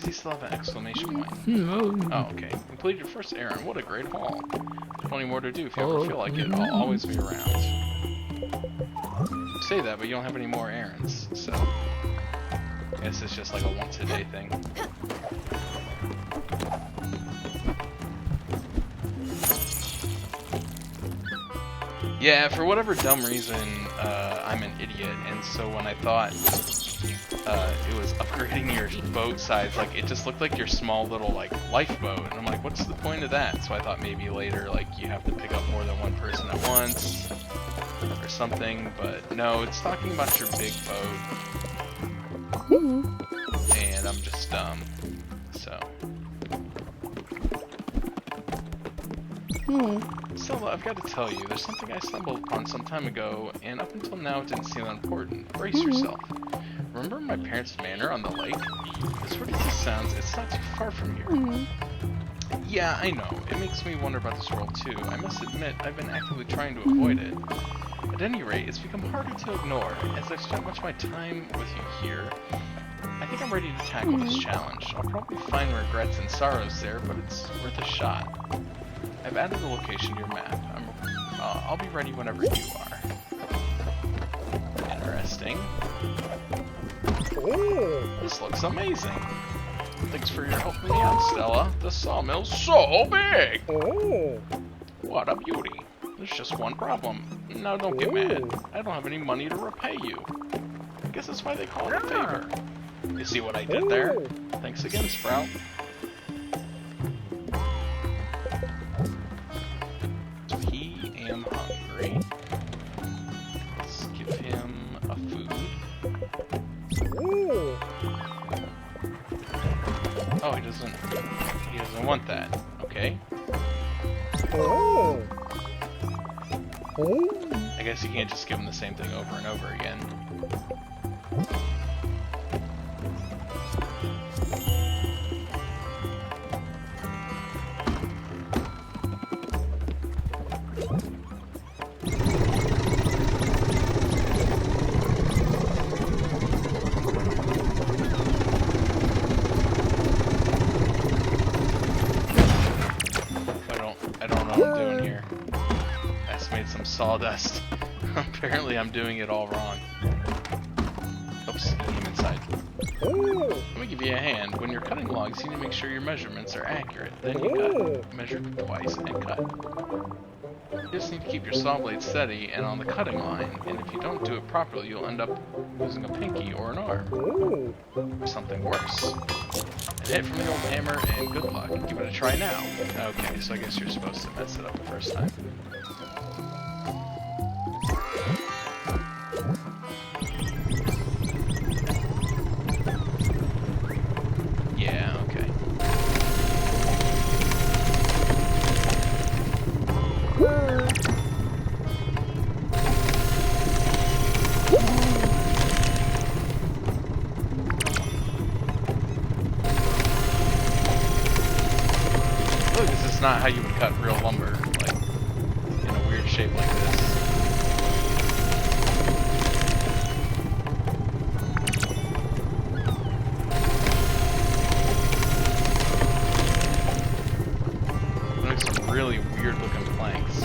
he still have an exclamation point? No. Oh, okay. Complete your first errand. What a great haul. Plenty more to do if you ever feel like it. I'll always be around. You say that, but you don't have any more errands, so... I guess it's just like a once-a-day thing. Yeah, for whatever dumb reason, I'm an idiot, and so when I thought it was upgrading your boat size, like, it just looked like your small little, like, lifeboat, and I'm like, what's the point of that? So I thought maybe later, like, you have to pick up more than one person at once, or something, but no, it's talking about your big boat, and I'm just dumb, so. Still, I've got to tell you, there's something I stumbled upon some time ago, and up until now it didn't seem that important. Brace yourself. Remember my parents' manor on the lake? As weird as this sounds, it's not too far from here. Yeah, I know. It makes me wonder about this world too. I must admit, I've been actively trying to avoid it. At any rate, it's become harder to ignore, as I've spent much of my time with you here. I think I'm ready to tackle this challenge. I'll probably find regrets and sorrows there, but it's worth a shot. I've added the location to your map. I'll be ready whenever you are. Interesting. This looks amazing. Thanks for your help me out, Stella. The sawmill's so big! What a beauty. There's just one problem. Now don't get mad. I don't have any money to repay you. I guess that's why they call it a favor. You see what I did there? Thanks again, Sprout. Hungry. Let's give him a food. Oh, he doesn't want that. Okay. I guess you can't just give him the same thing over and over again. Sawdust. Apparently I'm doing it all wrong. Oops, he came inside. Let me give you a hand. When you're cutting logs, you need to make sure your measurements are accurate. Then you cut. Measure twice and cut. You just need to keep your saw blade steady and on the cutting line, and if you don't do it properly, you'll end up losing a pinky or an arm. Or something worse. And hit from the old hammer, and good luck. Give it a try now. Okay, so I guess you're supposed to mess it up the first time. Yeah, okay. Look, this is not how you would cut real lumber, like, in a weird shape like this. Really weird looking planks.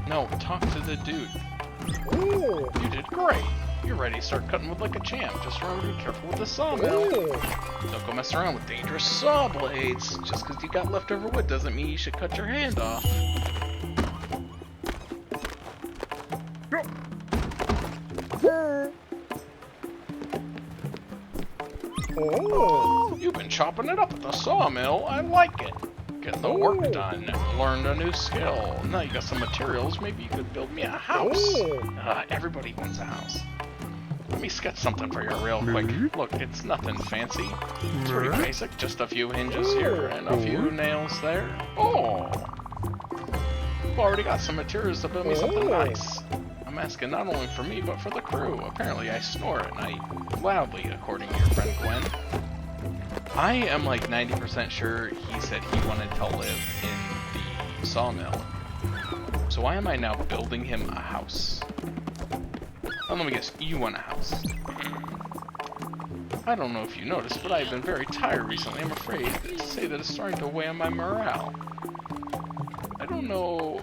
No, talk to the dude. You did great. You're ready to start cutting wood like a champ. Just remember to be careful with the sawmill. Don't go mess around with dangerous saw blades. Just because you got leftover wood doesn't mean you should cut your hand off. You've been chopping it up at the sawmill. I like it. getting the work done. Learned a new skill. Now you got some materials. Maybe you could build me a house. Everybody wants a house. Let me sketch something for you real quick. Look, it's nothing fancy. It's pretty basic. Just a few hinges here and a few nails there. Oh! I've already got some materials to build me something nice. I'm asking not only for me, but for the crew. Apparently I snore at night. Loudly, according to your friend Gwen. I am like 90% sure he said he wanted to live in the sawmill. So why am I now building him a house? Oh, let me guess, you want a house. I don't know if you noticed, but I've been very tired recently. I'm afraid to say that it's starting to weigh on my morale. I don't know,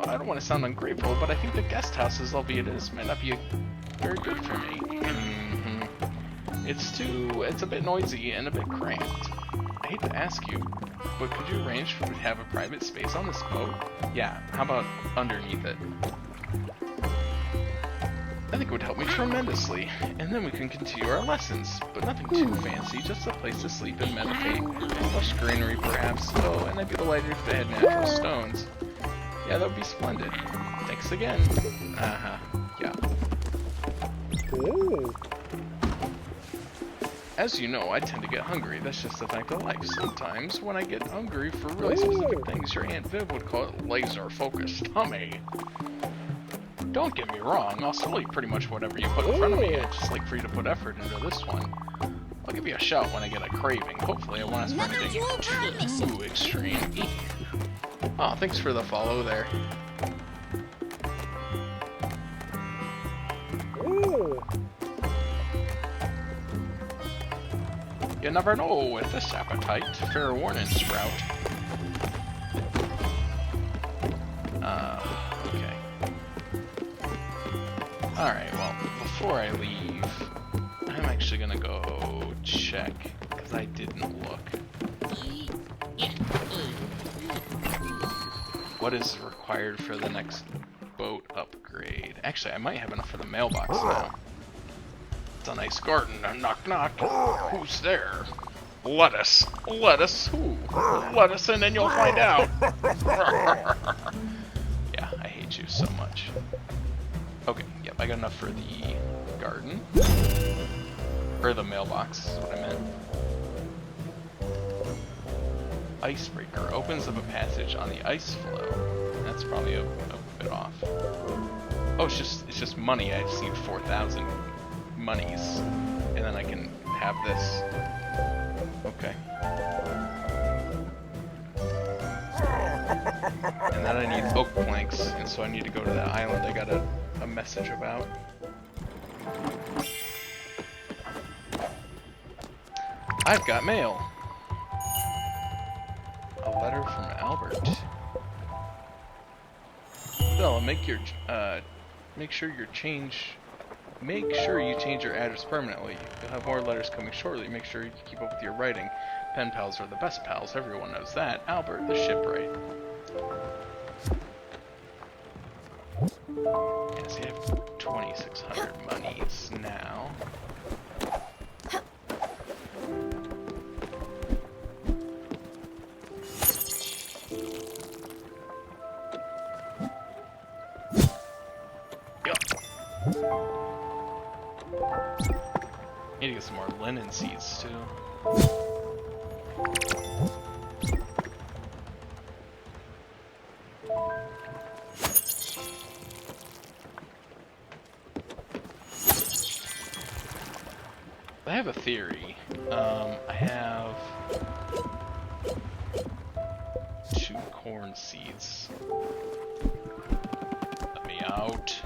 I don't want to sound ungrateful, but I think the guest house, as lovely it is, might not be very good for me. It's a bit noisy and a bit cramped. I hate to ask you, but could you arrange for me to have a private space on this boat? Yeah, how about underneath it? I think it would help me tremendously, and then we can continue our lessons, but nothing too fancy, just a place to sleep and meditate. Lush greenery, perhaps. Oh, and I'd be delighted if they had natural stones. Yeah, that would be splendid. Thanks again. Yeah. As you know, I tend to get hungry. That's just a fact of life. Sometimes, when I get hungry for really specific things, your Aunt Viv would call it laser-focused tummy. Don't get me wrong, I'll still eat pretty much whatever you put in front of me. I'd just like for you to put effort into this one. I'll give you a shout when I get a craving. Hopefully I won't ask for anything too extreme. Oh, thanks for the follow there. You never know with this appetite. Fair warning, Sprout. Okay. Alright, well, before I leave, I'm actually gonna go check, because I didn't look. What is required for the next boat upgrade? Actually, I might have enough for the mailbox now. It's a nice garden. Knock knock. Who's there? Lettuce. Lettuce? Who? Let us in and you'll find out. Yeah, I hate you so much. Okay, yep, I got enough for the garden. Or the mailbox, is what I meant. Icebreaker opens up a passage on the ice floe. That's probably a bit off. Oh, it's just money. I just need 4,000 monies, and then I can have this. Okay. And then I need oak planks, and so I need to go to that island I got a message about. I've got mail. A letter from Albert. Bella, make sure you change your address permanently. You'll have more letters coming shortly. Make sure you keep up with your writing. Pen pals are the best pals. Everyone knows that. Albert, the shipwright. Yes, you have 2,600 monies now. Need to get some more linen seeds too. I have a theory. I have 2 corn seeds. Let me out.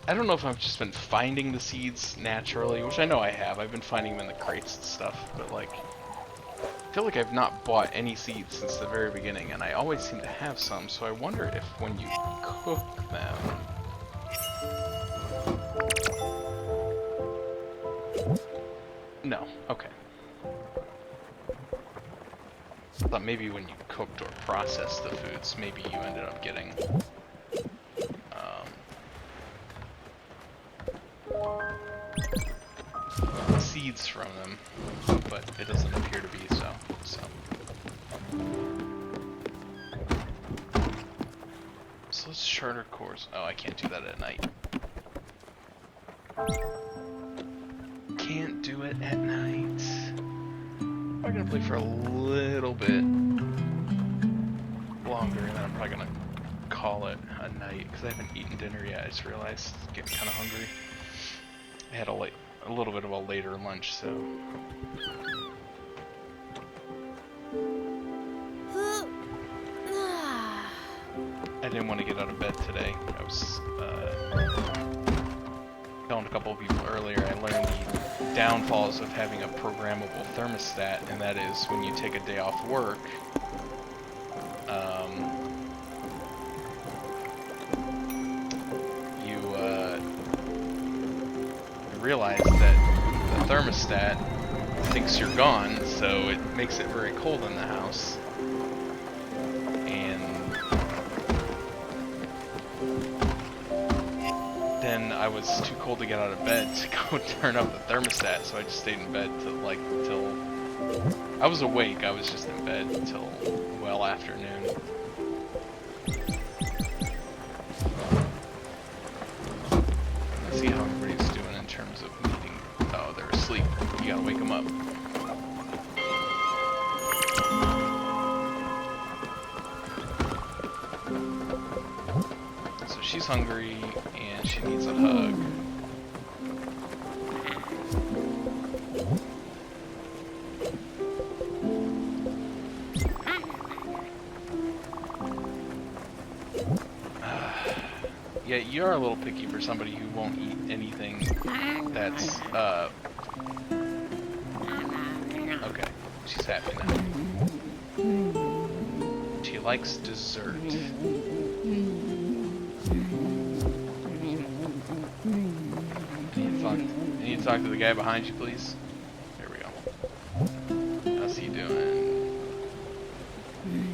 I don't know if I've just been finding the seeds naturally, which I know I have. I've been finding them in the crates and stuff, but like, I feel like I've not bought any seeds since the very beginning, and I always seem to have some, so I wonder if when you cook them... No, okay. I thought maybe when you cooked or processed the foods, maybe you ended up getting seeds from them, but it doesn't appear to be so. So let's charter course. Oh, I can't do that at night. Can't do it at night. I'm probably gonna play for a little bit longer, and then I'm probably gonna call it a night because I haven't eaten dinner yet. I just realized I'm getting kind of hungry. I had a little bit of a later lunch, so. I didn't want to get out of bed today. I was telling a couple of people earlier, I learned the downfalls of having a programmable thermostat, and that is when you take a day off work, you realize that the thermostat thinks you're gone, so it makes it very cold in the house. Then I was too cold to get out of bed to go turn up the thermostat, so I just stayed in bed till I was awake. I was just in bed until well afternoon. Let's see how everybody's doing in terms of needing. Oh, they're asleep. You gotta wake them up. So she's hungry. She needs a hug. Yeah, you are a little picky for somebody who won't eat anything that's, okay, she's happy now. She likes dessert. I need to talk to the guy behind you, please. There we go. How's he doing?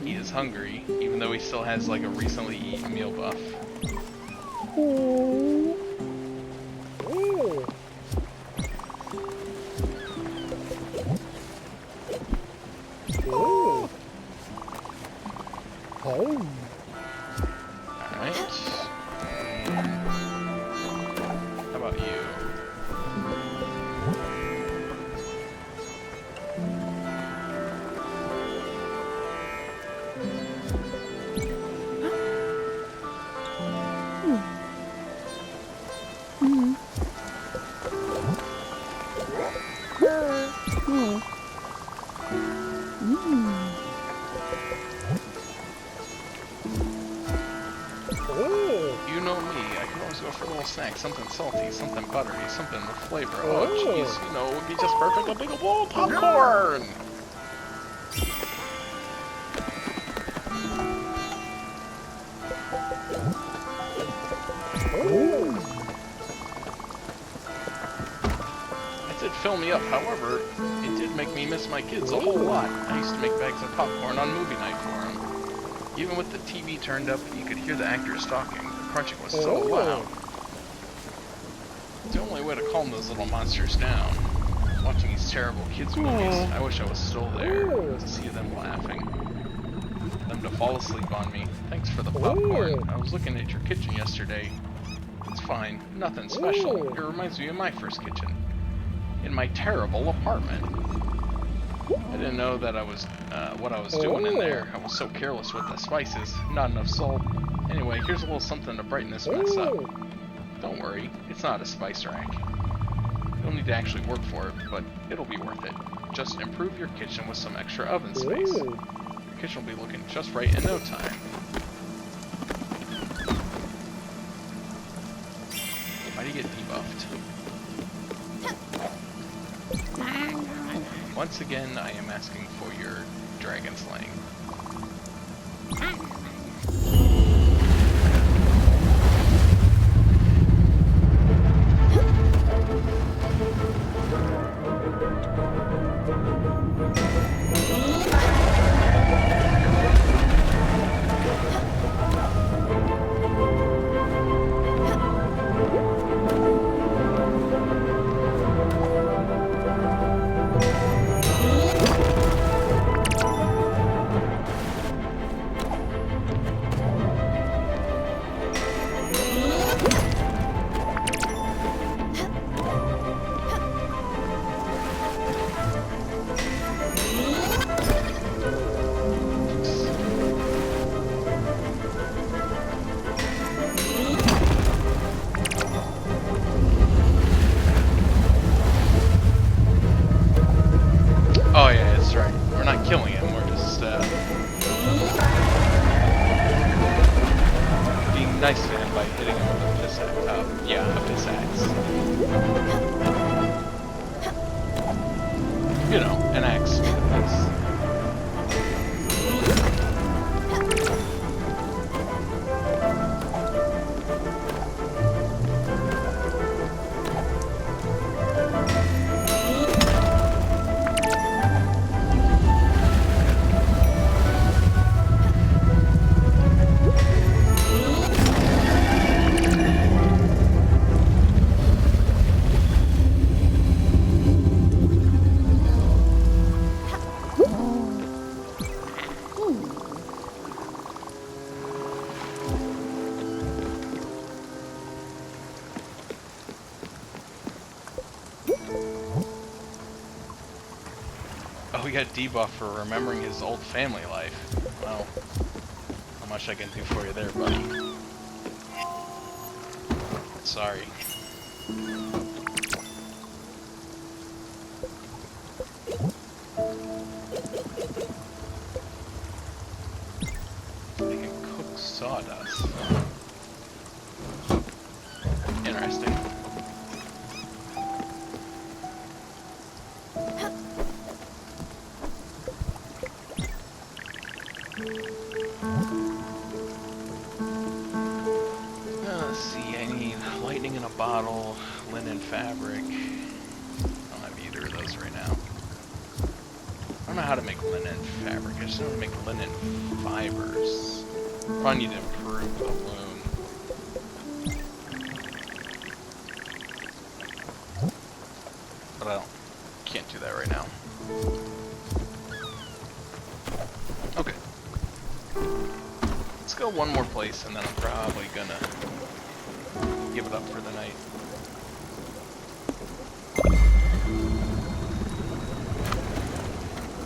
He is hungry, even though he still has like a recently eaten meal buff. Oh. Oh. Oh. Oh. Alright. How about you? You know me, I can always go for a little snack, something salty, something buttery, something with flavor. Oh jeez, you know, it would be just perfect, a big bowl of popcorn! I did fill me up, however, it did make me miss my kids a whole lot. I used to make bags of popcorn on movie night for them. Even with the TV turned up, you could hear the actors talking. The crunching was so loud. It's the only way to calm those little monsters down. Watching these terrible kids movies, I wish I was still there to see them laughing. Them to fall asleep on me. Thanks for the popcorn. I was looking at your kitchen yesterday. It's fine. Nothing special. It reminds me of my first kitchen. In my terrible apartment. I didn't know that I was, what I was doing in there. I was so careless with the spices. Not enough salt. Anyway, here's a little something to brighten this mess up. Don't worry, it's not a spice rack. You don't need to actually work for it, but it'll be worth it. Just improve your kitchen with some extra oven space. Your kitchen will be looking just right in no time. debuffed. Once again, I am asking for your dragon slaying. Oh yeah, that's right. We're not killing him, we're just being nice to him by hitting him with a piss axe. Yeah, a piss axe. You know, an axe with a piss. Oh, we got debuff for remembering his old family life. Well, how much I can do for you there, buddy. Sorry. They can cook sawdust. Interesting. Let's see, I need lightning in a bottle, linen fabric. I don't have either of those right now. I don't know how to make linen fabric, I just know how to make linen fibers. Probably need to improve the loom. But can't do that right now. Okay. Let's go one more place and then I'm probably gonna give it up for the night.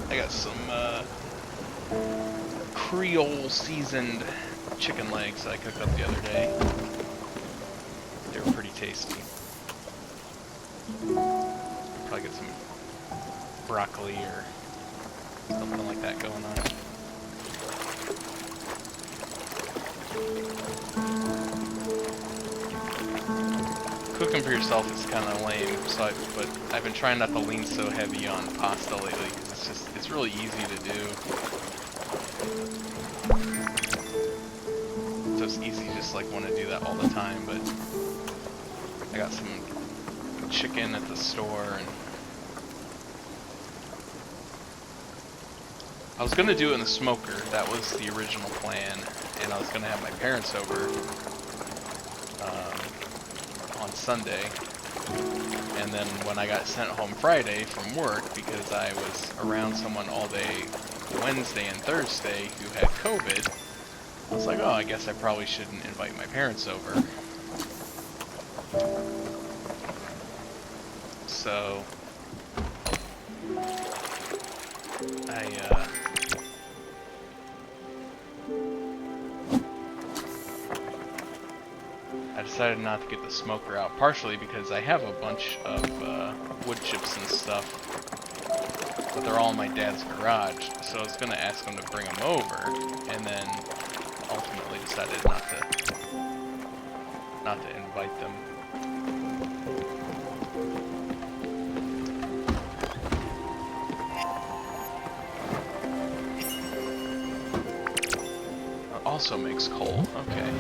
I got some Creole seasoned chicken legs I cooked up the other day. They were pretty tasty. Probably get some broccoli or something like that going on. Cooking for yourself is kind of lame, but I've been trying not to lean so heavy on pasta lately because it's really easy to do. So it's easy just like want to do that all the time, but I got some chicken at the store and I was gonna do it in the smoker. That was the original plan, and I was gonna have my parents over on Sunday, and then when I got sent home Friday from work because I was around someone all day Wednesday and Thursday who had COVID, I was like, oh, I guess I probably shouldn't invite my parents over. So I decided not to get the smoker out, partially because I have a bunch of wood chips and stuff, but they're all in my dad's garage, so I was going to ask him to bring them over, and then ultimately decided not to invite them. Also makes coal. Okay.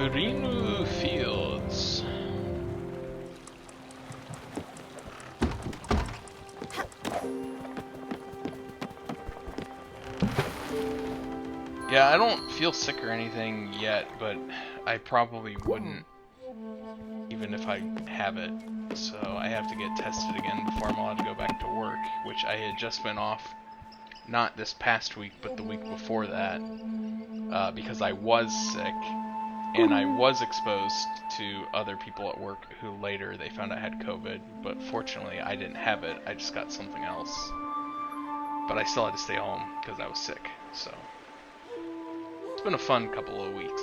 Green fields. Yeah, I don't feel sick or anything yet, but I probably wouldn't even if I have it. So I have to get tested again before I'm allowed to go back to work, which I had just been off, not this past week, but the week before that, because I was sick, and I was exposed to other people at work who later they found I had COVID, but fortunately I didn't have it, I just got something else. But I still had to stay home because I was sick, so it's been a fun couple of weeks.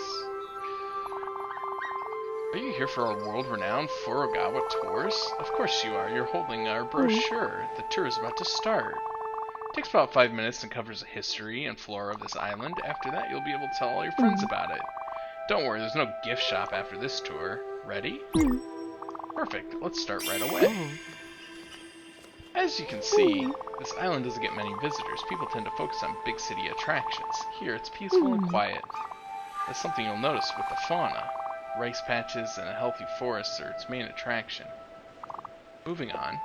Are you here for our world-renowned Furugawa tours? Of course you are. You're holding our brochure. The tour is about to start. It takes about 5 minutes and covers the history and flora of this island. After that, you'll be able to tell all your friends about it. Don't worry, there's no gift shop after this tour. Ready? Perfect. Let's start right away. As you can see, this island doesn't get many visitors. People tend to focus on big city attractions. Here, it's peaceful and quiet. That's something you'll notice with the fauna. Rice patches and a healthy forest are its main attraction. Moving on.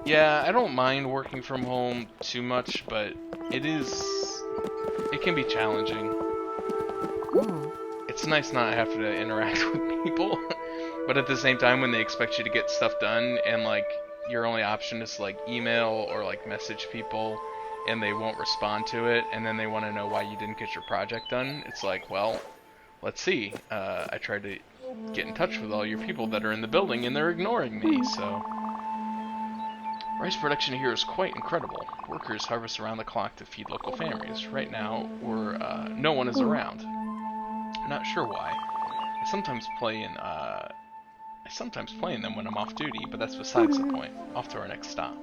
Yeah, I don't mind working from home too much, but it can be challenging. It's nice not having to interact with people, but at the same time when they expect you to get stuff done and like your only option is like email or like message people, and they won't respond to it, and then they want to know why you didn't get your project done. It's like, well, let's see. I tried to get in touch with all your people that are in the building, and they're ignoring me, so... Rice production here is quite incredible. Workers harvest around the clock to feed local families. Right now, no one is around. Not sure why. I sometimes play in them when I'm off duty, but that's besides the point. Off to our next stop.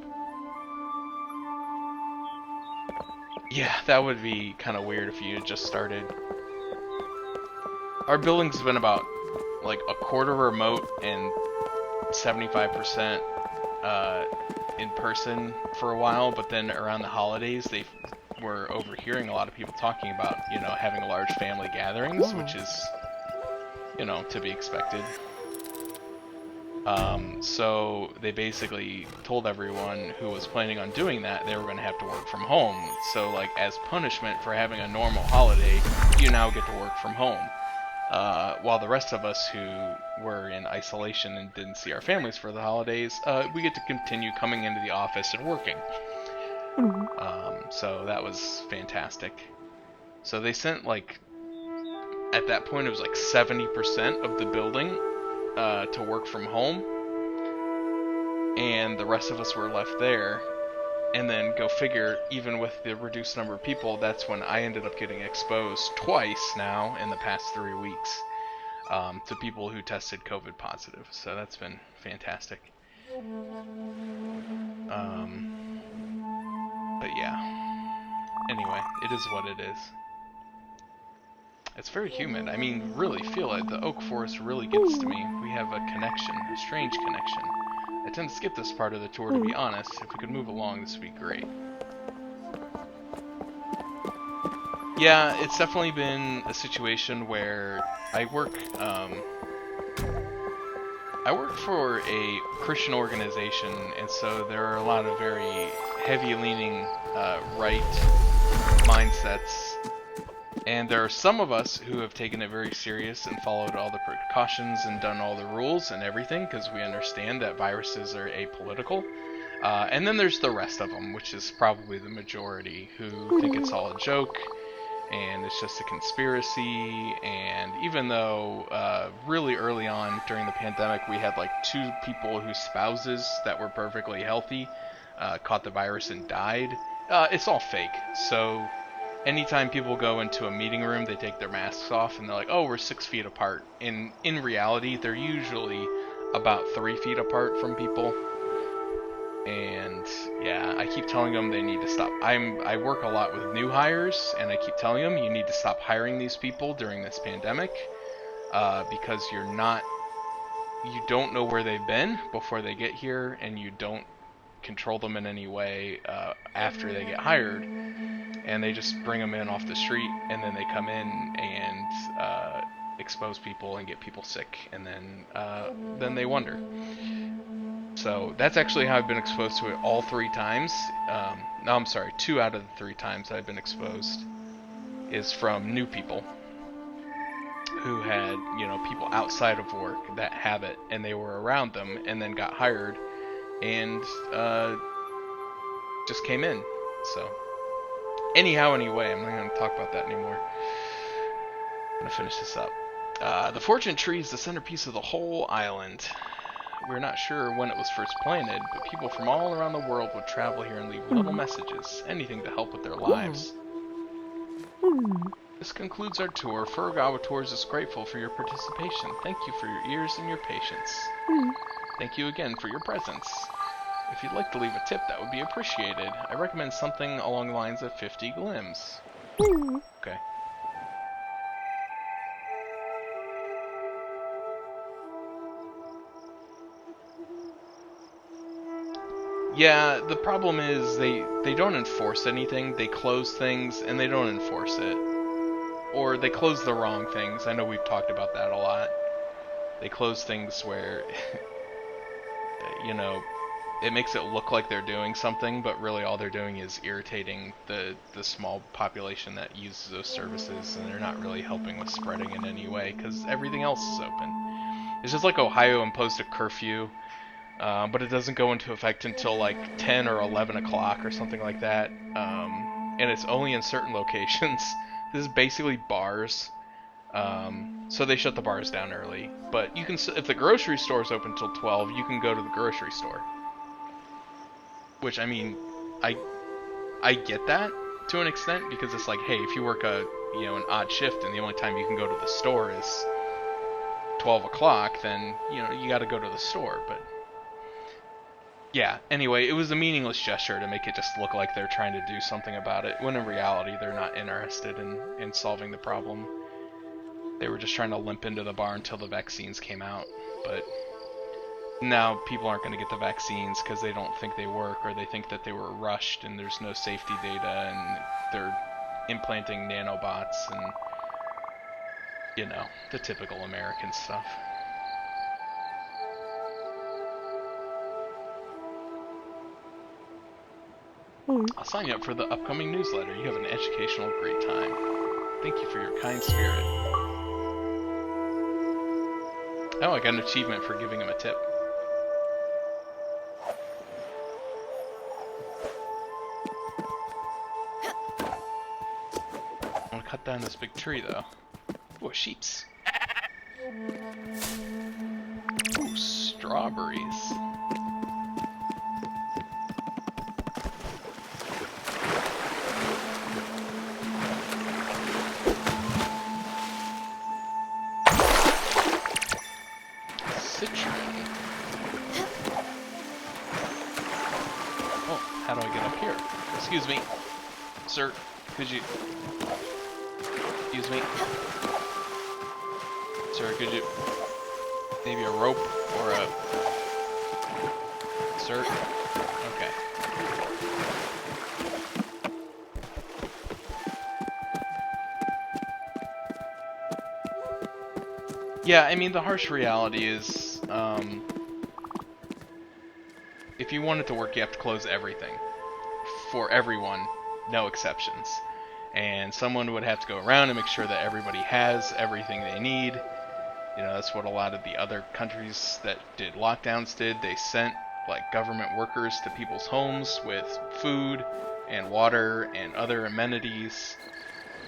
Yeah, that would be kind of weird if you had just started. Our building's been about like a quarter remote and 75% in person for a while, but then around the holidays they were overhearing a lot of people talking about, you know, having large family gatherings, which is, you know, to be expected. So they basically told everyone who was planning on doing that they were going to have to work from home. So like as punishment for having a normal holiday, you now get to work from home. While the rest of us who were in isolation and didn't see our families for the holidays, we get to continue coming into the office and working. So that was fantastic. So they sent like, at that point it was like 70% of the building to work from home, and the rest of us were left there. And then go figure, even with the reduced number of people, that's when I ended up getting exposed twice now in the past 3 weeks to people who tested COVID positive. So that's been fantastic. But yeah. Anyway, it is what it is. It's very humid. I mean, really feel it. The oak forest really gets to me. We have a connection, a strange connection. I tend to skip this part of the tour, to be honest. If we could move along, this would be great. Yeah, it's definitely been a situation where I work for a Christian organization, and so there are a lot of very heavy-leaning right mindsets. And there are some of us who have taken it very serious and followed all the precautions and done all the rules and everything, because we understand that viruses are apolitical. And then there's the rest of them, which is probably the majority, who think it's all a joke and it's just a conspiracy. And even though really early on during the pandemic we had like 2 people whose spouses that were perfectly healthy caught the virus and died, it's all fake. So anytime people go into a meeting room, they take their masks off and they're like, oh, we're 6 feet apart. In reality, they're usually about 3 feet apart from people. And yeah, I keep telling them they need to stop. I work a lot with new hires, and I keep telling them you need to stop hiring these people during this pandemic, because you don't know where they've been before they get here, and you don't control them in any way after they get hired, and they just bring them in off the street, and then they come in and expose people and get people sick, and then they wonder. So that's actually how I've been exposed to it all 3 times. No, I'm sorry, 2 out of the 3 times I've been exposed is from new people who had, people outside of work that have it, and they were around them, and then got hired, and just came in. So, anyhow, anyway, I'm not going to talk about that anymore. I'm going to finish this up. The fortune tree is the centerpiece of the whole island. We're not sure when it was first planted, but people from all around the world would travel here and leave little messages, anything to help with their lives. This concludes our tour. Furugawa Tours is grateful for your participation. Thank you for your ears and your patience. Thank you again for your presence. If you'd like to leave a tip, that would be appreciated. I recommend something along the lines of 50 glims. Okay. Yeah, the problem is they don't enforce anything. They close things and they don't enforce it. Or they close the wrong things. I know we've talked about that a lot. They close things where, it makes it look like they're doing something, but really all they're doing is irritating the small population that uses those services, and they're not really helping with spreading in any way, because everything else is open. It's just like Ohio imposed a curfew, but it doesn't go into effect until like 10 or 11 o'clock or something like that, and it's only in certain locations. This is basically bars, so they shut the bars down early. But you can, if the grocery store is open till 12, you can go to the grocery store. Which, I mean, I get that to an extent, because it's like, hey, if you work an odd shift and the only time you can go to the store is 12 o'clock, then you got to go to the store. But yeah, anyway, it was a meaningless gesture to make it just look like they're trying to do something about it, when in reality they're not interested in solving the problem. They were just trying to limp into the bar until the vaccines came out. But now people aren't going to get the vaccines because they don't think they work, or they think that they were rushed and there's no safety data, and they're implanting nanobots and, the typical American stuff. I'll sign you up for the upcoming newsletter. You have an educational great time. Thank you for your kind spirit. Oh, I got an achievement for giving him a tip. I'm gonna cut down this big tree, though. Ooh, a sheep's. Ooh, strawberries. How do I get up here? Excuse me. Sir, could you... Excuse me. Sir, could you... Maybe a rope or a... Sir? Okay. Yeah, I mean, the harsh reality is, if you want it to work, you have to close everything. For everyone, no exceptions. And someone would have to go around and make sure that everybody has everything they need. That's what a lot of the other countries that did lockdowns did. They sent, government workers to people's homes with food and water and other amenities,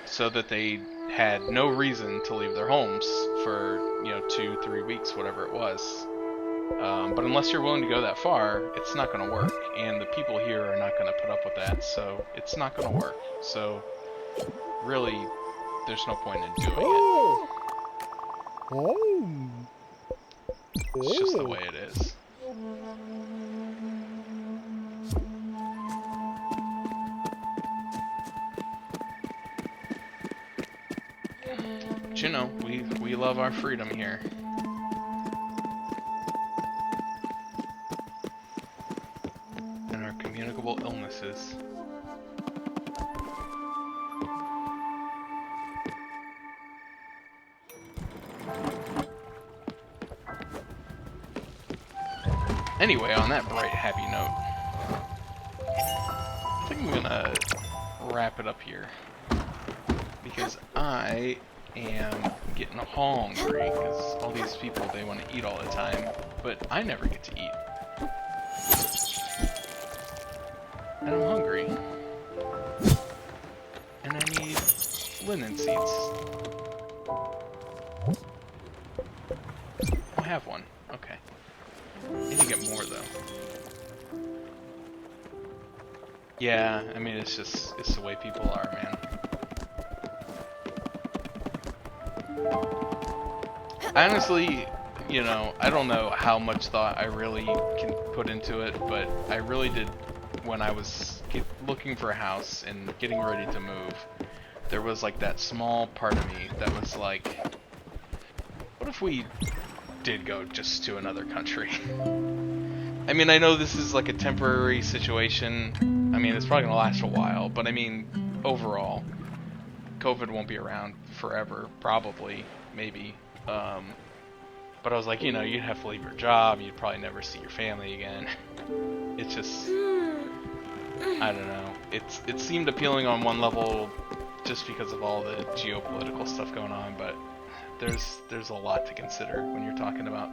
so that they had no reason to leave their homes for, 2-3 weeks, whatever it was. But unless you're willing to go that far, it's not going to work. And the people here are not going to put up with that, so it's not going to work. So, really, there's no point in doing it. It's just the way it is. But you know, we love our freedom here. And our communicable illnesses. Anyway, on that bright, happy note, I think I'm gonna wrap it up here. Because I am getting hungry, because all these people, they want to eat all the time, but I never get to eat. And I'm hungry. And I need linen seeds. I have one. Okay. Need to get more, though. Yeah, I mean, it's the way people are, man. Honestly, you know, I don't know how much thought I really can put into it, but I really did when I was looking for a house and getting ready to move. There was like that small part of me that was like, what if we did go just to another country? I mean, I know this is like a temporary situation. I mean, it's probably gonna last a while, but I mean, overall, COVID won't be around forever, probably, maybe. But I was like, you know, you'd have to leave your job, you'd probably never see your family again. It's just, I don't know. It seemed appealing on one level just because of all the geopolitical stuff going on, but there's a lot to consider when you're talking about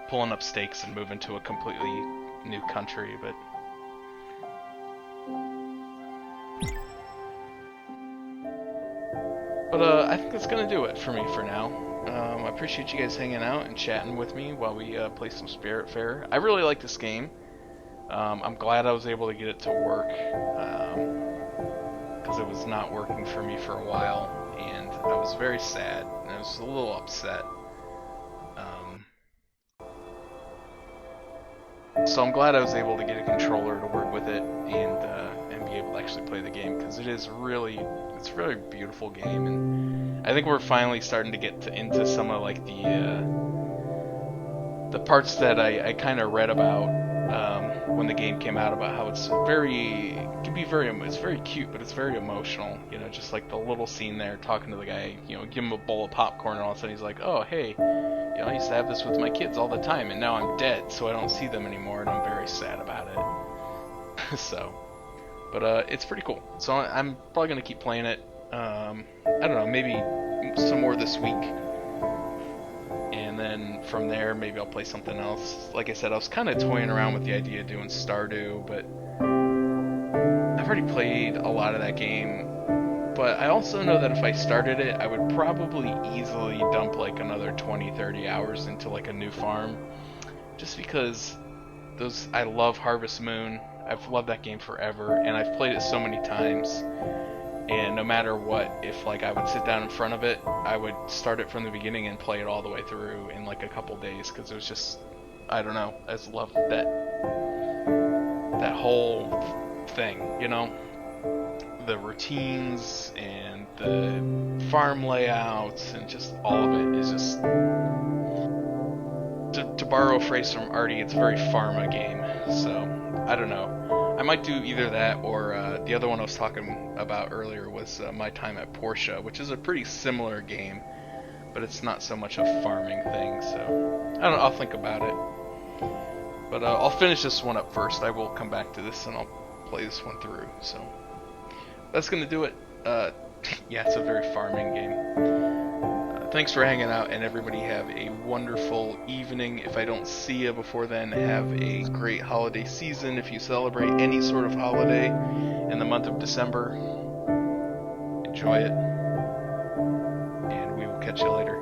pulling up stakes and moving to a completely new country, but I think that's gonna do it for me for now. I appreciate you guys hanging out and chatting with me while we play some Spiritfaring. I really like this game. I'm glad I was able to get it to work, because it was not working for me for a while, and I was very sad, and I was a little upset. So I'm glad I was able to get a controller to work with it and be able to actually play the game, because it's a really beautiful game, and I think we're finally starting to get into some of like the parts that I kind of read about when the game came out, about how it's very cute, but it's very emotional. You know, just like the little scene there, talking to the guy, you know, give him a bowl of popcorn, and all of a sudden he's like, oh hey, you know, I used to have this with my kids all the time, and now I'm dead, so I don't see them anymore, and I'm very sad about it. So, but it's pretty cool. So I'm probably gonna keep playing it. I don't know, maybe some more this week, and then from there maybe I'll play something else. Like I said, I was kind of toying around with the idea of doing Stardew, but I've already played a lot of that game. But I also know that if I started it, I would probably easily dump like another 20-30 hours into like a new farm, just because I love Harvest Moon. I've loved that game forever, and I've played it so many times, and no matter what, if like I would sit down in front of it, I would start it from the beginning and play it all the way through in like a couple days, because it was just, I don't know, I just loved that whole thing, you know? The routines and the farm layouts and just all of it is just, to borrow a phrase from Artie, it's a very pharma game. So I don't know, I might do either that or the other one I was talking about earlier was My Time at Portia, which is a pretty similar game, but it's not so much a farming thing. So I don't know, I'll think about it, but I'll finish this one up first. I will come back to this and I'll play this one through. So that's gonna do it. Yeah, it's a very farming game. Thanks for hanging out, and everybody have a wonderful evening. If I don't see you before then, have a great holiday season. If you celebrate any sort of holiday in the month of December, enjoy it, and we will catch you later.